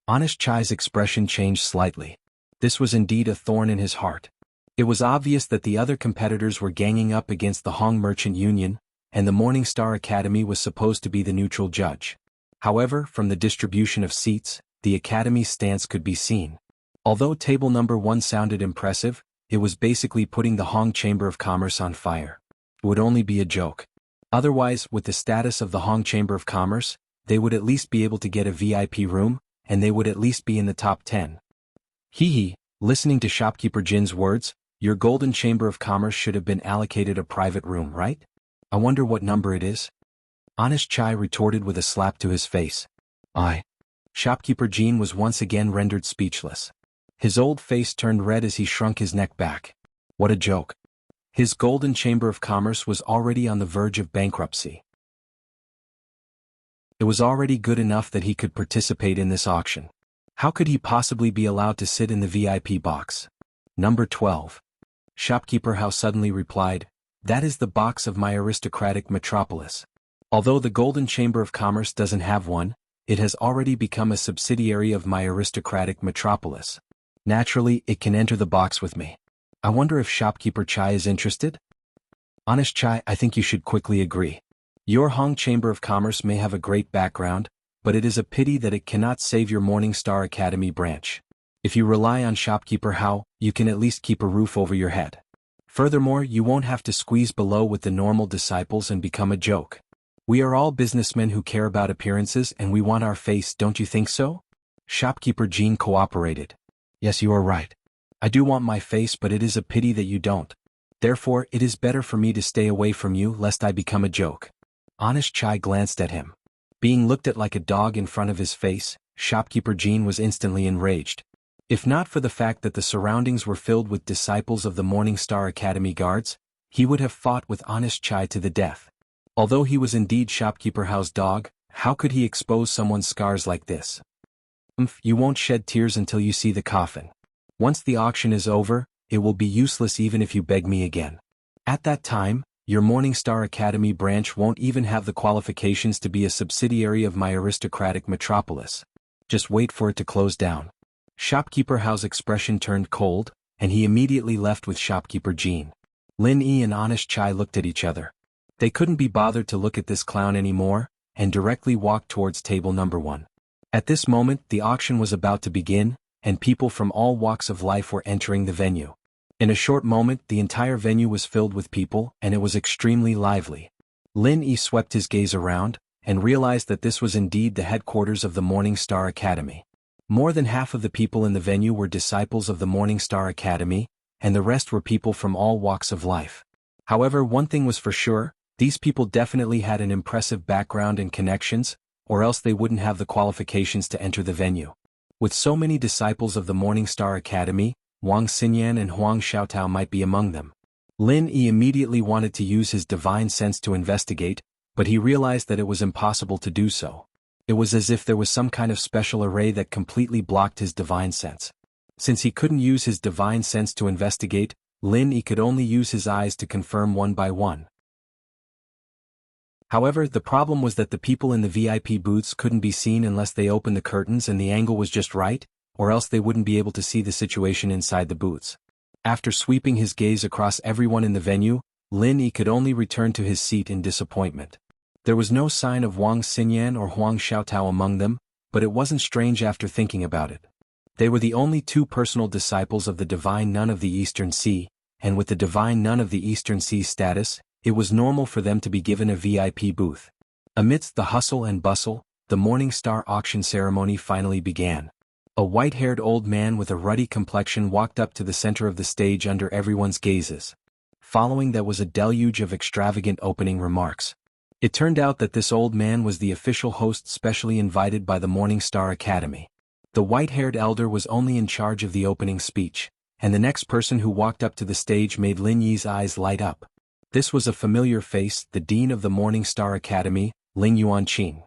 Honest Chai's expression changed slightly. This was indeed a thorn in his heart. It was obvious that the other competitors were ganging up against the Hong Merchant Union, and the Morning Star Academy was supposed to be the neutral judge. However, from the distribution of seats, the Academy's stance could be seen. Although table number 1 sounded impressive, it was basically putting the Hong Chamber of Commerce on fire. It would only be a joke. Otherwise, with the status of the Hong Chamber of Commerce, they would at least be able to get a VIP room, and they would at least be in the top 10. Hee. Listening to Shopkeeper Jin's words, your Golden Chamber of Commerce should have been allocated a private room, right? I wonder what number it is? Honest Chai retorted with a slap to his face. Shopkeeper Jin was once again rendered speechless. His old face turned red as he shrunk his neck back. What a joke. His Golden Chamber of Commerce was already on the verge of bankruptcy. It was already good enough that he could participate in this auction. How could he possibly be allowed to sit in the VIP box? Number 12. Shopkeeper Hao suddenly replied, "That is the box of my aristocratic metropolis. Although the Golden Chamber of Commerce doesn't have one, it has already become a subsidiary of my aristocratic metropolis. Naturally, it can enter the box with me. I wonder if Shopkeeper Chai is interested?" Honest Chai, I think you should quickly agree. Your Hong Chamber of Commerce may have a great background, but it is a pity that it cannot save your Morning Star Academy branch. If you rely on Shopkeeper Hao, you can at least keep a roof over your head. Furthermore, you won't have to squeeze below with the normal disciples and become a joke. We are all businessmen who care about appearances and we want our face, don't you think so? Shopkeeper Jean cooperated. Yes, you are right. I do want my face, but it is a pity that you don't. Therefore, it is better for me to stay away from you lest I become a joke. Honest Chai glanced at him. Being looked at like a dog in front of his face, Shopkeeper Jean was instantly enraged. If not for the fact that the surroundings were filled with disciples of the Morning Star Academy guards, he would have fought with Honest Chai to the death. Although he was indeed Shopkeeper Hao's dog, how could he expose someone's scars like this? You won't shed tears until you see the coffin. Once the auction is over, it will be useless even if you beg me again. At that time, your Morning Star Academy branch won't even have the qualifications to be a subsidiary of my aristocratic metropolis. Just wait for it to close down. Shopkeeper Hao's expression turned cold, and he immediately left with Shopkeeper Jean. Lin Yi and Honest Chai looked at each other. They couldn't be bothered to look at this clown anymore, and directly walked towards table number 1. At this moment, the auction was about to begin, and people from all walks of life were entering the venue. In a short moment, the entire venue was filled with people, and it was extremely lively. Lin Yi swept his gaze around, and realized that this was indeed the headquarters of the Morning Star Academy. More than half of the people in the venue were disciples of the Morning Star Academy, and the rest were people from all walks of life. However, one thing was for sure, these people definitely had an impressive background and connections, or else they wouldn't have the qualifications to enter the venue. With so many disciples of the Morning Star Academy, Wang Xinyan and Huang Xiaotao might be among them. Lin Yi immediately wanted to use his divine sense to investigate, but he realized that it was impossible to do so. It was as if there was some kind of special array that completely blocked his divine sense. Since he couldn't use his divine sense to investigate, Lin Yi could only use his eyes to confirm one by one. However, the problem was that the people in the VIP booths couldn't be seen unless they opened the curtains and the angle was just right, or else they wouldn't be able to see the situation inside the booths. After sweeping his gaze across everyone in the venue, Lin Yi could only return to his seat in disappointment. There was no sign of Wang Xinyan or Huang Xiaotao among them, but it wasn't strange after thinking about it. They were the only two personal disciples of the Divine Nun of the Eastern Sea, and with the Divine Nun of the Eastern Sea's status, it was normal for them to be given a VIP booth. Amidst the hustle and bustle, the Morning Star auction ceremony finally began. A white-haired old man with a ruddy complexion walked up to the center of the stage under everyone's gazes. Following that was a deluge of extravagant opening remarks. It turned out that this old man was the official host specially invited by the Morning Star Academy. The white-haired elder was only in charge of the opening speech, and the next person who walked up to the stage made Lin Yi's eyes light up. This was a familiar face, the dean of the Morning Star Academy, Ling Yuanqing.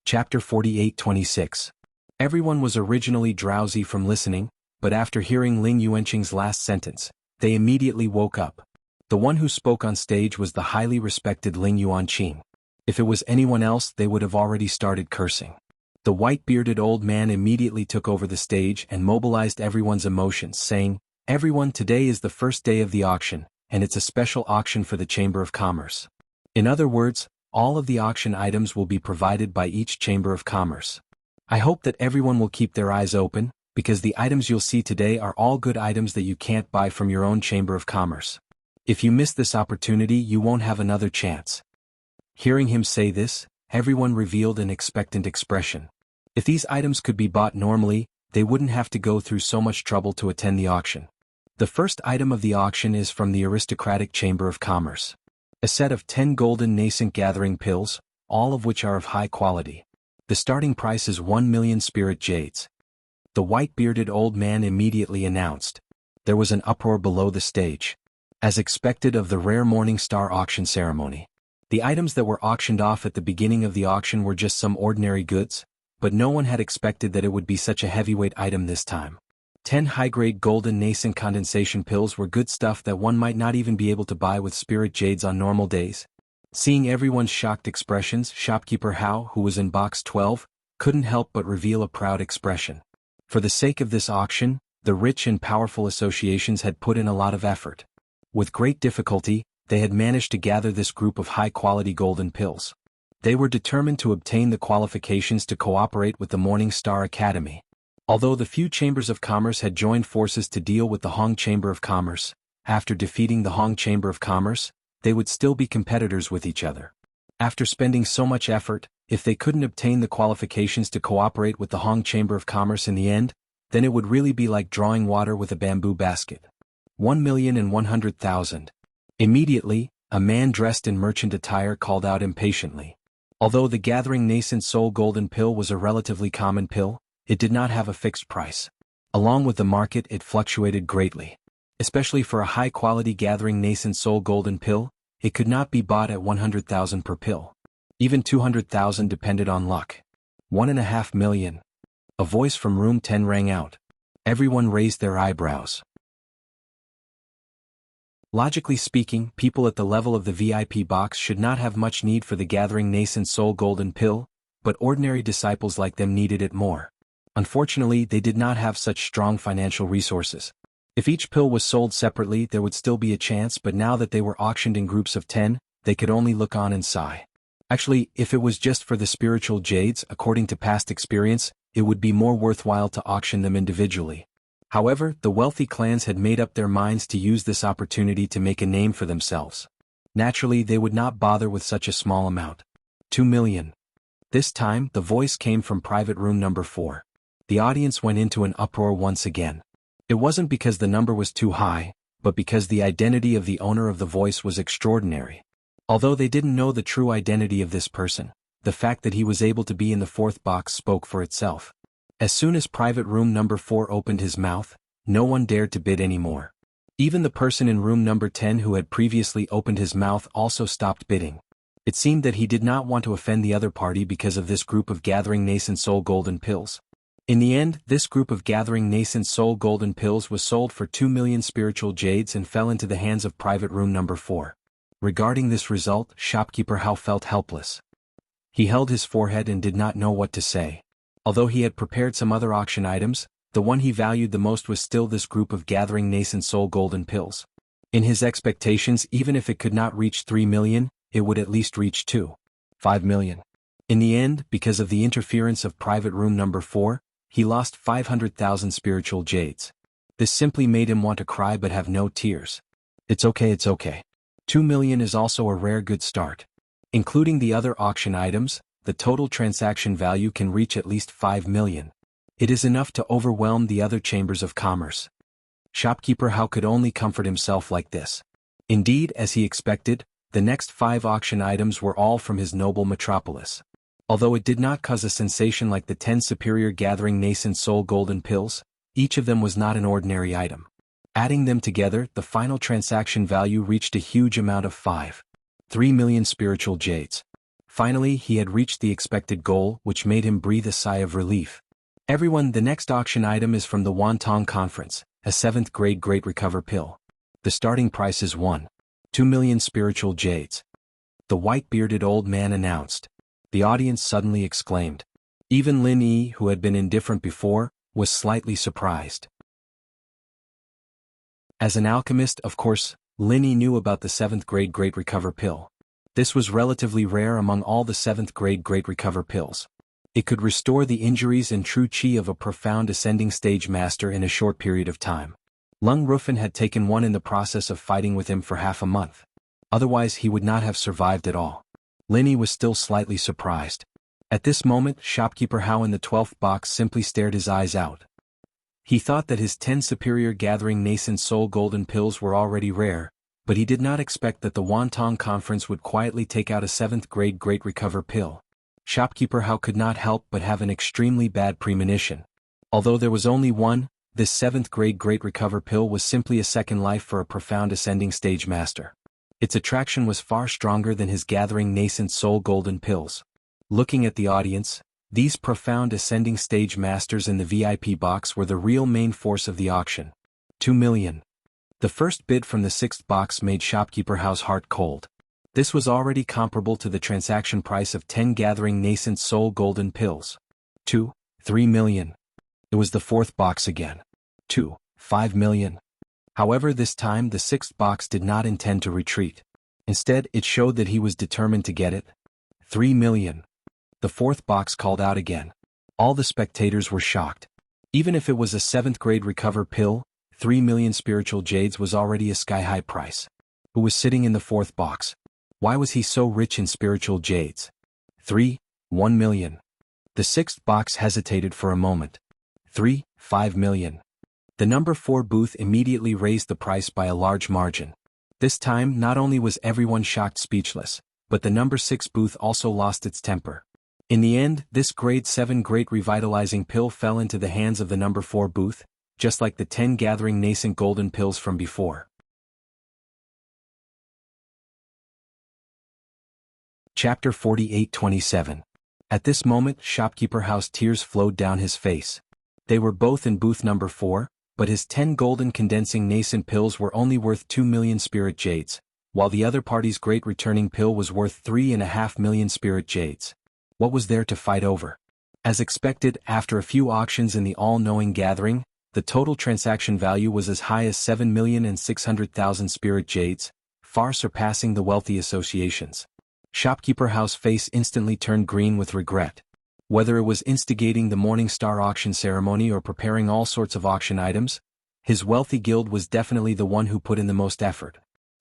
Chapter 48-26. Everyone was originally drowsy from listening, but after hearing Ling Yuanqing's last sentence, they immediately woke up. The one who spoke on stage was the highly respected Ling Yuanqing. If it was anyone else, they would have already started cursing. The white-bearded old man immediately took over the stage and mobilized everyone's emotions, saying, "Everyone, today is the first day of the auction, and it's a special auction for the Chamber of Commerce. In other words, all of the auction items will be provided by each Chamber of Commerce. I hope that everyone will keep their eyes open, because the items you'll see today are all good items that you can't buy from your own Chamber of Commerce. If you miss this opportunity, you won't have another chance." Hearing him say this, everyone revealed an expectant expression. If these items could be bought normally, they wouldn't have to go through so much trouble to attend the auction. The first item of the auction is from the aristocratic Chamber of Commerce. A set of 10 golden nascent gathering pills, all of which are of high quality. The starting price is 1 million spirit jades. The white-bearded old man immediately announced. There was an uproar below the stage. As expected of the rare Morning Star auction ceremony. The items that were auctioned off at the beginning of the auction were just some ordinary goods, but no one had expected that it would be such a heavyweight item this time. 10 high-grade golden nascent condensation pills were good stuff that one might not even be able to buy with spirit jades on normal days. Seeing everyone's shocked expressions, shopkeeper Hao, who was in box 12, couldn't help but reveal a proud expression. For the sake of this auction, the rich and powerful associations had put in a lot of effort. With great difficulty, they had managed to gather this group of high-quality golden pills. They were determined to obtain the qualifications to cooperate with the Morning Star Academy. Although the few chambers of commerce had joined forces to deal with the Hong Chamber of Commerce, after defeating the Hong Chamber of Commerce, they would still be competitors with each other. After spending so much effort, if they couldn't obtain the qualifications to cooperate with the Hong Chamber of Commerce in the end, then it would really be like drawing water with a bamboo basket. 1,100,000. Immediately, a man dressed in merchant attire called out impatiently. Although the Gathering Nascent Soul Golden Pill was a relatively common pill, it did not have a fixed price. Along with the market, it fluctuated greatly. Especially for a high-quality Gathering Nascent Soul Golden Pill, it could not be bought at 100,000 per pill. Even 200,000 depended on luck. 1.5 million. A voice from room 10 rang out. Everyone raised their eyebrows. Logically speaking, people at the level of the VIP box should not have much need for the Gathering Nascent Soul Golden Pill, but ordinary disciples like them needed it more. Unfortunately, they did not have such strong financial resources. If each pill was sold separately, there would still be a chance, but now that they were auctioned in groups of 10, they could only look on and sigh. Actually, if it was just for the spiritual jades, according to past experience, it would be more worthwhile to auction them individually. However, the wealthy clans had made up their minds to use this opportunity to make a name for themselves. Naturally, they would not bother with such a small amount. 2 million. This time, the voice came from private room number 4. The audience went into an uproar once again. It wasn't because the number was too high, but because the identity of the owner of the voice was extraordinary. Although they didn't know the true identity of this person, the fact that he was able to be in the 4th box spoke for itself. As soon as private room number 4 opened his mouth, no one dared to bid anymore. Even the person in room number 10 who had previously opened his mouth also stopped bidding. It seemed that he did not want to offend the other party because of this group of Gathering Nascent Soul Golden Pills. In the end, this group of Gathering Nascent Soul Golden Pills was sold for 2 million spiritual jades and fell into the hands of private room number 4. Regarding this result, shopkeeper Hao felt helpless. He held his forehead and did not know what to say. Although he had prepared some other auction items, the one he valued the most was still this group of Gathering Nascent Soul Golden Pills. In his expectations, even if it could not reach 3 million, it would at least reach 5 million. In the end, because of the interference of private room number 4, he lost 500,000 spiritual jades. This simply made him want to cry but have no tears. It's okay. 2 million is also a rare good start. Including the other auction items, the total transaction value can reach at least 5 million. It is enough to overwhelm the other chambers of commerce. Shopkeeper Hao could only comfort himself like this. Indeed, as he expected, the next 5 auction items were all from his noble metropolis. Although it did not cause a sensation like the 10 superior gathering nascent soul golden pills, each of them was not an ordinary item. Adding them together, the final transaction value reached a huge amount of 5.3 million spiritual jades. Finally, he had reached the expected goal, which made him breathe a sigh of relief. Everyone, the next auction item is from the Wantong Conference, a 7th grade Great Recover pill. The starting price is 1.2 million spiritual jades. The white-bearded old man announced. The audience suddenly exclaimed. Even Lin Yi, who had been indifferent before, was slightly surprised. As an alchemist, of course, Lin Yi knew about the 7th grade Great Recover pill. This was relatively rare among all the 7th grade Great Recover pills. It could restore the injuries and true chi of a profound ascending stage master in a short period of time. Lung Rufin had taken one in the process of fighting with him for half a month. Otherwise he would not have survived at all. Lin Yi was still slightly surprised. At this moment, Shopkeeper Hao in the 12th box simply stared his eyes out. He thought that his 10 superior gathering nascent soul golden pills were already rare, but he did not expect that the Wantong Conference would quietly take out a 7th grade Great Recover pill. Shopkeeper Hao could not help but have an extremely bad premonition. Although there was only one, this 7th grade Great Recover pill was simply a second life for a profound ascending stage master. Its attraction was far stronger than his gathering nascent soul golden pills. Looking at the audience, these profound ascending stage masters in the VIP box were the real main force of the auction. 2 million. The first bid from the 6th box made Shopkeeper Hao's heart cold. This was already comparable to the transaction price of 10 gathering nascent soul golden pills. 2.3 million. It was the 4th box again. 2.5 million. However, this time the 6th box did not intend to retreat. Instead, it showed that he was determined to get it. 3 million. The 4th box called out again. All the spectators were shocked. Even if it was a 7th grade Recover pill, 3 million spiritual jades was already a sky-high price. Who was sitting in the 4th box? Why was he so rich in spiritual jades? 1 million. The 6th box hesitated for a moment. 5 million. The number 4 booth immediately raised the price by a large margin. This time, not only was everyone shocked speechless, but the number 6 booth also lost its temper. In the end, this grade 7 great revitalizing pill fell into the hands of the number 4 booth, just like the 10 gathering nascent golden pills from before. Chapter 48:27. At this moment, Shopkeeper Hao's tears flowed down his face. They were both in booth number 4, but his 10 golden condensing nascent pills were only worth 2 million spirit jades, while the other party's great returning pill was worth 3.5 million spirit jades. What was there to fight over? As expected, after a few auctions in the all-knowing gathering, the total transaction value was as high as 7,600,000 spirit jades, far surpassing the wealthy associations. Shopkeeper Hao's face instantly turned green with regret. Whether it was instigating the Morning Star auction ceremony or preparing all sorts of auction items, his wealthy guild was definitely the one who put in the most effort.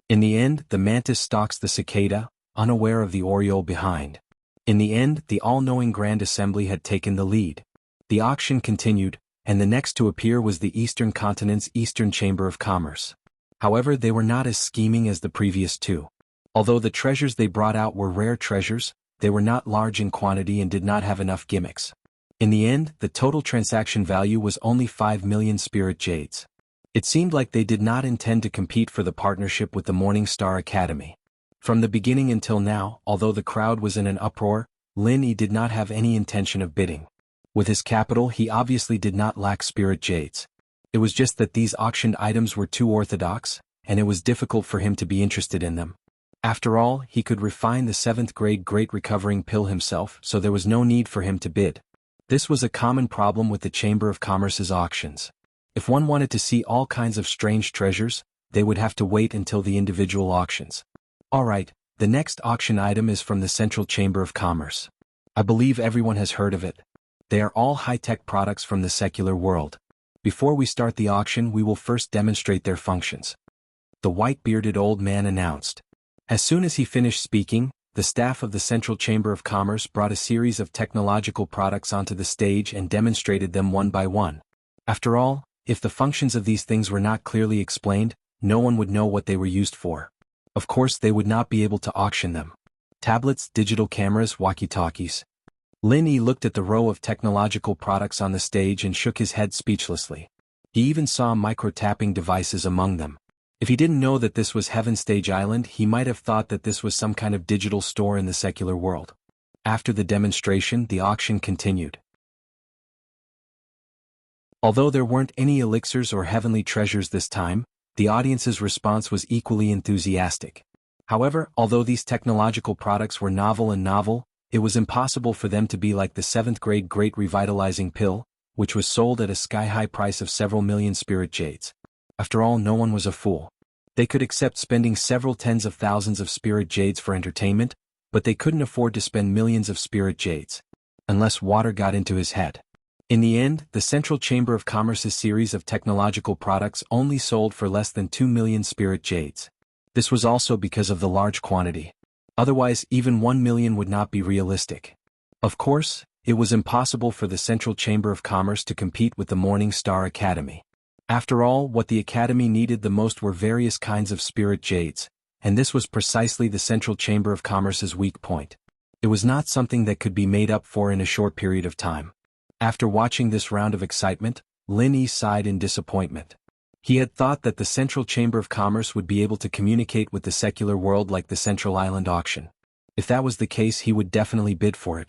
In the end, the mantis stalks the cicada, unaware of the oriole behind. In the end, the all-knowing Grand Assembly had taken the lead. The auction continued, and the next to appear was the Eastern Continent's Eastern Chamber of Commerce. However, they were not as scheming as the previous two. Although the treasures they brought out were rare treasures, they were not large in quantity and did not have enough gimmicks. In the end, the total transaction value was only 5 million spirit jades. It seemed like they did not intend to compete for the partnership with the Morning Star Academy. From the beginning until now, although the crowd was in an uproar, Lin Yi did not have any intention of bidding. With his capital, he obviously did not lack spirit jades. It was just that these auctioned items were too orthodox, and it was difficult for him to be interested in them. After all, he could refine the 7th grade Great Recovering Pill himself, so there was no need for him to bid. This was a common problem with the Chamber of Commerce's auctions. If one wanted to see all kinds of strange treasures, they would have to wait until the individual auctions. Alright, the next auction item is from the Central Chamber of Commerce. I believe everyone has heard of it. They are all high-tech products from the secular world. Before we start the auction, we will first demonstrate their functions. The white-bearded old man announced. As soon as he finished speaking, the staff of the Central Chamber of Commerce brought a series of technological products onto the stage and demonstrated them one by one. After all, if the functions of these things were not clearly explained, no one would know what they were used for. Of course, they would not be able to auction them. Tablets, digital cameras, walkie-talkies. Lin Yi looked at the row of technological products on the stage and shook his head speechlessly. He even saw micro-tapping devices among them. If he didn't know that this was Heaven Stage Island, he might have thought that this was some kind of digital store in the secular world. After the demonstration, the auction continued. Although there weren't any elixirs or heavenly treasures this time, the audience's response was equally enthusiastic. However, although these technological products were novel, it was impossible for them to be like the 7th grade Great Revitalizing Pill, which was sold at a sky-high price of several million spirit jades. After all, no one was a fool. They could accept spending several tens of thousands of spirit jades for entertainment, but they couldn't afford to spend millions of spirit jades. Unless water got into his head. In the end, the Central Chamber of Commerce's series of technological products only sold for less than 2 million spirit jades. This was also because of the large quantity. Otherwise, even 1 million would not be realistic. Of course, it was impossible for the Central Chamber of Commerce to compete with the Morning Star Academy. After all, what the Academy needed the most were various kinds of spirit jades, and this was precisely the Central Chamber of Commerce's weak point. It was not something that could be made up for in a short period of time. After watching this round of excitement, Lin Yi sighed in disappointment. He had thought that the Central Chamber of Commerce would be able to communicate with the secular world like the Central Island auction. If that was the case, he would definitely bid for it.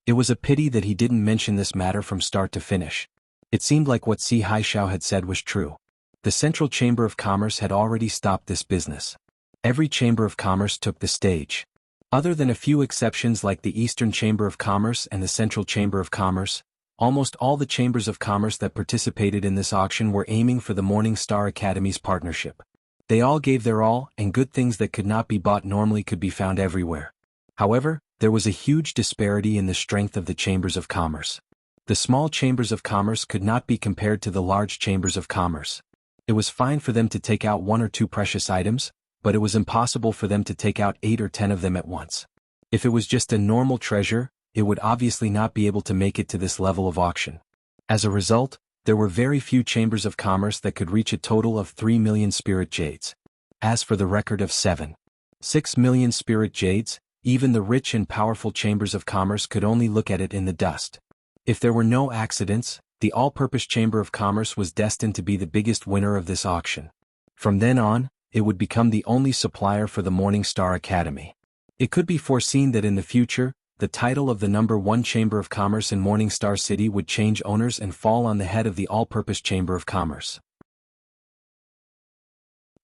It was a pity that he didn't mention this matter from start to finish. It seemed like what Si Haishao had said was true. The Central Chamber of Commerce had already stopped this business. Every Chamber of Commerce took the stage. Other than a few exceptions like the Eastern Chamber of Commerce and the Central Chamber of Commerce, almost all the chambers of commerce that participated in this auction were aiming for the Morning Star Academy's partnership. They all gave their all, and good things that could not be bought normally could be found everywhere. However, there was a huge disparity in the strength of the chambers of commerce. The small chambers of commerce could not be compared to the large chambers of commerce. It was fine for them to take out 1 or 2 precious items, but it was impossible for them to take out 8 or 10 of them at once. If it was just a normal treasure, it would obviously not be able to make it to this level of auction. As a result, there were very few chambers of commerce that could reach a total of 3 million spirit jades. As for the record of 7.6 million spirit jades, even the rich and powerful chambers of commerce could only look at it in the dust. If there were no accidents, the all-purpose Chamber of Commerce was destined to be the biggest winner of this auction. From then on, it would become the only supplier for the Morning Star Academy. It could be foreseen that in the future, the title of the #1 Chamber of Commerce in Morning Star City would change owners and fall on the head of the all-purpose Chamber of Commerce.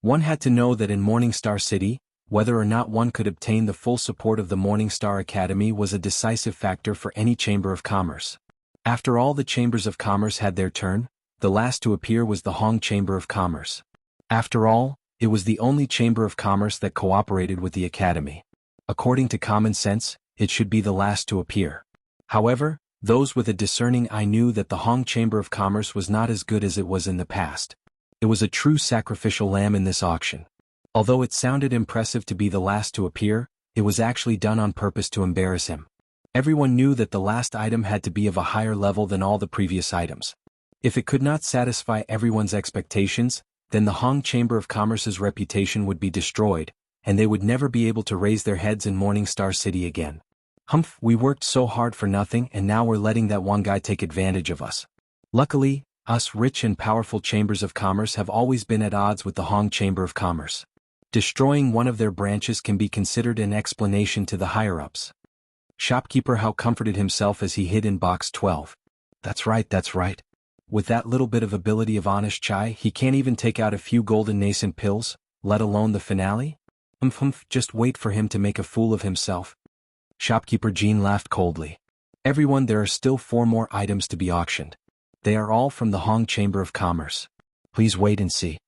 One had to know that in Morning Star City, whether or not one could obtain the full support of the Morning Star Academy was a decisive factor for any Chamber of Commerce. After all the chambers of commerce had their turn, the last to appear was the Hong Chamber of Commerce. After all, it was the only Chamber of Commerce that cooperated with the Academy. According to common sense, it should be the last to appear. However, those with a discerning eye knew that the Hong Chamber of Commerce was not as good as it was in the past. It was a true sacrificial lamb in this auction. Although it sounded impressive to be the last to appear, it was actually done on purpose to embarrass him. Everyone knew that the last item had to be of a higher level than all the previous items. If it could not satisfy everyone's expectations, then the Hong Chamber of Commerce's reputation would be destroyed, and they would never be able to raise their heads in Morning Star City again. Humph, we worked so hard for nothing and now we're letting that one guy take advantage of us. Luckily, us rich and powerful chambers of commerce have always been at odds with the Hong Chamber of Commerce. Destroying one of their branches can be considered an explanation to the higher-ups. Shopkeeper Hao comforted himself as he hid in box 12. That's right. With that little bit of ability of honest chai, he can't even take out a few golden nascent pills, let alone the finale? Just wait for him to make a fool of himself. Shopkeeper Jean laughed coldly. Everyone, there are still 4 more items to be auctioned. They are all from the Hong Chamber of Commerce. Please wait and see.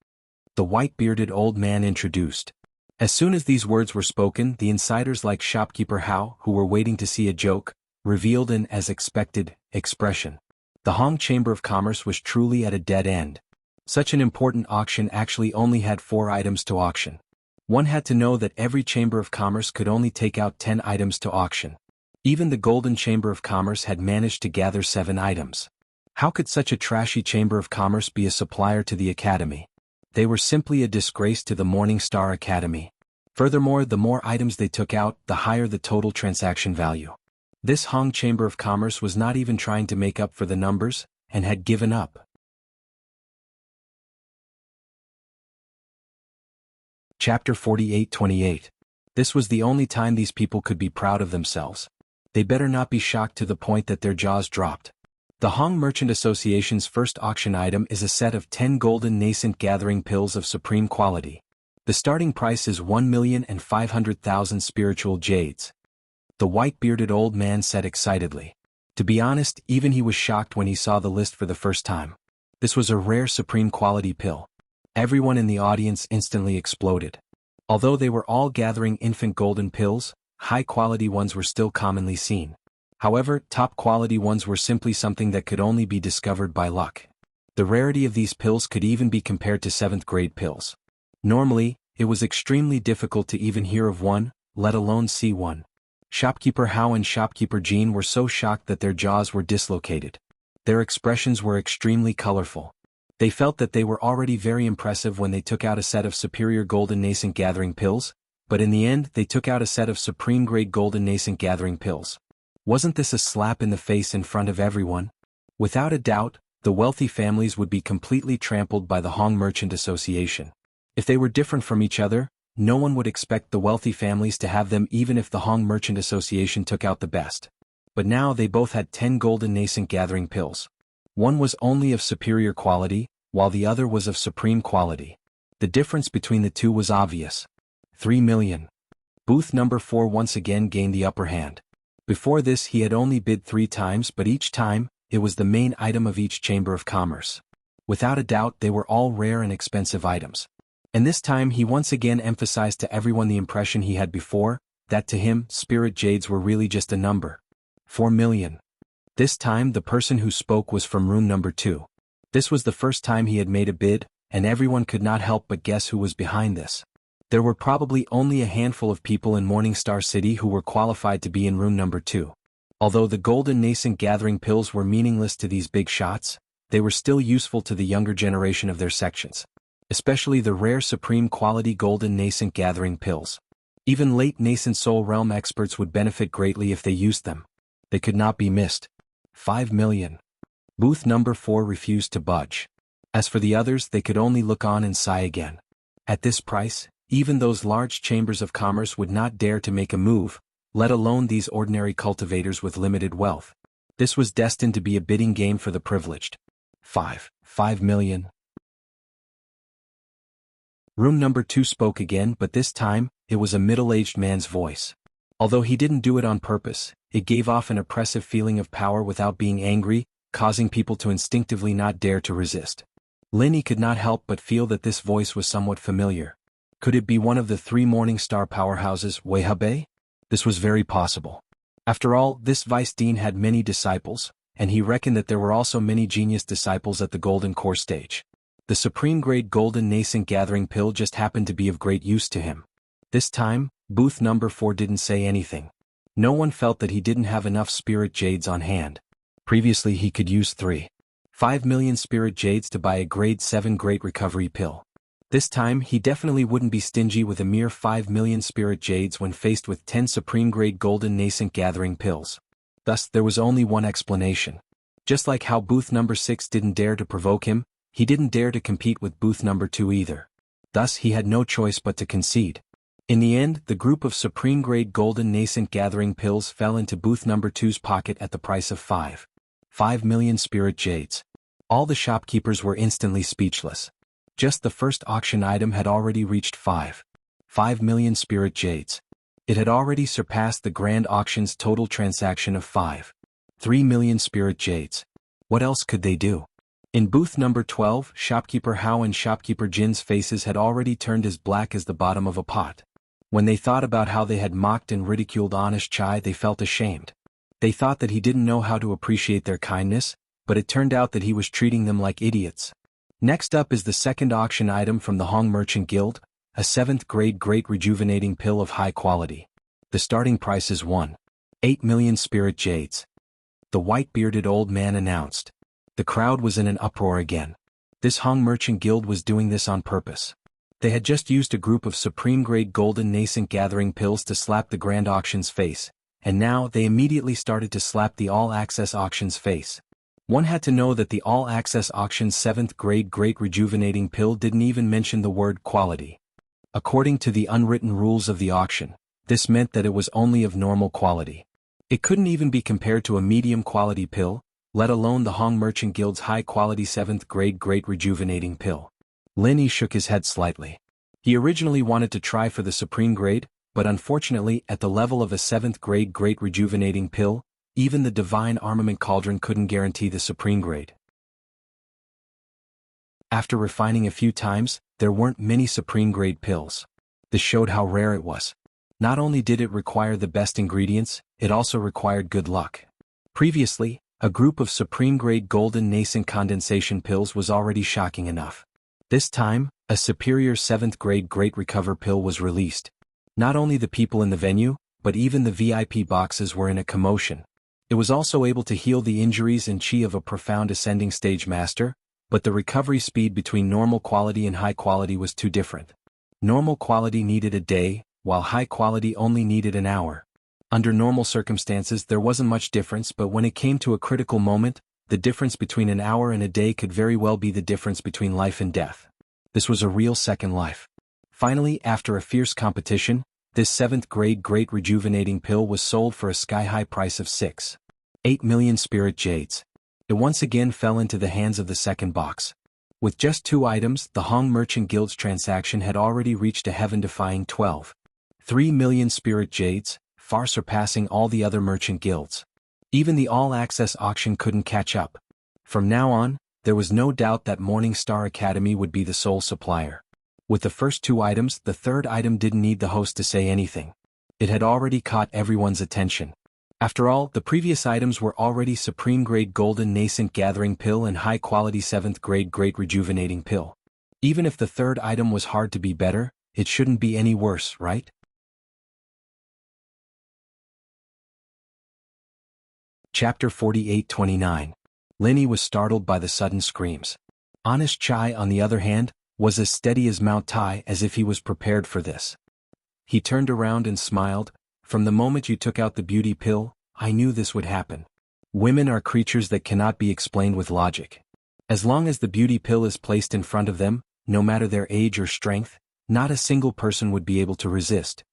The white-bearded old man introduced. As soon as these words were spoken, the insiders like Shopkeeper Hao, who were waiting to see a joke, revealed an as expected expression. The Hong Chamber of Commerce was truly at a dead end. Such an important auction actually only had 4 items to auction. One had to know that every Chamber of Commerce could only take out 10 items to auction. Even the Golden Chamber of Commerce had managed to gather 7 items. How could such a trashy Chamber of Commerce be a supplier to the Academy? They were simply a disgrace to the Morning Star Academy. Furthermore, the more items they took out, the higher the total transaction value. This Hong Chamber of Commerce was not even trying to make up for the numbers, and had given up. Chapter 48-28. This was the only time these people could be proud of themselves. They better not be shocked to the point that their jaws dropped. The Hong Merchant Association's first auction item is a set of 10 golden nascent gathering pills of supreme quality. The starting price is 1,500,000 spiritual jades. The white-bearded old man said excitedly. To be honest, even he was shocked when he saw the list for the first time. This was a rare supreme quality pill. Everyone in the audience instantly exploded. Although they were all gathering infant golden pills, high-quality ones were still commonly seen. However, top-quality ones were simply something that could only be discovered by luck. The rarity of these pills could even be compared to 7th-grade pills. Normally, it was extremely difficult to even hear of one, let alone see one. Shopkeeper Hao and Shopkeeper Jean were so shocked that their jaws were dislocated. Their expressions were extremely colorful. They felt that they were already very impressive when they took out a set of superior golden nascent gathering pills, but in the end they took out a set of supreme-grade golden nascent gathering pills. Wasn't this a slap in the face in front of everyone? Without a doubt, the wealthy families would be completely trampled by the Hong Merchant Association. If they were different from each other, no one would expect the wealthy families to have them even if the Hong Merchant Association took out the best. But now they both had 10 golden nascent gathering pills. One was only of superior quality, while the other was of supreme quality. The difference between the two was obvious. 3 million. Booth number 4 once again gained the upper hand. Before this he had only bid 3 times, but each time, it was the main item of each Chamber of Commerce. Without a doubt they were all rare and expensive items. And this time he once again emphasized to everyone the impression he had before, that to him, spirit jades were really just a number. 4 million. This time the person who spoke was from room number 2. This was the first time he had made a bid, and everyone could not help but guess who was behind this. There were probably only a handful of people in Morning Star City who were qualified to be in room number 2. Although the golden nascent gathering pills were meaningless to these big shots, they were still useful to the younger generation of their sections. Especially the rare supreme quality golden nascent gathering pills. Even late nascent soul realm experts would benefit greatly if they used them. They could not be missed. 5 million. Booth number 4 refused to budge. As for the others, they could only look on and sigh again. At this price, even those large chambers of commerce would not dare to make a move, let alone these ordinary cultivators with limited wealth. This was destined to be a bidding game for the privileged. 5 million. Room number 2 spoke again, but this time, it was a middle-aged man's voice. Although he didn't do it on purpose, it gave off an oppressive feeling of power without being angry, causing people to instinctively not dare to resist. Linny could not help but feel that this voice was somewhat familiar. Could it be one of the 3 Morning Star powerhouses, Weihabei? This was very possible. After all, this vice dean had many disciples, and he reckoned that there were also many genius disciples at the Golden Core stage. The supreme-grade golden nascent gathering pill just happened to be of great use to him. This time, booth number 4 didn't say anything. No one felt that he didn't have enough spirit jades on hand. Previously he could use 5 million spirit jades to buy a grade 7 great recovery pill. This time he definitely wouldn't be stingy with a mere 5 million spirit jades when faced with 10 supreme-grade golden nascent gathering pills. Thus there was only one explanation. Just like how booth number 6 didn't dare to provoke him, he didn't dare to compete with booth number 2 either. Thus he had no choice but to concede. In the end, the group of supreme-grade golden nascent gathering pills fell into booth number 2's pocket at the price of 5 million spirit jades. All the shopkeepers were instantly speechless. Just the first auction item had already reached 5 million spirit jades. It had already surpassed the grand auction's total transaction of 3 million spirit jades. What else could they do? In booth number 12, Shopkeeper Hao and Shopkeeper Jin's faces had already turned as black as the bottom of a pot. When they thought about how they had mocked and ridiculed Honest Chai, they felt ashamed. They thought that he didn't know how to appreciate their kindness, but it turned out that he was treating them like idiots. Next up is the second auction item from the Hong Merchant Guild, a 7th grade great rejuvenating pill of high quality. The starting price is 1.8 million spirit jades. The white-bearded old man announced. The crowd was in an uproar again. This Hong Merchant Guild was doing this on purpose. They had just used a group of supreme-grade golden nascent gathering pills to slap the Grand Auction's face, and now they immediately started to slap the All-Access Auction's face. One had to know that the All-Access Auction's 7th grade great rejuvenating pill didn't even mention the word quality. According to the unwritten rules of the auction, this meant that it was only of normal quality. It couldn't even be compared to a medium-quality pill, let alone the Hong Merchant Guild's high-quality 7th grade great rejuvenating pill. Lin Yi shook his head slightly. He originally wanted to try for the supreme grade, but unfortunately at the level of a 7th grade great rejuvenating pill, even the divine armament cauldron couldn't guarantee the supreme grade. After refining a few times, there weren't many supreme grade pills. This showed how rare it was. Not only did it require the best ingredients, it also required good luck. Previously, a group of supreme grade golden nascent condensation pills was already shocking enough. This time, a superior 7th grade great recover pill was released. Not only the people in the venue, but even the VIP boxes were in a commotion. It was also able to heal the injuries and chi of a profound ascending stage master, but the recovery speed between normal quality and high quality was too different. Normal quality needed a day, while high quality only needed an hour. Under normal circumstances there wasn't much difference, but when it came to a critical moment, the difference between an hour and a day could very well be the difference between life and death. This was a real second life. Finally, after a fierce competition, this 7th grade great rejuvenating pill was sold for a sky-high price of 6.8 million spirit jades. It once again fell into the hands of the second box. With just 2 items, the Hong Merchant Guild's transaction had already reached a heaven-defying 12.3 million spirit jades, far surpassing all the other merchant guilds. Even the All-Access auction couldn't catch up. From now on, there was no doubt that Morning Star Academy would be the sole supplier. With the first 2 items, the third item didn't need the host to say anything. It had already caught everyone's attention. After all, the previous items were already supreme grade golden nascent gathering pill and high quality 7th grade great rejuvenating pill. Even if the third item was hard to be better, it shouldn't be any worse, right? Chapter 48-29. Lin Yi was startled by the sudden screams. Honest Chai, on the other hand, was as steady as Mount Tai, as if he was prepared for this. He turned around and smiled. From the moment you took out the beauty pill, I knew this would happen. Women are creatures that cannot be explained with logic. As long as the beauty pill is placed in front of them, no matter their age or strength, not a single person would be able to resist.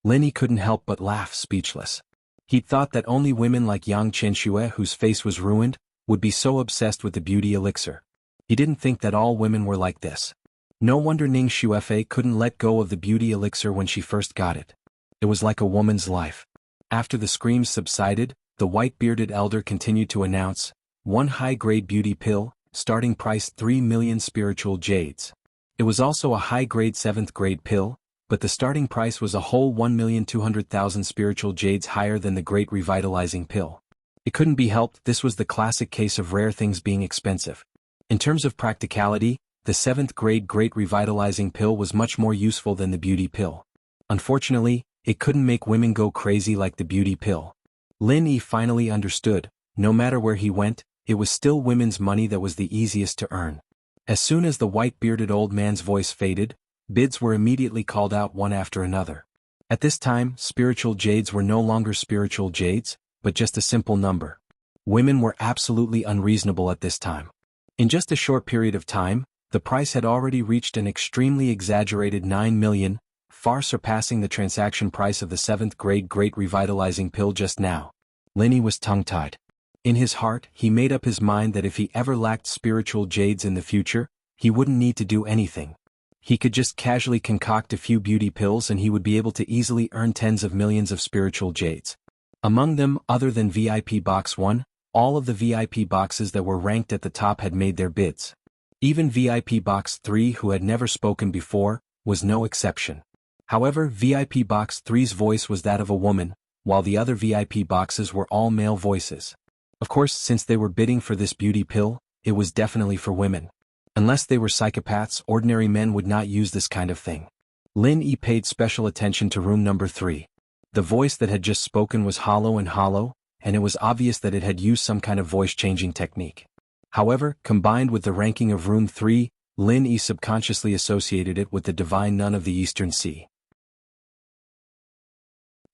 Lin Yi couldn't help but laugh, speechless. He'd thought that only women like Yang Qianxue, whose face was ruined, would be so obsessed with the beauty elixir. He didn't think that all women were like this. No wonder Ning Xuefei couldn't let go of the beauty elixir when she first got it. It was like a woman's life. After the screams subsided, the white-bearded elder continued to announce, 1 high-grade beauty pill, starting price 3 million spiritual jades. It was also a high-grade 7th grade pill, but the starting price was a whole 1,200,000 spiritual jades higher than the great revitalizing pill. It couldn't be helped, this was the classic case of rare things being expensive. In terms of practicality, the 7th grade great revitalizing pill was much more useful than the beauty pill. Unfortunately, it couldn't make women go crazy like the beauty pill. Lin Yi finally understood, no matter where he went, it was still women's money that was the easiest to earn. As soon as the white-bearded old man's voice faded, bids were immediately called out one after another. At this time, spiritual jades were no longer spiritual jades, but just a simple number. Women were absolutely unreasonable at this time. In just a short period of time, the price had already reached an extremely exaggerated 9 million, far surpassing the transaction price of the 7th grade great revitalizing pill just now. Lin Yi was tongue-tied. In his heart, he made up his mind that if he ever lacked spiritual jades in the future, he wouldn't need to do anything. He could just casually concoct a few beauty pills and he would be able to easily earn tens of millions of spiritual jades. Among them, other than VIP Box 1, all of the VIP boxes that were ranked at the top had made their bids. Even VIP Box 3, who had never spoken before, was no exception. However, VIP Box 3's voice was that of a woman, while the other VIP boxes were all male voices. Of course, since they were bidding for this beauty pill, it was definitely for women. Unless they were psychopaths, ordinary men would not use this kind of thing. Lin Yi paid special attention to room number 3. The voice that had just spoken was hollow, and it was obvious that it had used some kind of voice-changing technique. However, combined with the ranking of room 3, Lin Yi subconsciously associated it with the divine nun of the Eastern Sea.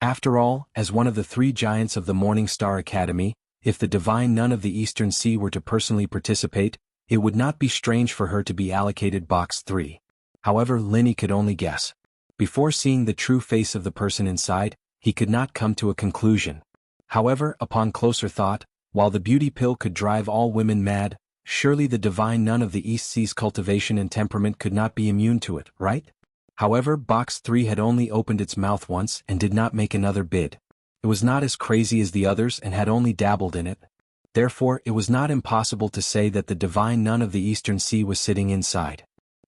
After all, as one of the 3 giants of the Morning Star Academy, if the divine nun of the Eastern Sea were to personally participate, it would not be strange for her to be allocated box 3. However, Lin Yi could only guess. Before seeing the true face of the person inside, he could not come to a conclusion. However, upon closer thought, while the beauty pill could drive all women mad, surely the divine nun of the East Sea's cultivation and temperament could not be immune to it, right? However, box 3 had only opened its mouth once and did not make another bid. It was not as crazy as the others and had only dabbled in it. Therefore, it was not impossible to say that the divine nun of the Eastern Sea was sitting inside.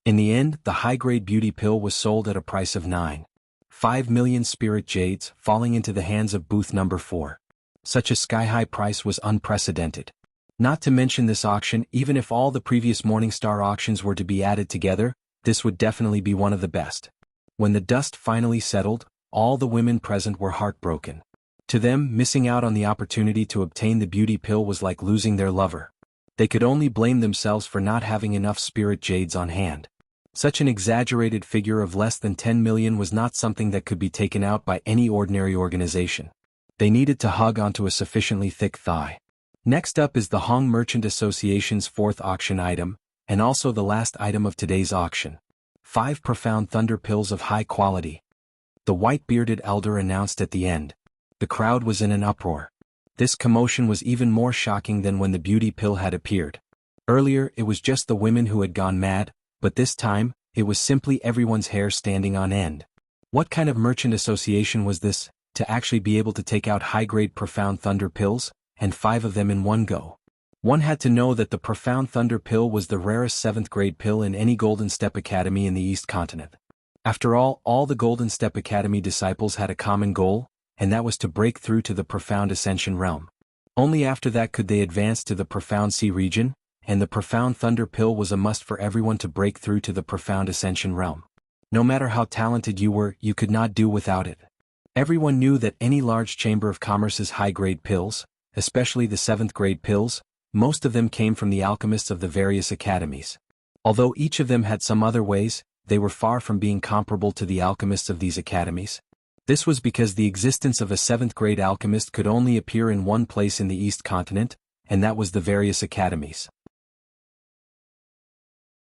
In the end, the high-grade beauty pill was sold at a price of 9.5 million spirit jades, falling into the hands of booth number 4. Such a sky-high price was unprecedented. Not to mention this auction, even if all the previous Morningstar auctions were to be added together, this would definitely be one of the best. When the dust finally settled, all the women present were heartbroken. To them, missing out on the opportunity to obtain the beauty pill was like losing their lover. They could only blame themselves for not having enough spirit jades on hand. Such an exaggerated figure of less than 10 million was not something that could be taken out by any ordinary organization. They needed to hug onto a sufficiently thick thigh. Next up is the Hong Merchant Association's 4th auction item, and also the last item of today's auction. 5 profound thunder pills of high quality. The white-bearded elder announced at the end. The crowd was in an uproar. This commotion was even more shocking than when the beauty pill had appeared. Earlier, it was just the women who had gone mad, but this time, it was simply everyone's hair standing on end. What kind of merchant association was this, to actually be able to take out high-grade profound thunder pills, and 5 of them in one go? One had to know that the profound thunder pill was the rarest 7th grade pill in any Golden Step Academy in the East Continent. After all the Golden Step Academy disciples had a common goal, and that was to break through to the profound ascension realm. Only after that could they advance to the profound sea region, and the profound thunder pill was a must for everyone to break through to the profound ascension realm. No matter how talented you were, you could not do without it. Everyone knew that any large chamber of commerce's high-grade pills, especially the 7th grade pills, most of them came from the alchemists of the various academies. Although each of them had some other ways, they were far from being comparable to the alchemists of these academies. This was because the existence of a 7th grade alchemist could only appear in one place in the East Continent, and that was the various academies.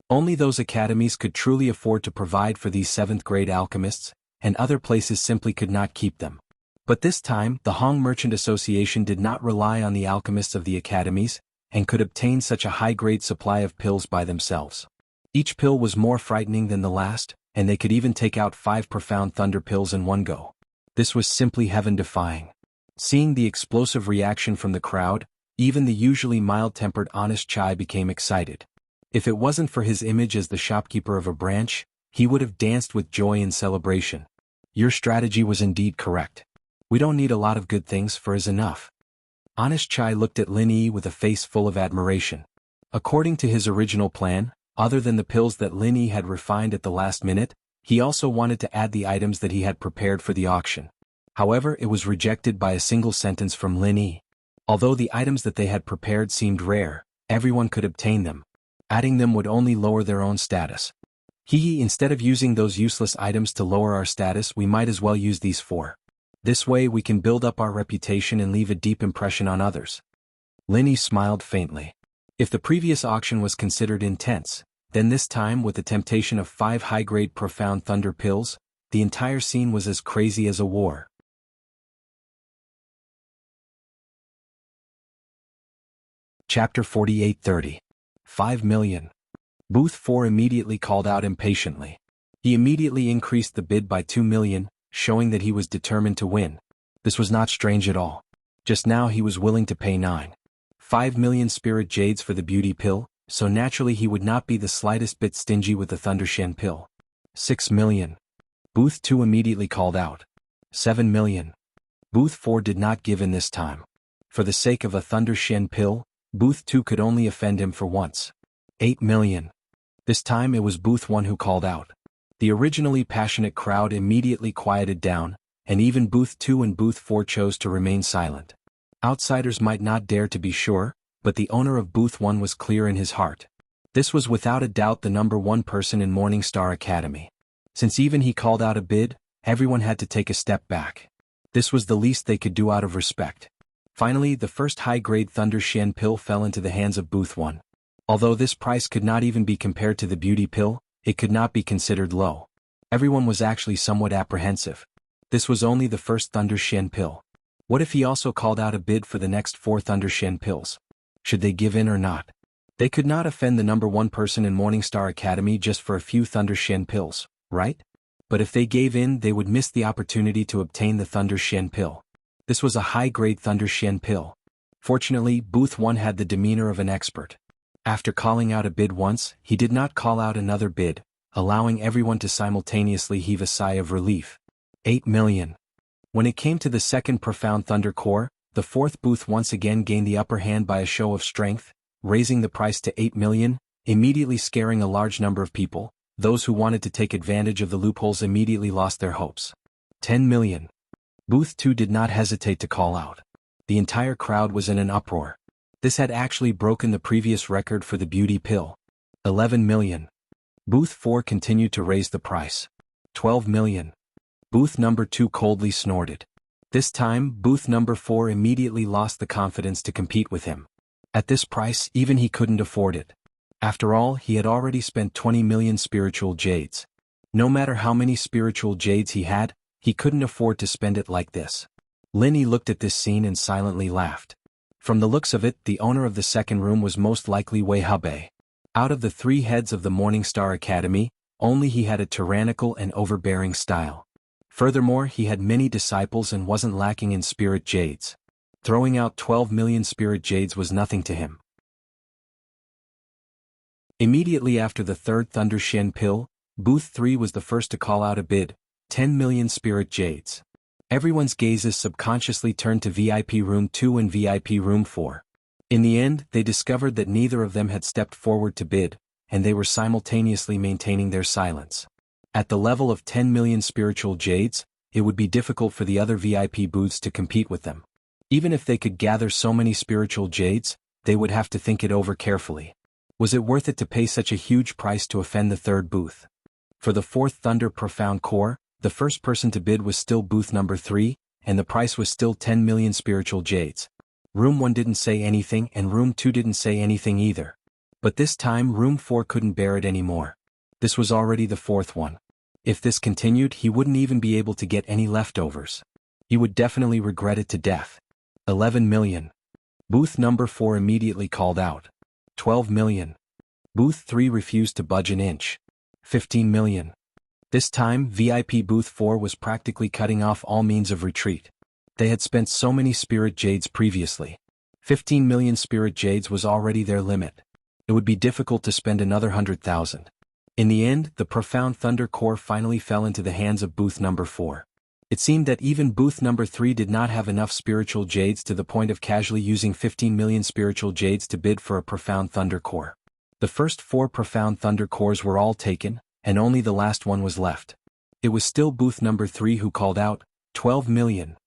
Only those academies could truly afford to provide for these 7th grade alchemists, and other places simply could not keep them. But this time, the Hong Merchant Association did not rely on the alchemists of the academies, and could obtain such a high-grade supply of pills by themselves. Each pill was more frightening than the last, and they could even take out 5 profound thunder pills in one go. This was simply heaven-defying. Seeing the explosive reaction from the crowd, even the usually mild-tempered Honest Chai became excited. If it wasn't for his image as the shopkeeper of a branch, he would have danced with joy and celebration. Your strategy was indeed correct. We don't need a lot of good things for is enough. Honest Chai looked at Lin Yi with a face full of admiration. According to his original plan, other than the pills that Lin Yi had refined at the last minute, he also wanted to add the items that he had prepared for the auction. However, it was rejected by a single sentence from Lin Yi. Although the items that they had prepared seemed rare, everyone could obtain them. Adding them would only lower their own status. Instead of using those useless items to lower our status, we might as well use these 4. This way we can build up our reputation and leave a deep impression on others. Lin Yi smiled faintly. If the previous auction was considered intense, then this time with the temptation of 5 high-grade profound thunder pills, the entire scene was as crazy as a war. Chapter 48:30. 5 million. Booth 4 immediately called out impatiently. He immediately increased the bid by 2 million, showing that he was determined to win. This was not strange at all. Just now he was willing to pay 9.5 million spirit jades for the beauty pill, so naturally he would not be the slightest bit stingy with the Thunder Shen pill. 6 million. Booth 2 immediately called out. 7 million. Booth 4 did not give in this time. For the sake of a Thunder Shen pill, Booth 2 could only offend him for once. 8 million. This time it was Booth 1 who called out. The originally passionate crowd immediately quieted down, and even Booth 2 and Booth 4 chose to remain silent. Outsiders might not dare to be sure, but the owner of Booth 1 was clear in his heart. This was without a doubt the number one person in Morningstar Academy. Since even he called out a bid, everyone had to take a step back. This was the least they could do out of respect. Finally, the first high-grade Thunder Shen pill fell into the hands of Booth 1. Although this price could not even be compared to the beauty pill, it could not be considered low. Everyone was actually somewhat apprehensive. This was only the first Thunder Shen pill. What if he also called out a bid for the next 4 Thunder Shen pills? Should they give in or not? They could not offend the number one person in Morningstar Academy just for a few Thunder Shen pills, right? But if they gave in, they would miss the opportunity to obtain the Thunder Shen pill. This was a high-grade Thunder Shen pill. Fortunately, Booth 1 had the demeanor of an expert. After calling out a bid once, he did not call out another bid, allowing everyone to simultaneously heave a sigh of relief. 8 million. When it came to the second Profound Thunder Core, the fourth Booth once again gained the upper hand by a show of strength, raising the price to 8 million, immediately scaring a large number of people. Those who wanted to take advantage of the loopholes immediately lost their hopes. 10 million. Booth 2 did not hesitate to call out. The entire crowd was in an uproar. This had actually broken the previous record for the beauty pill. 11 million. Booth 4 continued to raise the price. 12 million. Booth number 2 coldly snorted. This time, Booth number 4 immediately lost the confidence to compete with him. At this price, even he couldn't afford it. After all, he had already spent 20 million spiritual jades. No matter how many spiritual jades he had, he couldn't afford to spend it like this. Linny looked at this scene and silently laughed. From the looks of it, the owner of the second room was most likely Wei Hubei. Out of the 3 heads of the Morningstar Academy, only he had a tyrannical and overbearing style. Furthermore, he had many disciples and wasn't lacking in spirit jades. Throwing out 12 million spirit jades was nothing to him. Immediately after the third Thunder Shen pill, Booth 3 was the first to call out a bid, 10 million spirit jades. Everyone's gazes subconsciously turned to VIP Room 2 and VIP Room 4. In the end, they discovered that neither of them had stepped forward to bid, and they were simultaneously maintaining their silence. At the level of 10 million spiritual jades, it would be difficult for the other VIP booths to compete with them. Even if they could gather so many spiritual jades, they would have to think it over carefully. Was it worth it to pay such a huge price to offend the third booth? For the fourth Thunder Profound Core, the first person to bid was still Booth number 3, and the price was still 10 million spiritual jades. Room 1 didn't say anything and Room 2 didn't say anything either. But this time Room 4 couldn't bear it anymore. This was already the fourth one. If this continued, he wouldn't even be able to get any leftovers. He would definitely regret it to death. 11 million. Booth number 4 immediately called out. 12 million. Booth 3 refused to budge an inch. 15 million. This time, VIP Booth 4 was practically cutting off all means of retreat. They had spent so many spirit jades previously. 15 million spirit jades was already their limit. It would be difficult to spend another 100,000. In the end, the Profound Thunder Core finally fell into the hands of Booth number 4. It seemed that even Booth number 3 did not have enough spiritual jades to the point of casually using 15 million spiritual jades to bid for a Profound Thunder Core. The first 4 Profound Thunder Cores were all taken, and only the last one was left. It was still Booth number 3 who called out, 12 million.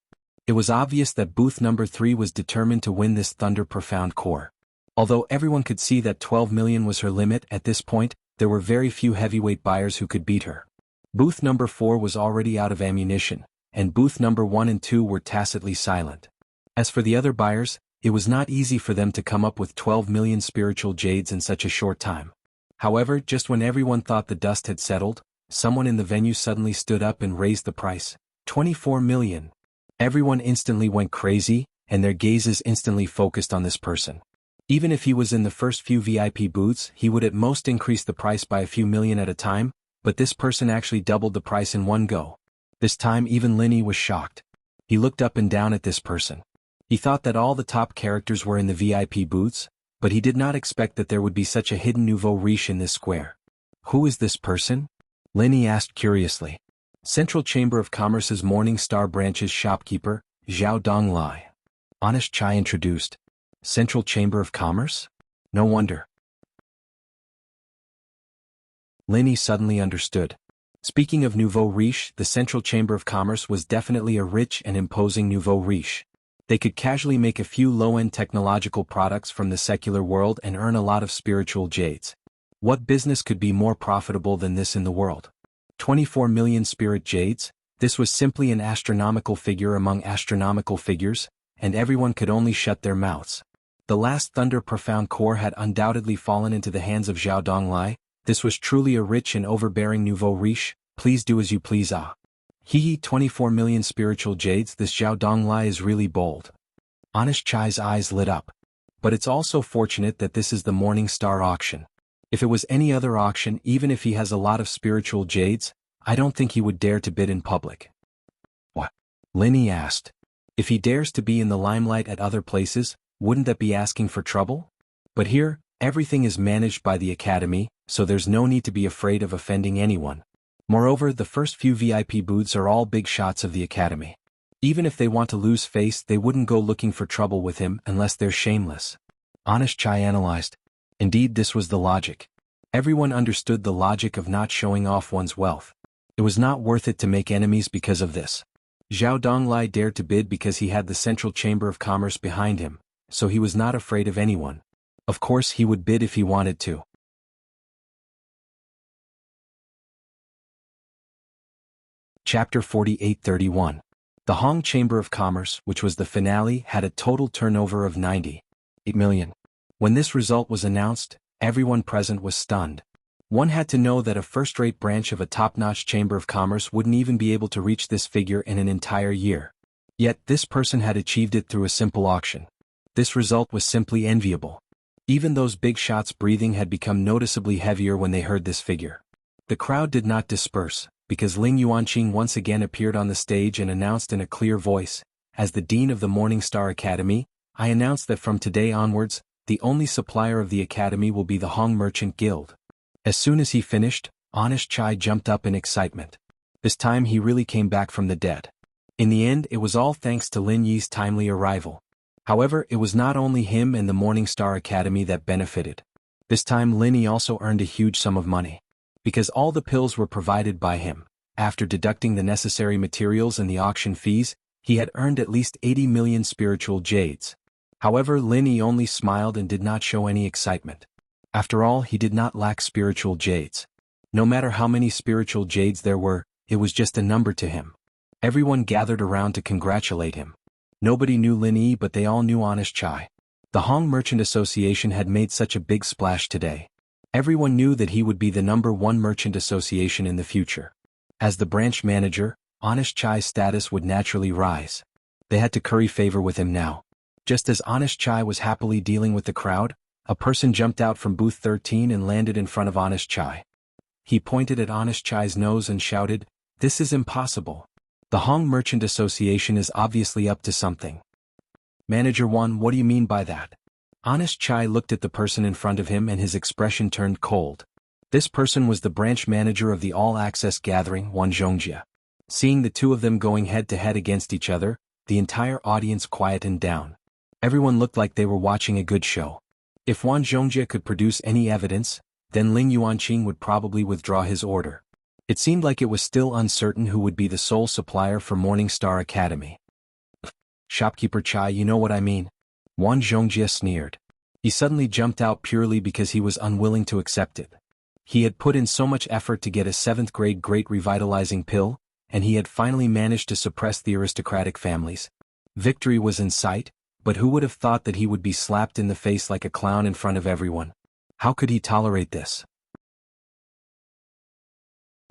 It was obvious that Booth number 3 was determined to win this Thunder Profound Core. Although everyone could see that 12 million was her limit at this point, there were very few heavyweight buyers who could beat her. Booth number 4 was already out of ammunition, and Booth number 1 and 2 were tacitly silent. As for the other buyers, it was not easy for them to come up with 12 million spiritual jades in such a short time. However, just when everyone thought the dust had settled, someone in the venue suddenly stood up and raised the price, 24 million. Everyone instantly went crazy, and their gazes instantly focused on this person. Even if he was in the first few VIP booths, he would at most increase the price by a few million at a time, but this person actually doubled the price in one go. This time even Linny was shocked. He looked up and down at this person. He thought that all the top characters were in the VIP booths, but he did not expect that there would be such a hidden nouveau riche in this square. Who is this person? Linny asked curiously. Central Chamber of Commerce's Morning Star branch's shopkeeper, Zhao Donglai. Honest Chai introduced. Central Chamber of Commerce? No wonder. Linny suddenly understood. Speaking of nouveau riche, the Central Chamber of Commerce was definitely a rich and imposing nouveau riche. They could casually make a few low-end technological products from the secular world and earn a lot of spiritual jades. What business could be more profitable than this in the world? 24 million spirit jades? This was simply an astronomical figure among astronomical figures, and everyone could only shut their mouths. The last Thunder Profound Core had undoubtedly fallen into the hands of Zhao Donglai. This was truly a rich and overbearing nouveau riche. Please do as you please. Hee 24 million spiritual jades. This Zhao Donglai is really bold. Honest Chai's eyes lit up. But it's also fortunate that this is the Morning Star auction. If it was any other auction, even if he has a lot of spiritual jades, I don't think he would dare to bid in public. What? Linny asked. If he dares to be in the limelight at other places, wouldn't that be asking for trouble? But here, everything is managed by the Academy, so there's no need to be afraid of offending anyone. Moreover, the first few VIP booths are all big shots of the Academy. Even if they want to lose face, they wouldn't go looking for trouble with him unless they're shameless. Honest Chai analyzed. Indeed, this was the logic. Everyone understood the logic of not showing off one's wealth. It was not worth it to make enemies because of this. Zhao Donglai dared to bid because he had the Central Chamber of Commerce behind him, so he was not afraid of anyone. Of course, he would bid if he wanted to. Chapter 48-31. The Hong Chamber of Commerce, which was the finale, had a total turnover of 98 million. When this result was announced, everyone present was stunned. One had to know that a first-rate branch of a top-notch Chamber of Commerce wouldn't even be able to reach this figure in an entire year. Yet this person had achieved it through a simple auction. This result was simply enviable. Even those big shots breathing had become noticeably heavier when they heard this figure. The crowd did not disperse, because Ling Yuanqing once again appeared on the stage and announced in a clear voice, "As the Dean of the Morning Star Academy, I announce that from today onwards, the only supplier of the Academy will be the Hong Merchant Guild." As soon as he finished, Honest Chai jumped up in excitement. This time he really came back from the dead. In the end, it was all thanks to Lin Yi's timely arrival. However, it was not only him and the Morning Star Academy that benefited. This time Lin Yi also earned a huge sum of money. Because all the pills were provided by him, after deducting the necessary materials and the auction fees, he had earned at least 80 million spiritual jades. However, Lin Yi only smiled and did not show any excitement. After all, he did not lack spiritual jades. No matter how many spiritual jades there were, it was just a number to him. Everyone gathered around to congratulate him. Nobody knew Lin Yi, but they all knew Honest Chai. The Hong Merchant Association had made such a big splash today. Everyone knew that he would be the #1 merchant association in the future. As the branch manager, Honest Chai's status would naturally rise. They had to curry favor with him now. Just as Honest Chai was happily dealing with the crowd, a person jumped out from booth 13 and landed in front of Honest Chai. He pointed at Honest Chai's nose and shouted, "This is impossible. The Hong Merchant Association is obviously up to something." "Manager 1, what do you mean by that?" Honest Chai looked at the person in front of him and his expression turned cold. This person was the branch manager of the all-access gathering, Wan Zhongjia. Seeing the two of them going head-to-head against each other, the entire audience quietened down. Everyone looked like they were watching a good show. If Wan Zhongjia could produce any evidence, then Ling Yuanqing would probably withdraw his order. It seemed like it was still uncertain who would be the sole supplier for Morning Star Academy. "Shopkeeper Chai, you know what I mean?" Wan Zhongjia sneered. He suddenly jumped out purely because he was unwilling to accept it. He had put in so much effort to get a 7th-grade great revitalizing pill, and he had finally managed to suppress the aristocratic families. Victory was in sight, but who would have thought that he would be slapped in the face like a clown in front of everyone? How could he tolerate this?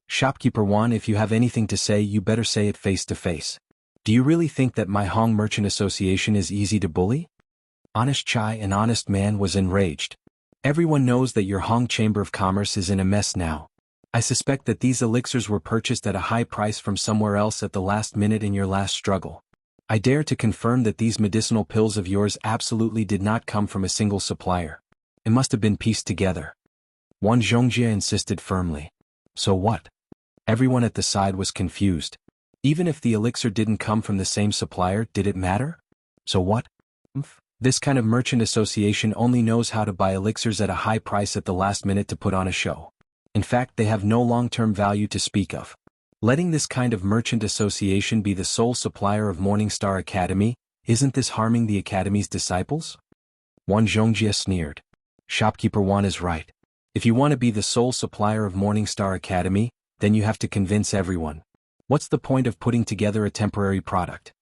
"Shopkeeper Wan, if you have anything to say, you better say it face to face. Do you really think that my Hong Merchant Association is easy to bully?" Honest Chai, an honest man, was enraged. "Everyone knows that your Hong Chamber of Commerce is in a mess now. I suspect that these elixirs were purchased at a high price from somewhere else at the last minute in your last struggle. I dare to confirm that these medicinal pills of yours absolutely did not come from a single supplier. It must have been pieced together." Wan Zhongjia insisted firmly. "So what?" Everyone at the side was confused. Even if the elixir didn't come from the same supplier, did it matter? So what? This kind of merchant association only knows how to buy elixirs at a high price at the last minute to put on a show. In fact, they have no long-term value to speak of. Letting this kind of merchant association be the sole supplier of Morningstar Academy, isn't this harming the Academy's disciples? Wan Zhongjie sneered. Shopkeeper Wan is right. If you want to be the sole supplier of Morningstar Academy, then you have to convince everyone. What's the point of putting together a temporary product?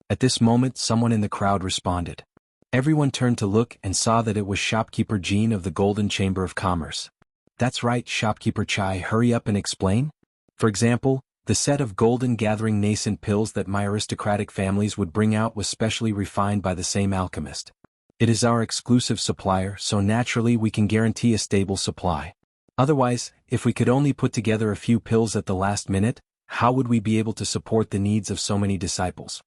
At this moment, someone in the crowd responded. Everyone turned to look and saw that it was Shopkeeper Jean of the Golden Chamber of Commerce. That's right, Shopkeeper Chai, hurry up and explain. For example, the set of golden gathering nascent pills that my aristocratic families would bring out was specially refined by the same alchemist. It is our exclusive supplier, so naturally we can guarantee a stable supply. Otherwise, if we could only put together a few pills at the last minute, how would we be able to support the needs of so many disciples?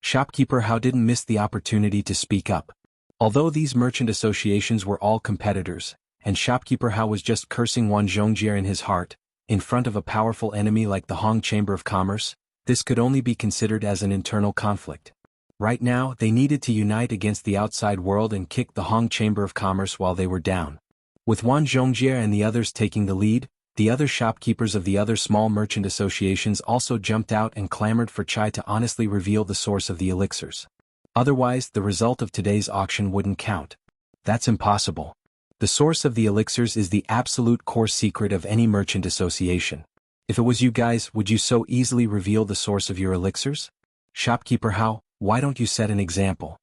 Shopkeeper Hao didn't miss the opportunity to speak up. Although these merchant associations were all competitors, and Shopkeeper Hao was just cursing Wan Zhongjie in his heart, in front of a powerful enemy like the Hong Chamber of Commerce, this could only be considered as an internal conflict. Right now, they needed to unite against the outside world and kick the Hong Chamber of Commerce while they were down. With Wan Zhongjie and the others taking the lead, the other shopkeepers of the other small merchant associations also jumped out and clamored for Chai to honestly reveal the source of the elixirs. Otherwise, the result of today's auction wouldn't count. That's impossible. The source of the elixirs is the absolute core secret of any merchant association. If it was you guys, would you so easily reveal the source of your elixirs? Shopkeeper Hao, why don't you set an example?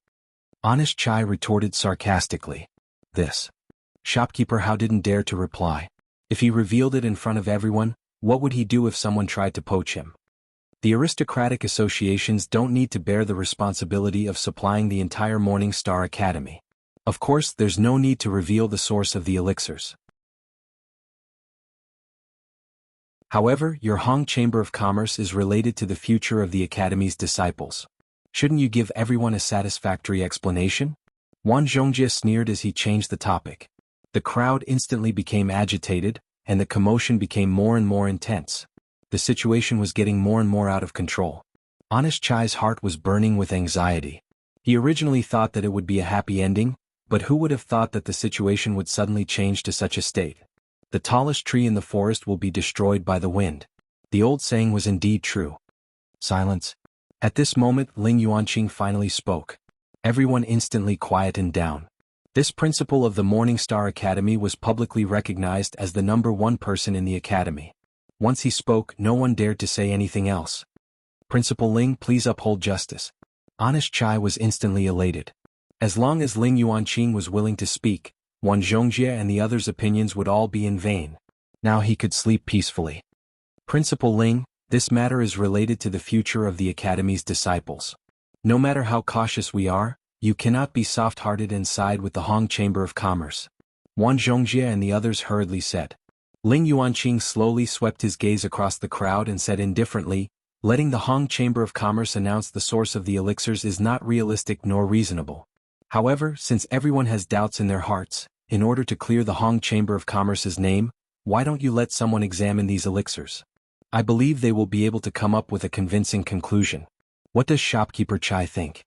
Honest Chai retorted sarcastically. This. Shopkeeper Hao didn't dare to reply. If he revealed it in front of everyone, what would he do if someone tried to poach him? The aristocratic associations don't need to bear the responsibility of supplying the entire Morningstar Academy. Of course, there's no need to reveal the source of the elixirs. However, your Hong Chamber of Commerce is related to the future of the Academy's disciples. Shouldn't you give everyone a satisfactory explanation? Wan Zhongjie sneered as he changed the topic. The crowd instantly became agitated, and the commotion became more and more intense. The situation was getting more and more out of control. Honest Chai's heart was burning with anxiety. He originally thought that it would be a happy ending, but who would have thought that the situation would suddenly change to such a state? The tallest tree in the forest will be destroyed by the wind. The old saying was indeed true. Silence. At this moment, Ling Yuanqing finally spoke. Everyone instantly quietened down. This principal of the Morningstar Academy was publicly recognized as the #1 person in the academy. Once he spoke, no one dared to say anything else. Principal Ling, please uphold justice. Honest Chai was instantly elated. As long as Ling Yuanqing was willing to speak, Wan Zhongjie and the others' opinions would all be in vain. Now he could sleep peacefully. Principal Ling, this matter is related to the future of the Academy's disciples. No matter how cautious we are, you cannot be soft-hearted and side with the Hong Chamber of Commerce. Wan Zhongjie and the others hurriedly said. Ling Yuanqing slowly swept his gaze across the crowd and said indifferently, letting the Hong Chamber of Commerce announce the source of the elixirs is not realistic nor reasonable. However, since everyone has doubts in their hearts, in order to clear the Hong Chamber of Commerce's name, why don't you let someone examine these elixirs? I believe they will be able to come up with a convincing conclusion. What does Shopkeeper Chai think?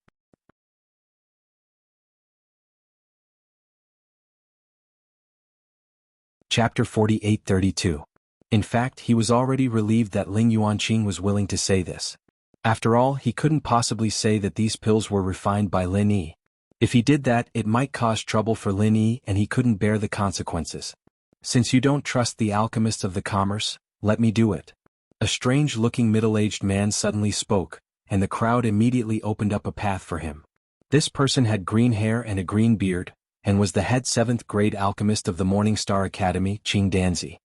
Chapter 48-32. In fact, he was already relieved that Ling Yuanqing was willing to say this. After all, he couldn't possibly say that these pills were refined by Lin Yi. If he did that, it might cause trouble for Lin Yi and he couldn't bear the consequences. Since you don't trust the alchemists of the commerce, let me do it. A strange-looking middle-aged man suddenly spoke, and the crowd immediately opened up a path for him. This person had green hair and a green beard, and was the head 7th grade alchemist of the Morningstar Academy, Qing Danzi.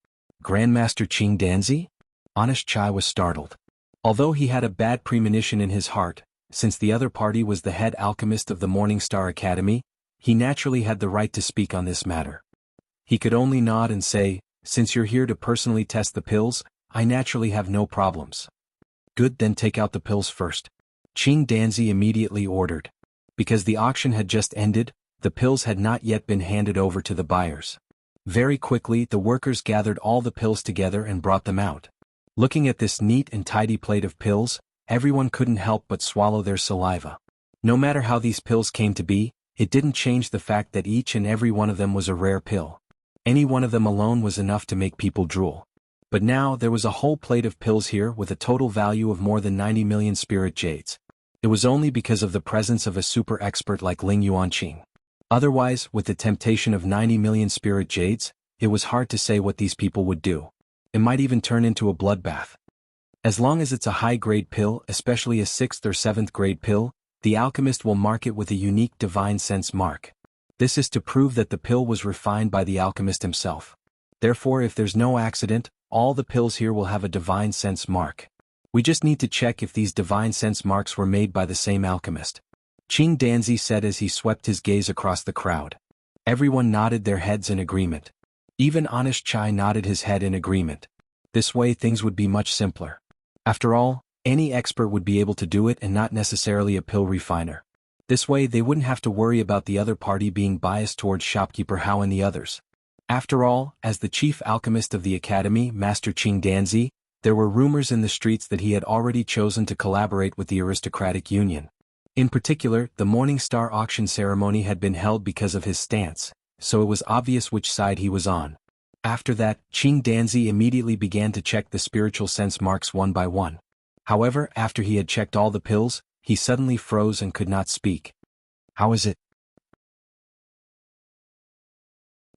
Grandmaster Qing Danzi? Honest Chai was startled. Although he had a bad premonition in his heart, since the other party was the head alchemist of the Morningstar Academy, he naturally had the right to speak on this matter. He could only nod and say, since you're here to personally test the pills, I naturally have no problems. Good, then take out the pills first. Qing Danzi immediately ordered. Because the auction had just ended, the pills had not yet been handed over to the buyers. Very quickly, the workers gathered all the pills together and brought them out. Looking at this neat and tidy plate of pills, everyone couldn't help but swallow their saliva. No matter how these pills came to be, it didn't change the fact that each and every one of them was a rare pill. Any one of them alone was enough to make people drool. But now there was a whole plate of pills here with a total value of more than 90 million spirit jades. It was only because of the presence of a super expert like Ling Yuanqing. Otherwise, with the temptation of 90 million spirit jades, it was hard to say what these people would do. It might even turn into a bloodbath. As long as it's a high-grade pill, especially a 6th or 7th grade pill, the alchemist will mark it with a unique divine sense mark. This is to prove that the pill was refined by the alchemist himself. Therefore, if there's no accident, all the pills here will have a divine sense mark. We just need to check if these divine sense marks were made by the same alchemist. Qing Danzi said as he swept his gaze across the crowd. Everyone nodded their heads in agreement. Even Honest Chai nodded his head in agreement. This way things would be much simpler. After all, any expert would be able to do it and not necessarily a pill refiner. This way they wouldn't have to worry about the other party being biased towards shopkeeper Hao and the others. After all, as the chief alchemist of the academy, Master Qing Danzi, there were rumors in the streets that he had already chosen to collaborate with the aristocratic union. In particular, the Morning Star auction ceremony had been held because of his stance, so it was obvious which side he was on. After that, Qing Danzi immediately began to check the spiritual sense marks one by one. However, after he had checked all the pills, he suddenly froze and could not speak. "How is it?"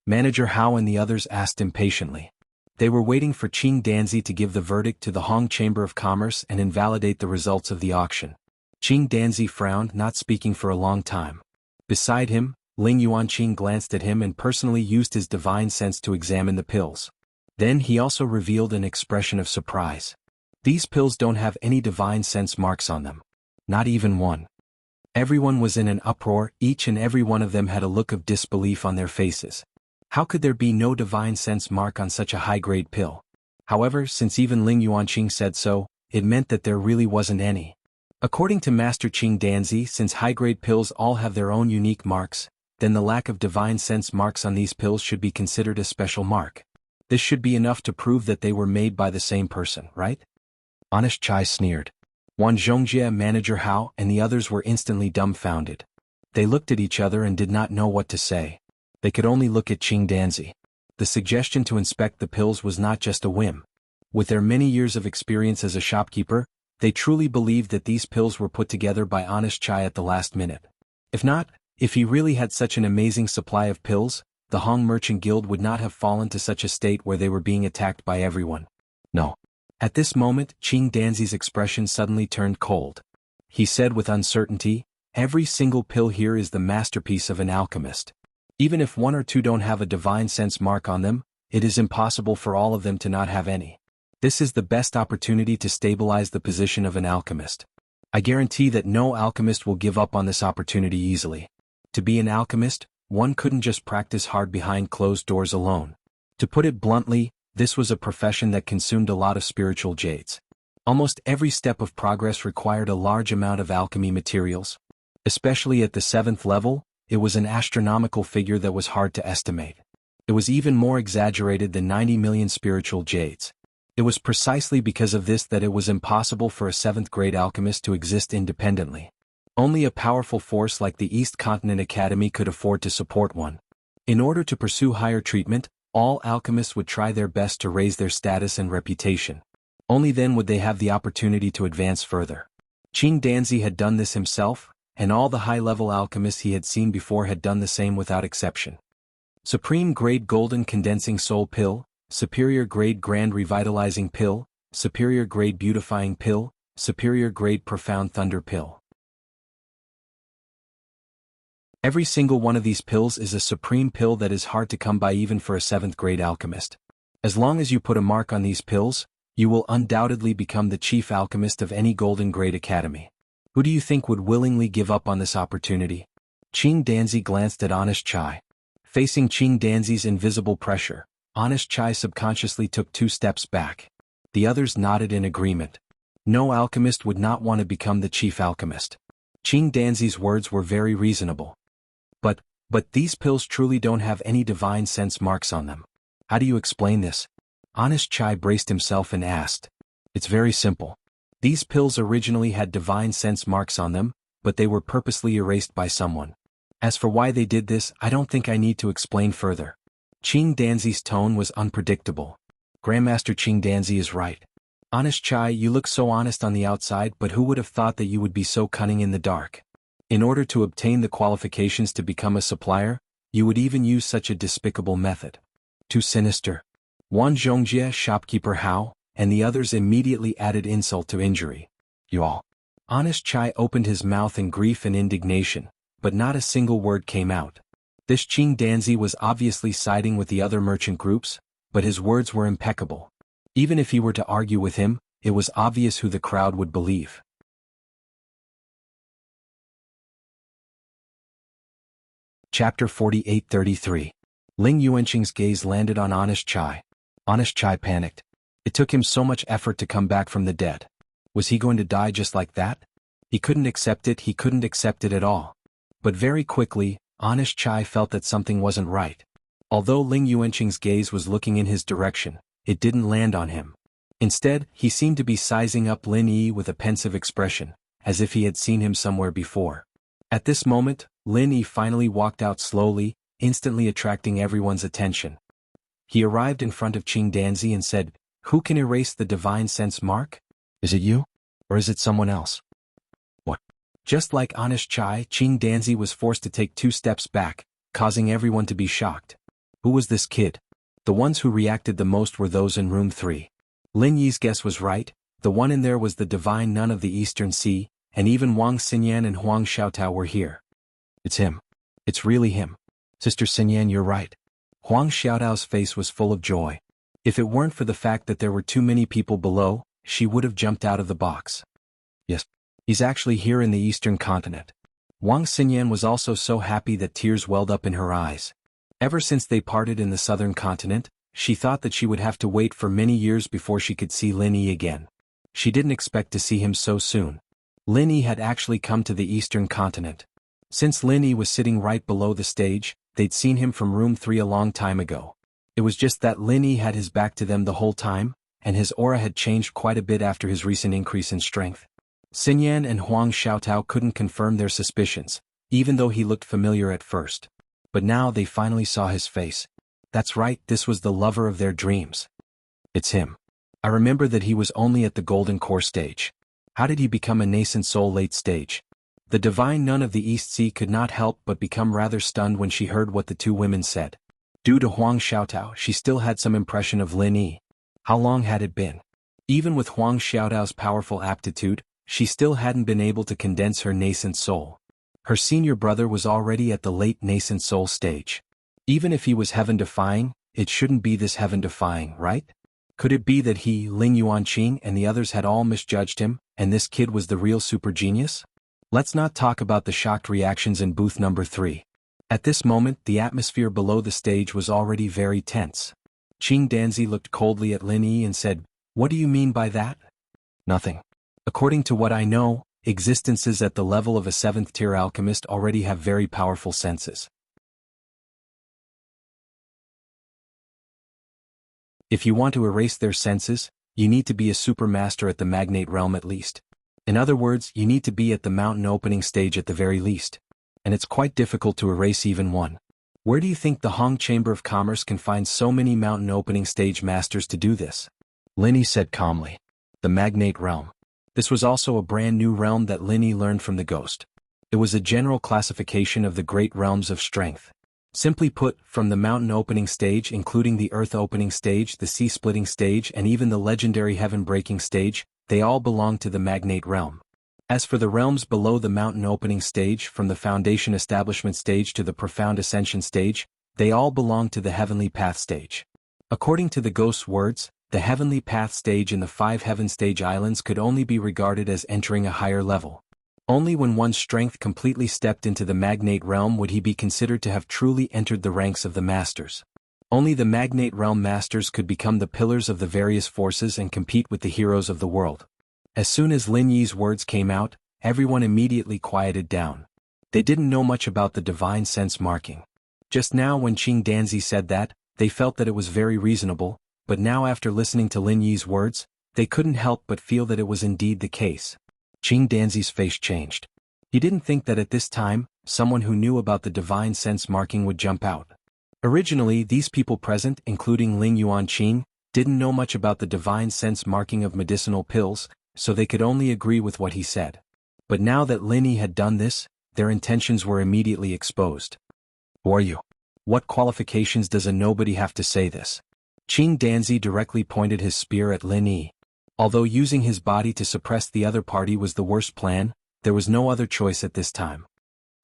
Manager Hao and the others asked impatiently. They were waiting for Qing Danzi to give the verdict to the Hong Chamber of Commerce and invalidate the results of the auction. Qing Danzi frowned, not speaking for a long time. Beside him, Ling Yuanqing glanced at him and personally used his divine sense to examine the pills. Then he also revealed an expression of surprise. These pills don't have any divine sense marks on them. Not even one. Everyone was in an uproar, each and every one of them had a look of disbelief on their faces. How could there be no divine sense mark on such a high-grade pill? However, since even Ling Yuanqing said so, it meant that there really wasn't any. According to Master Qing Danzi, since high-grade pills all have their own unique marks, then the lack of divine sense marks on these pills should be considered a special mark. This should be enough to prove that they were made by the same person, right? Honest Chai sneered. Wan Zhongjie, Manager Hao, and the others were instantly dumbfounded. They looked at each other and did not know what to say. They could only look at Qing Danzi. The suggestion to inspect the pills was not just a whim. With their many years of experience as a shopkeeper, they truly believed that these pills were put together by Honest Chai at the last minute. If not, if he really had such an amazing supply of pills, the Hong Merchant Guild would not have fallen to such a state where they were being attacked by everyone. No. At this moment, Qing Danzi's expression suddenly turned cold. He said with uncertainty, "Every single pill here is the masterpiece of an alchemist. Even if one or two don't have a divine sense mark on them, it is impossible for all of them to not have any. This is the best opportunity to stabilize the position of an alchemist. I guarantee that no alchemist will give up on this opportunity easily. To be an alchemist, one couldn't just practice hard behind closed doors alone. To put it bluntly, this was a profession that consumed a lot of spiritual jades. Almost every step of progress required a large amount of alchemy materials. Especially at the 7th level, it was an astronomical figure that was hard to estimate. It was even more exaggerated than 90 million spiritual jades. It was precisely because of this that it was impossible for a 7th-grade alchemist to exist independently. Only a powerful force like the East Continent Academy could afford to support one. In order to pursue higher treatment, all alchemists would try their best to raise their status and reputation. Only then would they have the opportunity to advance further. Qing Danzi had done this himself, and all the high-level alchemists he had seen before had done the same without exception. Supreme Grade Golden Condensing Soul Pill, Superior Grade Grand Revitalizing Pill, Superior Grade Beautifying Pill, Superior Grade Profound Thunder Pill. Every single one of these pills is a supreme pill that is hard to come by even for a 7th-grade alchemist. As long as you put a mark on these pills, you will undoubtedly become the chief alchemist of any Golden Grade Academy. Who do you think would willingly give up on this opportunity? Qing Danzi glanced at Honest Chai. Facing Qing Danzi's invisible pressure, Honest Chai subconsciously took 2 steps back. The others nodded in agreement. No alchemist would not want to become the chief alchemist. Qing Danzi's words were very reasonable. But these pills truly don't have any divine sense marks on them. How do you explain this? Honest Chai braced himself and asked. It's very simple. These pills originally had divine sense marks on them, but they were purposely erased by someone. As for why they did this, I don't think I need to explain further. Qing Danzi's tone was unpredictable. Grandmaster Qing Danzi is right. Honest Chai, you look so honest on the outside, but who would have thought that you would be so cunning in the dark? In order to obtain the qualifications to become a supplier, you would even use such a despicable method. Too sinister. Wan Zhongjie, shopkeeper Hao, and the others immediately added insult to injury. You all. Honest Chai opened his mouth in grief and indignation, but not a single word came out. This Qing Danzi was obviously siding with the other merchant groups, but his words were impeccable. Even if he were to argue with him, it was obvious who the crowd would believe. Chapter 48-33. Ling Yuanqing's gaze landed on Honest Chai. Honest Chai panicked. It took him so much effort to come back from the dead. Was he going to die just like that? He couldn't accept it at all. But very quickly, Honest Chai felt that something wasn't right. Although Ling Yuanqing's gaze was looking in his direction, it didn't land on him. Instead, he seemed to be sizing up Lin Yi with a pensive expression, as if he had seen him somewhere before. At this moment, Lin Yi finally walked out slowly, instantly attracting everyone's attention. He arrived in front of Qing Danzi and said, "Who can erase the divine sense mark? Is it you? Or is it someone else?" What? Just like Honest Chai, Qing Danzi was forced to take 2 steps back, causing everyone to be shocked. Who was this kid? The ones who reacted the most were those in room 3. Lin Yi's guess was right, the one in there was the divine nun of the Eastern Sea, and even Wang Xinyan and Huang Xiaotao were here. It's him. It's really him. Sister Xinyan, you're right. Huang Xiaotao's face was full of joy. If it weren't for the fact that there were too many people below, she would have jumped out of the box. Yes, he's actually here in the Eastern continent. Wang Xinyan was also so happy that tears welled up in her eyes. Ever since they parted in the southern continent, she thought that she would have to wait for many years before she could see Lin Yi again. She didn't expect to see him so soon. Lin Yi had actually come to the eastern continent. Since Lin Yi was sitting right below the stage, they'd seen him from room 3 a long time ago. It was just that Lin Yi had his back to them the whole time, and his aura had changed quite a bit after his recent increase in strength. Xinyan and Huang Xiaotao couldn't confirm their suspicions, even though he looked familiar at first. But now they finally saw his face. That's right, this was the lover of their dreams. It's him. I remember that he was only at the Golden Core stage. How did he become a nascent soul late stage? The divine nun of the East Sea could not help but become rather stunned when she heard what the 2 women said. Due to Huang Xiaotao, she still had some impression of Lin Yi. How long had it been? Even with Huang Xiaotao's powerful aptitude, she still hadn't been able to condense her nascent soul. Her senior brother was already at the late nascent soul stage. Even if he was heaven-defying, it shouldn't be this heaven-defying, right? Could it be that he, Ling Yuanqing, and the others had all misjudged him, and this kid was the real super genius? Let's not talk about the shocked reactions in booth number 3. At this moment, the atmosphere below the stage was already very tense. Qing Danzi looked coldly at Lin Yi and said, "What do you mean by that?" "Nothing. According to what I know, existences at the level of a 7th-tier alchemist already have very powerful senses. If you want to erase their senses, you need to be a supermaster at the magnate realm at least. In other words, you need to be at the mountain opening stage at the very least. And it's quite difficult to erase even one. Where do you think the Hong Chamber of Commerce can find so many mountain opening stage masters to do this?" Lin Yi said calmly. The magnate realm. This was also a brand new realm that Lin Yi learned from the ghost. It was a general classification of the great realms of strength. Simply put, from the mountain opening stage including the earth opening stage, the sea splitting stage and even the legendary heaven breaking stage, they all belong to the magnate realm. As for the realms below the mountain opening stage, from the foundation establishment stage to the profound ascension stage, they all belong to the heavenly path stage. According to the ghost's words, the heavenly path stage in the 5 heaven stage islands could only be regarded as entering a higher level. Only when one's strength completely stepped into the magnate realm would he be considered to have truly entered the ranks of the masters. Only the magnate realm masters could become the pillars of the various forces and compete with the heroes of the world. As soon as Lin Yi's words came out, everyone immediately quieted down. They didn't know much about the divine sense marking. Just now when Qing Danzi said that, they felt that it was very reasonable, but now after listening to Lin Yi's words, they couldn't help but feel that it was indeed the case. Qing Danzi's face changed. He didn't think that at this time, someone who knew about the divine sense marking would jump out. Originally, these people present, including Ling Yuanqing, didn't know much about the divine sense marking of medicinal pills, so they could only agree with what he said. But now that Lin Yi had done this, their intentions were immediately exposed. Who are you? What qualifications does a nobody have to say this? Qing Danzi directly pointed his spear at Lin Yi. Although using his body to suppress the other party was the worst plan, there was no other choice at this time.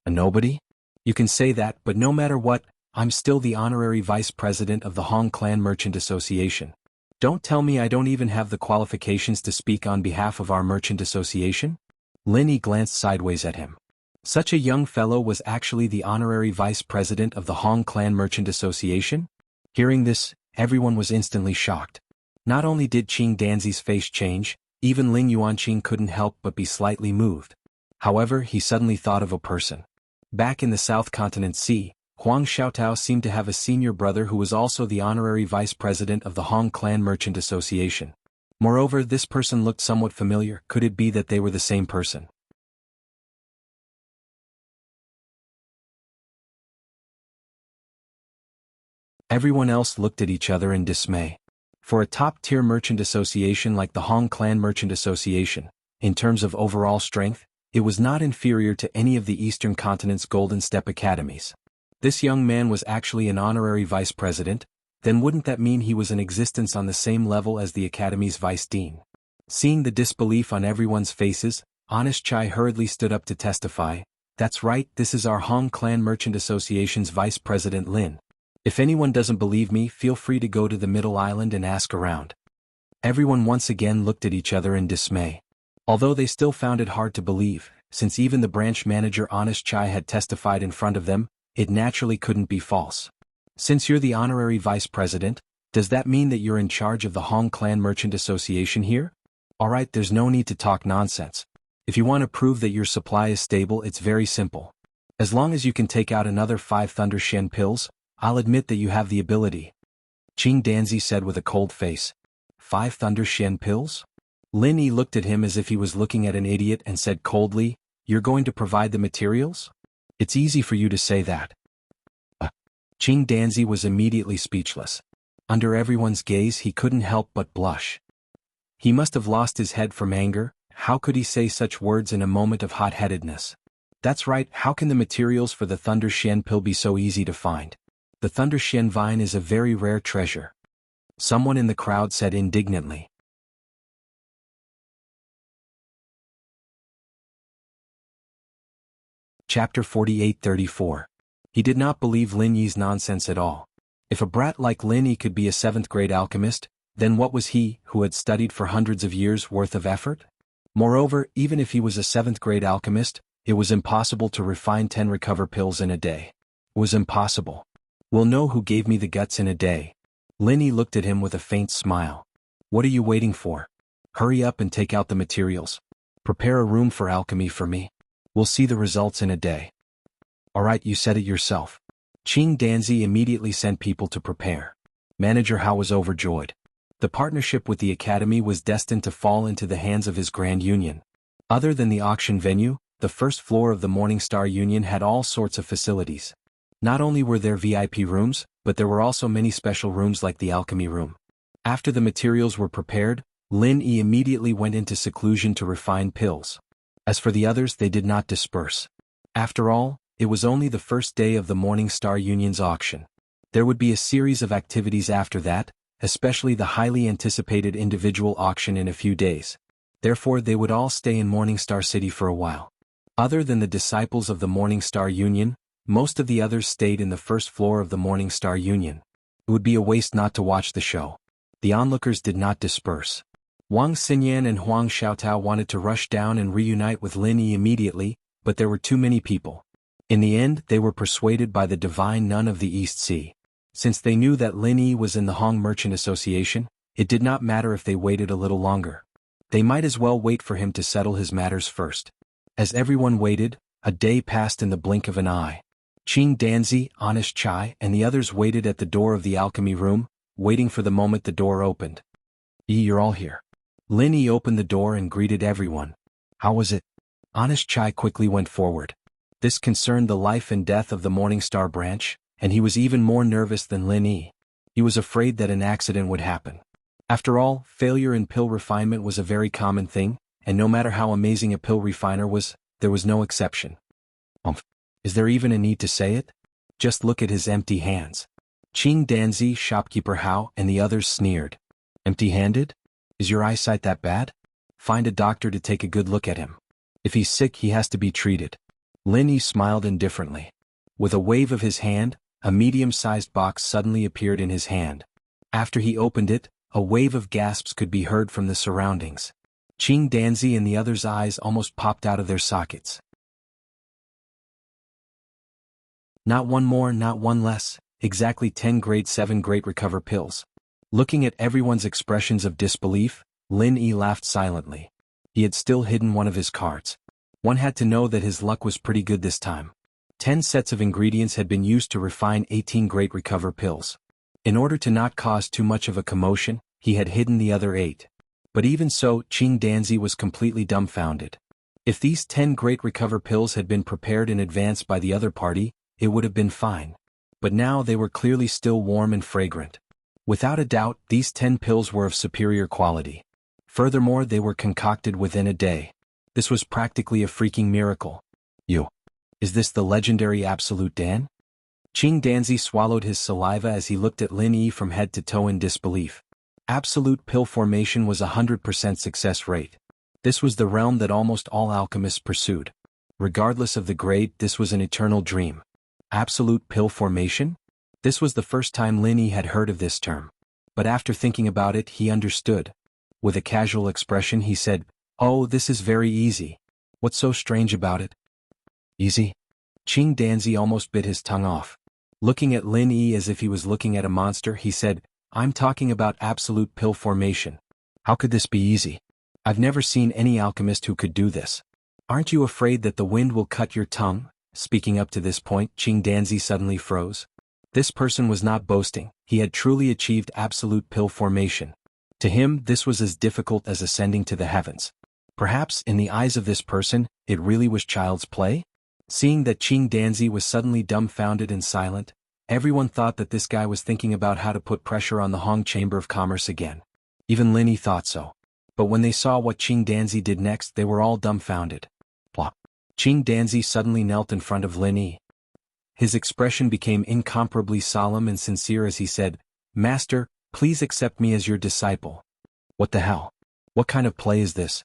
A nobody? You can say that, but no matter what, I'm still the honorary vice president of the Hong Clan Merchant Association. Don't tell me I don't even have the qualifications to speak on behalf of our merchant association? Lin Yi glanced sideways at him. Such a young fellow was actually the honorary vice president of the Hong Clan Merchant Association? Hearing this, everyone was instantly shocked. Not only did Qing Danzi's face change, even Ling Yuanqing couldn't help but be slightly moved. However, he suddenly thought of a person. Back in the South Continent Sea, Huang Xiaotao seemed to have a senior brother who was also the honorary vice president of the Hong Clan Merchant Association. Moreover, this person looked somewhat familiar. Could it be that they were the same person? Everyone else looked at each other in dismay. For a top-tier merchant association like the Hong Clan Merchant Association, in terms of overall strength, it was not inferior to any of the Eastern Continent's Golden Step Academies. This young man was actually an honorary vice president, then wouldn't that mean he was in existence on the same level as the Academy's vice dean? Seeing the disbelief on everyone's faces, Honest Chai hurriedly stood up to testify. That's right, this is our Hong Clan Merchant Association's vice president Lin. If anyone doesn't believe me, feel free to go to the Middle Island and ask around. Everyone once again looked at each other in dismay. Although they still found it hard to believe, since even the branch manager Honest Chai had testified in front of them, it naturally couldn't be false. Since you're the honorary vice president, does that mean that you're in charge of the Hong Clan Merchant Association here? Alright, there's no need to talk nonsense. If you want to prove that your supply is stable, it's very simple. As long as you can take out another 5 Thunder Shen pills, I'll admit that you have the ability. Qing Danzi said with a cold face. 5 Thunder Shen pills? Lin Yi looked at him as if he was looking at an idiot and said coldly, You're going to provide the materials? It's easy for you to say that. Qing Danzi was immediately speechless. Under everyone's gaze he couldn't help but blush. He must have lost his head from anger. How could he say such words in a moment of hot-headedness? That's right, how can the materials for the Thunder Shen pill be so easy to find? The Thunder Shen vine is a very rare treasure. Someone in the crowd said indignantly. Chapter 48-34. He did not believe Lin Yi's nonsense at all. If a brat like Lin Yi could be a 7th-grade alchemist, then what was he, who had studied for hundreds of years' worth of effort? Moreover, even if he was a 7th-grade alchemist, it was impossible to refine 10 recover pills in a day. It was impossible. We'll know who gave me the guts in a day. Lin Yi looked at him with a faint smile. What are you waiting for? Hurry up and take out the materials. Prepare a room for alchemy for me. We'll see the results in a day. Alright, you said it yourself. Qing Danzi immediately sent people to prepare. Manager Hao was overjoyed. The partnership with the academy was destined to fall into the hands of his Grand Union. Other than the auction venue, the first floor of the Morningstar Union had all sorts of facilities. Not only were there VIP rooms, but there were also many special rooms like the alchemy room. After the materials were prepared, Lin Yi immediately went into seclusion to refine pills. As for the others, they did not disperse. After all, it was only the first day of the Morningstar Union's auction. There would be a series of activities after that, especially the highly anticipated individual auction in a few days. Therefore, they would all stay in Morningstar City for a while. Other than the disciples of the Morningstar Union, most of the others stayed in the first floor of the Morningstar Union. It would be a waste not to watch the show. The onlookers did not disperse. Wang Xinyan and Huang Xiaotao wanted to rush down and reunite with Lin Yi immediately, but there were too many people. In the end, they were persuaded by the divine nun of the East Sea. Since they knew that Lin Yi was in the Hong Merchant Association, it did not matter if they waited a little longer. They might as well wait for him to settle his matters first. As everyone waited, a day passed in the blink of an eye. Qing Danzi, Honest Chai, and the others waited at the door of the alchemy room, waiting for the moment the door opened. You're all here. Lin Yi opened the door and greeted everyone. How was it? Honest Chai quickly went forward. This concerned the life and death of the Morningstar branch. and he was even more nervous than Lin Yi. He was afraid that an accident would happen. After all, failure in pill refinement was a very common thing, and no matter how amazing a pill refiner was, there was no exception. Is there even a need to say it? Just look at his empty hands. Qing Danzi, shopkeeper Hao, and the others sneered. Empty-handed? Is your eyesight that bad? Find a doctor to take a good look at him. If he's sick, he has to be treated. Lin Yi smiled indifferently. With a wave of his hand, a medium-sized box suddenly appeared in his hand. After he opened it, a wave of gasps could be heard from the surroundings. Qing Danzi and the others' eyes almost popped out of their sockets. Not one more, not one less, exactly 10 grade 7 great recover pills. Looking at everyone's expressions of disbelief, Lin Yi laughed silently. He had still hidden one of his cards. One had to know that his luck was pretty good this time. 10 sets of ingredients had been used to refine 18 great recover pills. In order to not cause too much of a commotion, he had hidden the other 8. But even so, Qing Danzi was completely dumbfounded. If these 10 great recover pills had been prepared in advance by the other party, it would have been fine. But now they were clearly still warm and fragrant. Without a doubt, these 10 pills were of superior quality. Furthermore, they were concocted within a day. This was practically a freaking miracle. Is this the legendary Absolute Dan? Qing Danzi swallowed his saliva as he looked at Lin Yi from head to toe in disbelief. Absolute pill formation was 100% success rate. This was the realm that almost all alchemists pursued. Regardless of the grade, this was an eternal dream. Absolute pill formation? This was the first time Lin Yi had heard of this term. But after thinking about it, he understood. With a casual expression, he said, "Oh, this is very easy. What's so strange about it?" Easy? Qing Danzi almost bit his tongue off. Looking at Lin Yi as if he was looking at a monster, he said, "I'm talking about absolute pill formation. How could this be easy? I've never seen any alchemist who could do this. Aren't you afraid that the wind will cut your tongue?" Speaking up to this point, Qing Danzi suddenly froze. This person was not boasting, he had truly achieved absolute pill formation. To him, this was as difficult as ascending to the heavens. Perhaps, in the eyes of this person, it really was child's play? Seeing that Qing Danzi was suddenly dumbfounded and silent, everyone thought that this guy was thinking about how to put pressure on the Hong Chamber of Commerce again. Even Lin Yi thought so. But when they saw what Qing Danzi did next, they were all dumbfounded. Plop. Qing Danzi suddenly knelt in front of Lin Yi. His expression became incomparably solemn and sincere as he said, "Master, please accept me as your disciple." What the hell? What kind of play is this?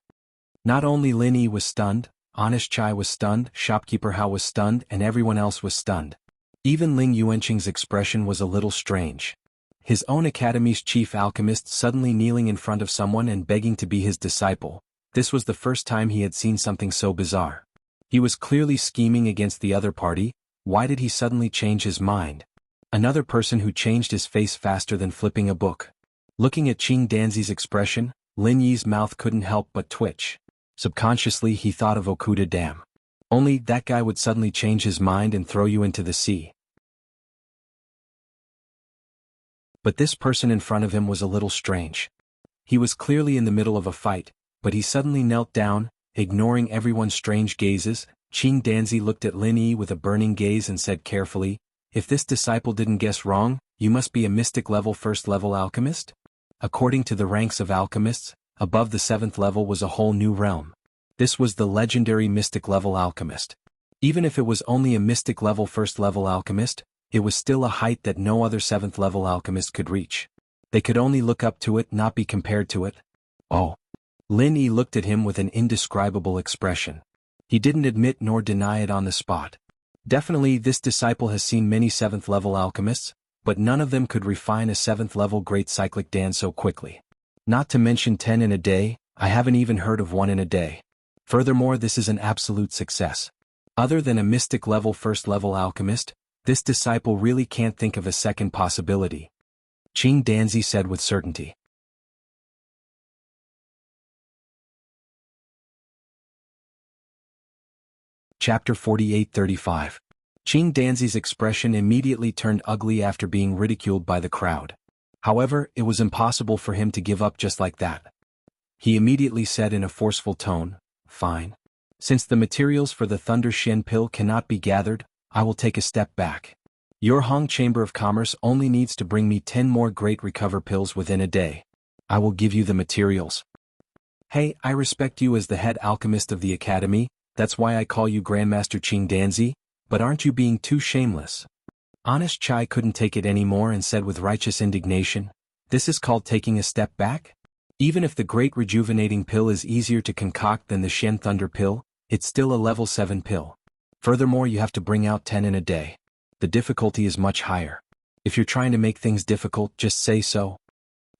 Not only Lin Yi was stunned, Honest Chai was stunned, Shopkeeper Hao was stunned, and everyone else was stunned. Even Ling Yuanqing's expression was a little strange. His own academy's chief alchemist suddenly kneeling in front of someone and begging to be his disciple. This was the first time he had seen something so bizarre. He was clearly scheming against the other party. Why did he suddenly change his mind? Another person who changed his face faster than flipping a book. Looking at Qing Danzi's expression, Lin Yi's mouth couldn't help but twitch. Subconsciously he thought of Okuda Dam. Only that guy would suddenly change his mind and throw you into the sea. But this person in front of him was a little strange. He was clearly in the middle of a fight, but he suddenly knelt down, ignoring everyone's strange gazes. Qing Danzi looked at Lin Yi with a burning gaze and said carefully, "If this disciple didn't guess wrong, you must be a mystic level first level alchemist?" According to the ranks of alchemists, above the 7th level was a whole new realm. This was the legendary mystic level alchemist. Even if it was only a mystic level first level alchemist, it was still a height that no other 7th level alchemist could reach. They could only look up to it, not be compared to it. Oh. Lin Yi looked at him with an indescribable expression. He didn't admit nor deny it on the spot. Definitely this disciple has seen many 7th level alchemists, but none of them could refine a 7th level great cyclic Dan so quickly. Not to mention 10 in a day, I haven't even heard of one in a day. Furthermore, this is an absolute success. Other than a mystic level first level alchemist, this disciple really can't think of a second possibility. Qing Danzi said with certainty. Chapter 48-35. Qing Danzi's expression immediately turned ugly after being ridiculed by the crowd. However, it was impossible for him to give up just like that. He immediately said in a forceful tone, "Fine. Since the materials for the Thunder Shen pill cannot be gathered, I will take a step back. Your Hong Chamber of Commerce only needs to bring me 10 more great recover pills within a day. I will give you the materials. Hey, I respect you as the head alchemist of the academy, that's why I call you Grandmaster Qing Danzi, but aren't you being too shameless? Honest Chai couldn't take it anymore and said with righteous indignation, this is called taking a step back? Even if the great rejuvenating pill is easier to concoct than the Shen Thunder pill, it's still a level 7 pill. Furthermore, you have to bring out 10 in a day. The difficulty is much higher. If you're trying to make things difficult, just say so.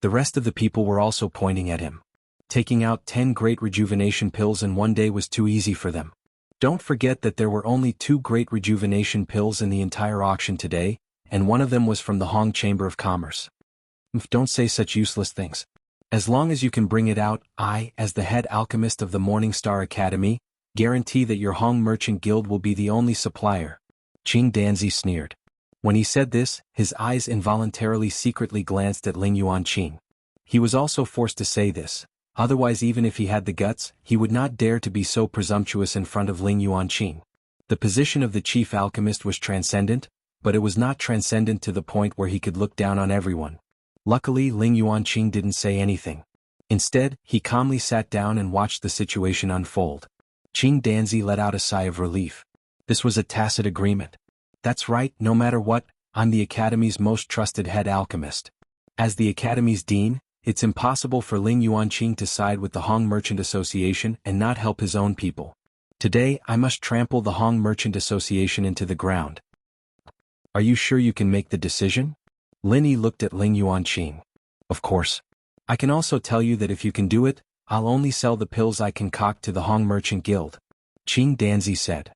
The rest of the people were also pointing at him. Taking out 10 great rejuvenation pills in one day was too easy for them. Don't forget that there were only 2 great rejuvenation pills in the entire auction today, and one of them was from the Hong Chamber of Commerce. Don't say such useless things. As long as you can bring it out, I, as the head alchemist of the Morning Star Academy, guarantee that your Hong Merchant Guild will be the only supplier. Qing Danzi sneered. When he said this, his eyes involuntarily secretly glanced at Ling Yuanqing. He was also forced to say this, otherwise even if he had the guts, he would not dare to be so presumptuous in front of Ling Yuanqing. The position of the chief alchemist was transcendent, but it was not transcendent to the point where he could look down on everyone. Luckily, Ling Yuanqing didn't say anything. Instead, he calmly sat down and watched the situation unfold. Qing Danzi let out a sigh of relief. This was a tacit agreement. That's right, no matter what, I'm the Academy's most trusted head alchemist. As the Academy's dean, it's impossible for Ling Yuanqing to side with the Hong Merchant Association and not help his own people. Today, I must trample the Hong Merchant Association into the ground. Are you sure you can make the decision? Lin Yi looked at Ling Yuanqing. Of course. I can also tell you that if you can do it, I'll only sell the pills I concoct to the Hong Merchant Guild. Qing Danzi said.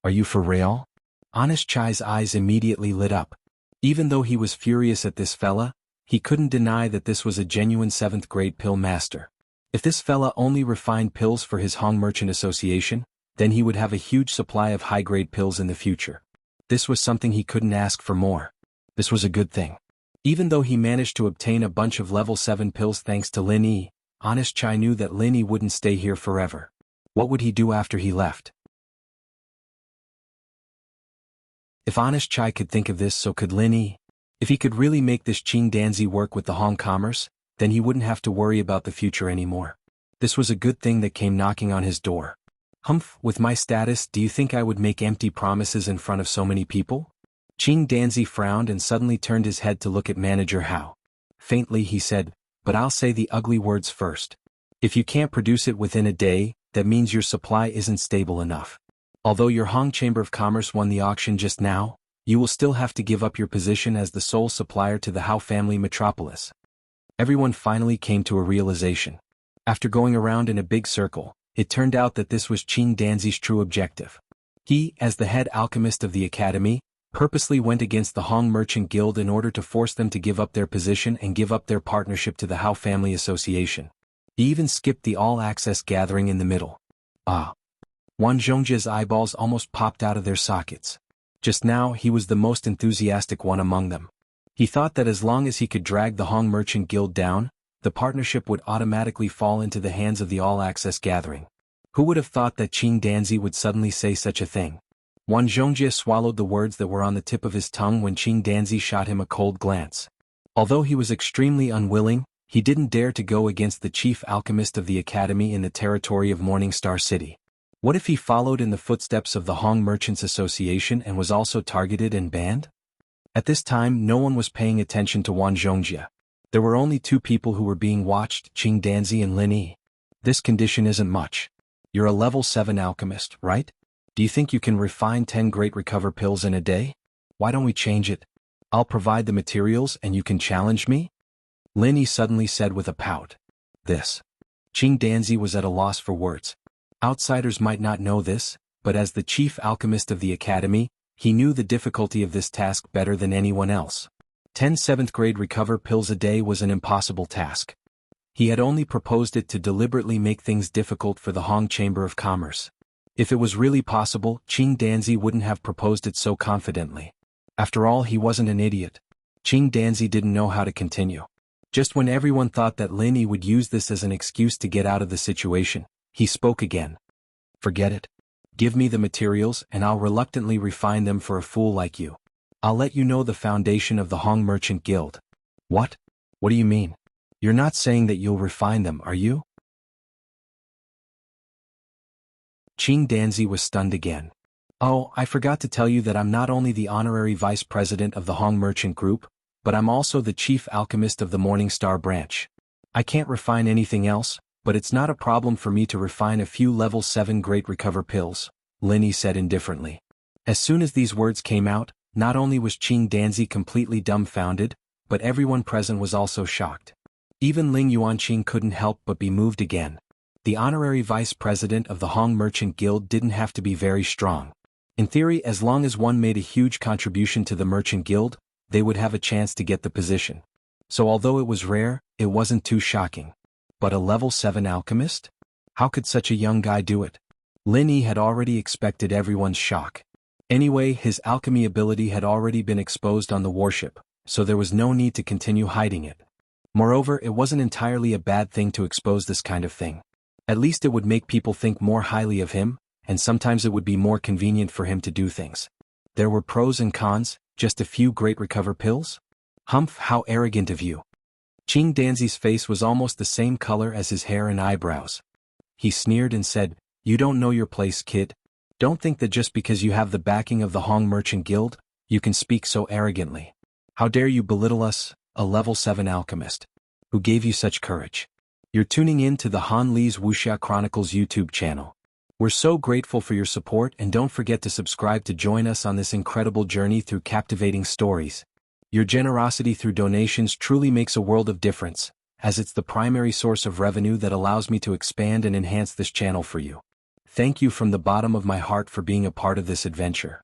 Are you for real? Honest Chai's eyes immediately lit up. Even though he was furious at this fella, he couldn't deny that this was a genuine 7th grade pill master. If this fella only refined pills for his Hong Merchant Association, then he would have a huge supply of high-grade pills in the future. This was something he couldn't ask for more. This was a good thing. Even though he managed to obtain a bunch of level 7 pills thanks to Lin Yi, Honest Chai knew that Lin Yi wouldn't stay here forever. What would he do after he left? If Honest Chai could think of this, so could Lin Yi. If he could really make this Qing Danzi work with the Hong Commerce, then he wouldn't have to worry about the future anymore. This was a good thing that came knocking on his door. Humph, with my status, do you think I would make empty promises in front of so many people? Qing Danzi frowned and suddenly turned his head to look at Manager Hao. Faintly he said, but I'll say the ugly words first. If you can't produce it within a day, that means your supply isn't stable enough. Although your Hong Chamber of Commerce won the auction just now, you will still have to give up your position as the sole supplier to the Hao family metropolis. Everyone finally came to a realization. After going around in a big circle, it turned out that this was Qing Danzi's true objective. He, as the head alchemist of the academy, purposely went against the Hong Merchant Guild in order to force them to give up their position and give up their partnership to the Hao Family Association. He even skipped the all-access gathering in the middle. Ah! Wan Zhongjia's eyeballs almost popped out of their sockets. Just now he was the most enthusiastic one among them. He thought that as long as he could drag the Hong Merchant Guild down, the partnership would automatically fall into the hands of the all-access gathering. Who would have thought that Qing Danzi would suddenly say such a thing? Wan Zhongjie swallowed the words that were on the tip of his tongue when Qing Danzi shot him a cold glance. Although he was extremely unwilling, he didn't dare to go against the chief alchemist of the academy in the territory of Morning Star City. What if he followed in the footsteps of the Hong Merchants Association and was also targeted and banned? At this time, no one was paying attention to Wan Zhongjie. There were only 2 people who were being watched, Qing Danzi and Lin Yi. This condition isn't much. You're a level 7 alchemist, right? Do you think you can refine 10 great recover pills in a day? Why don't we change it? I'll provide the materials and you can challenge me? Lin Yi suddenly said with a pout. This. Qing Danzi was at a loss for words. Outsiders might not know this, but as the chief alchemist of the academy, he knew the difficulty of this task better than anyone else. 10 7th grade recover pills a day was an impossible task. He had only proposed it to deliberately make things difficult for the Hong Chamber of Commerce. If it was really possible, Qing Danzi wouldn't have proposed it so confidently. After all, he wasn't an idiot. Qing Danzi didn't know how to continue. Just when everyone thought that Lin Yi would use this as an excuse to get out of the situation, he spoke again. Forget it. Give me the materials and I'll reluctantly refine them for a fool like you. I'll let you know the foundation of the Hong Merchant Guild. What? What do you mean? You're not saying that you'll refine them, are you? Qing Danzi was stunned again. Oh, I forgot to tell you that I'm not only the honorary vice president of the Hong Merchant Group, but I'm also the chief alchemist of the Morning Star branch. I can't refine anything else, but it's not a problem for me to refine a few level 7 Great Recover pills, Linny said indifferently. As soon as these words came out, not only was Qing Danzi completely dumbfounded, but everyone present was also shocked. Even Ling Yuanqing couldn't help but be moved again. The honorary vice president of the Hong Merchant Guild didn't have to be very strong. In theory, as long as one made a huge contribution to the Merchant Guild, they would have a chance to get the position. So although it was rare, it wasn't too shocking. But a level 7 alchemist? How could such a young guy do it? Lin Yi had already expected everyone's shock. Anyway, his alchemy ability had already been exposed on the warship, so there was no need to continue hiding it. Moreover, it wasn't entirely a bad thing to expose this kind of thing. At least it would make people think more highly of him, and sometimes it would be more convenient for him to do things. There were pros and cons, just a few Great Recover pills? Humph, how arrogant of you. Qing Danzi's face was almost the same color as his hair and eyebrows. He sneered and said, "You don't know your place, kid. Don't think that just because you have the backing of the Hong Merchant Guild, you can speak so arrogantly. How dare you belittle us, a level 7 alchemist? Who gave you such courage? You're tuning in to the Han Li's Wuxia Chronicles YouTube channel. We're so grateful for your support, and don't forget to subscribe to join us on this incredible journey through captivating stories. Your generosity through donations truly makes a world of difference, as it's the primary source of revenue that allows me to expand and enhance this channel for you. Thank you from the bottom of my heart for being a part of this adventure.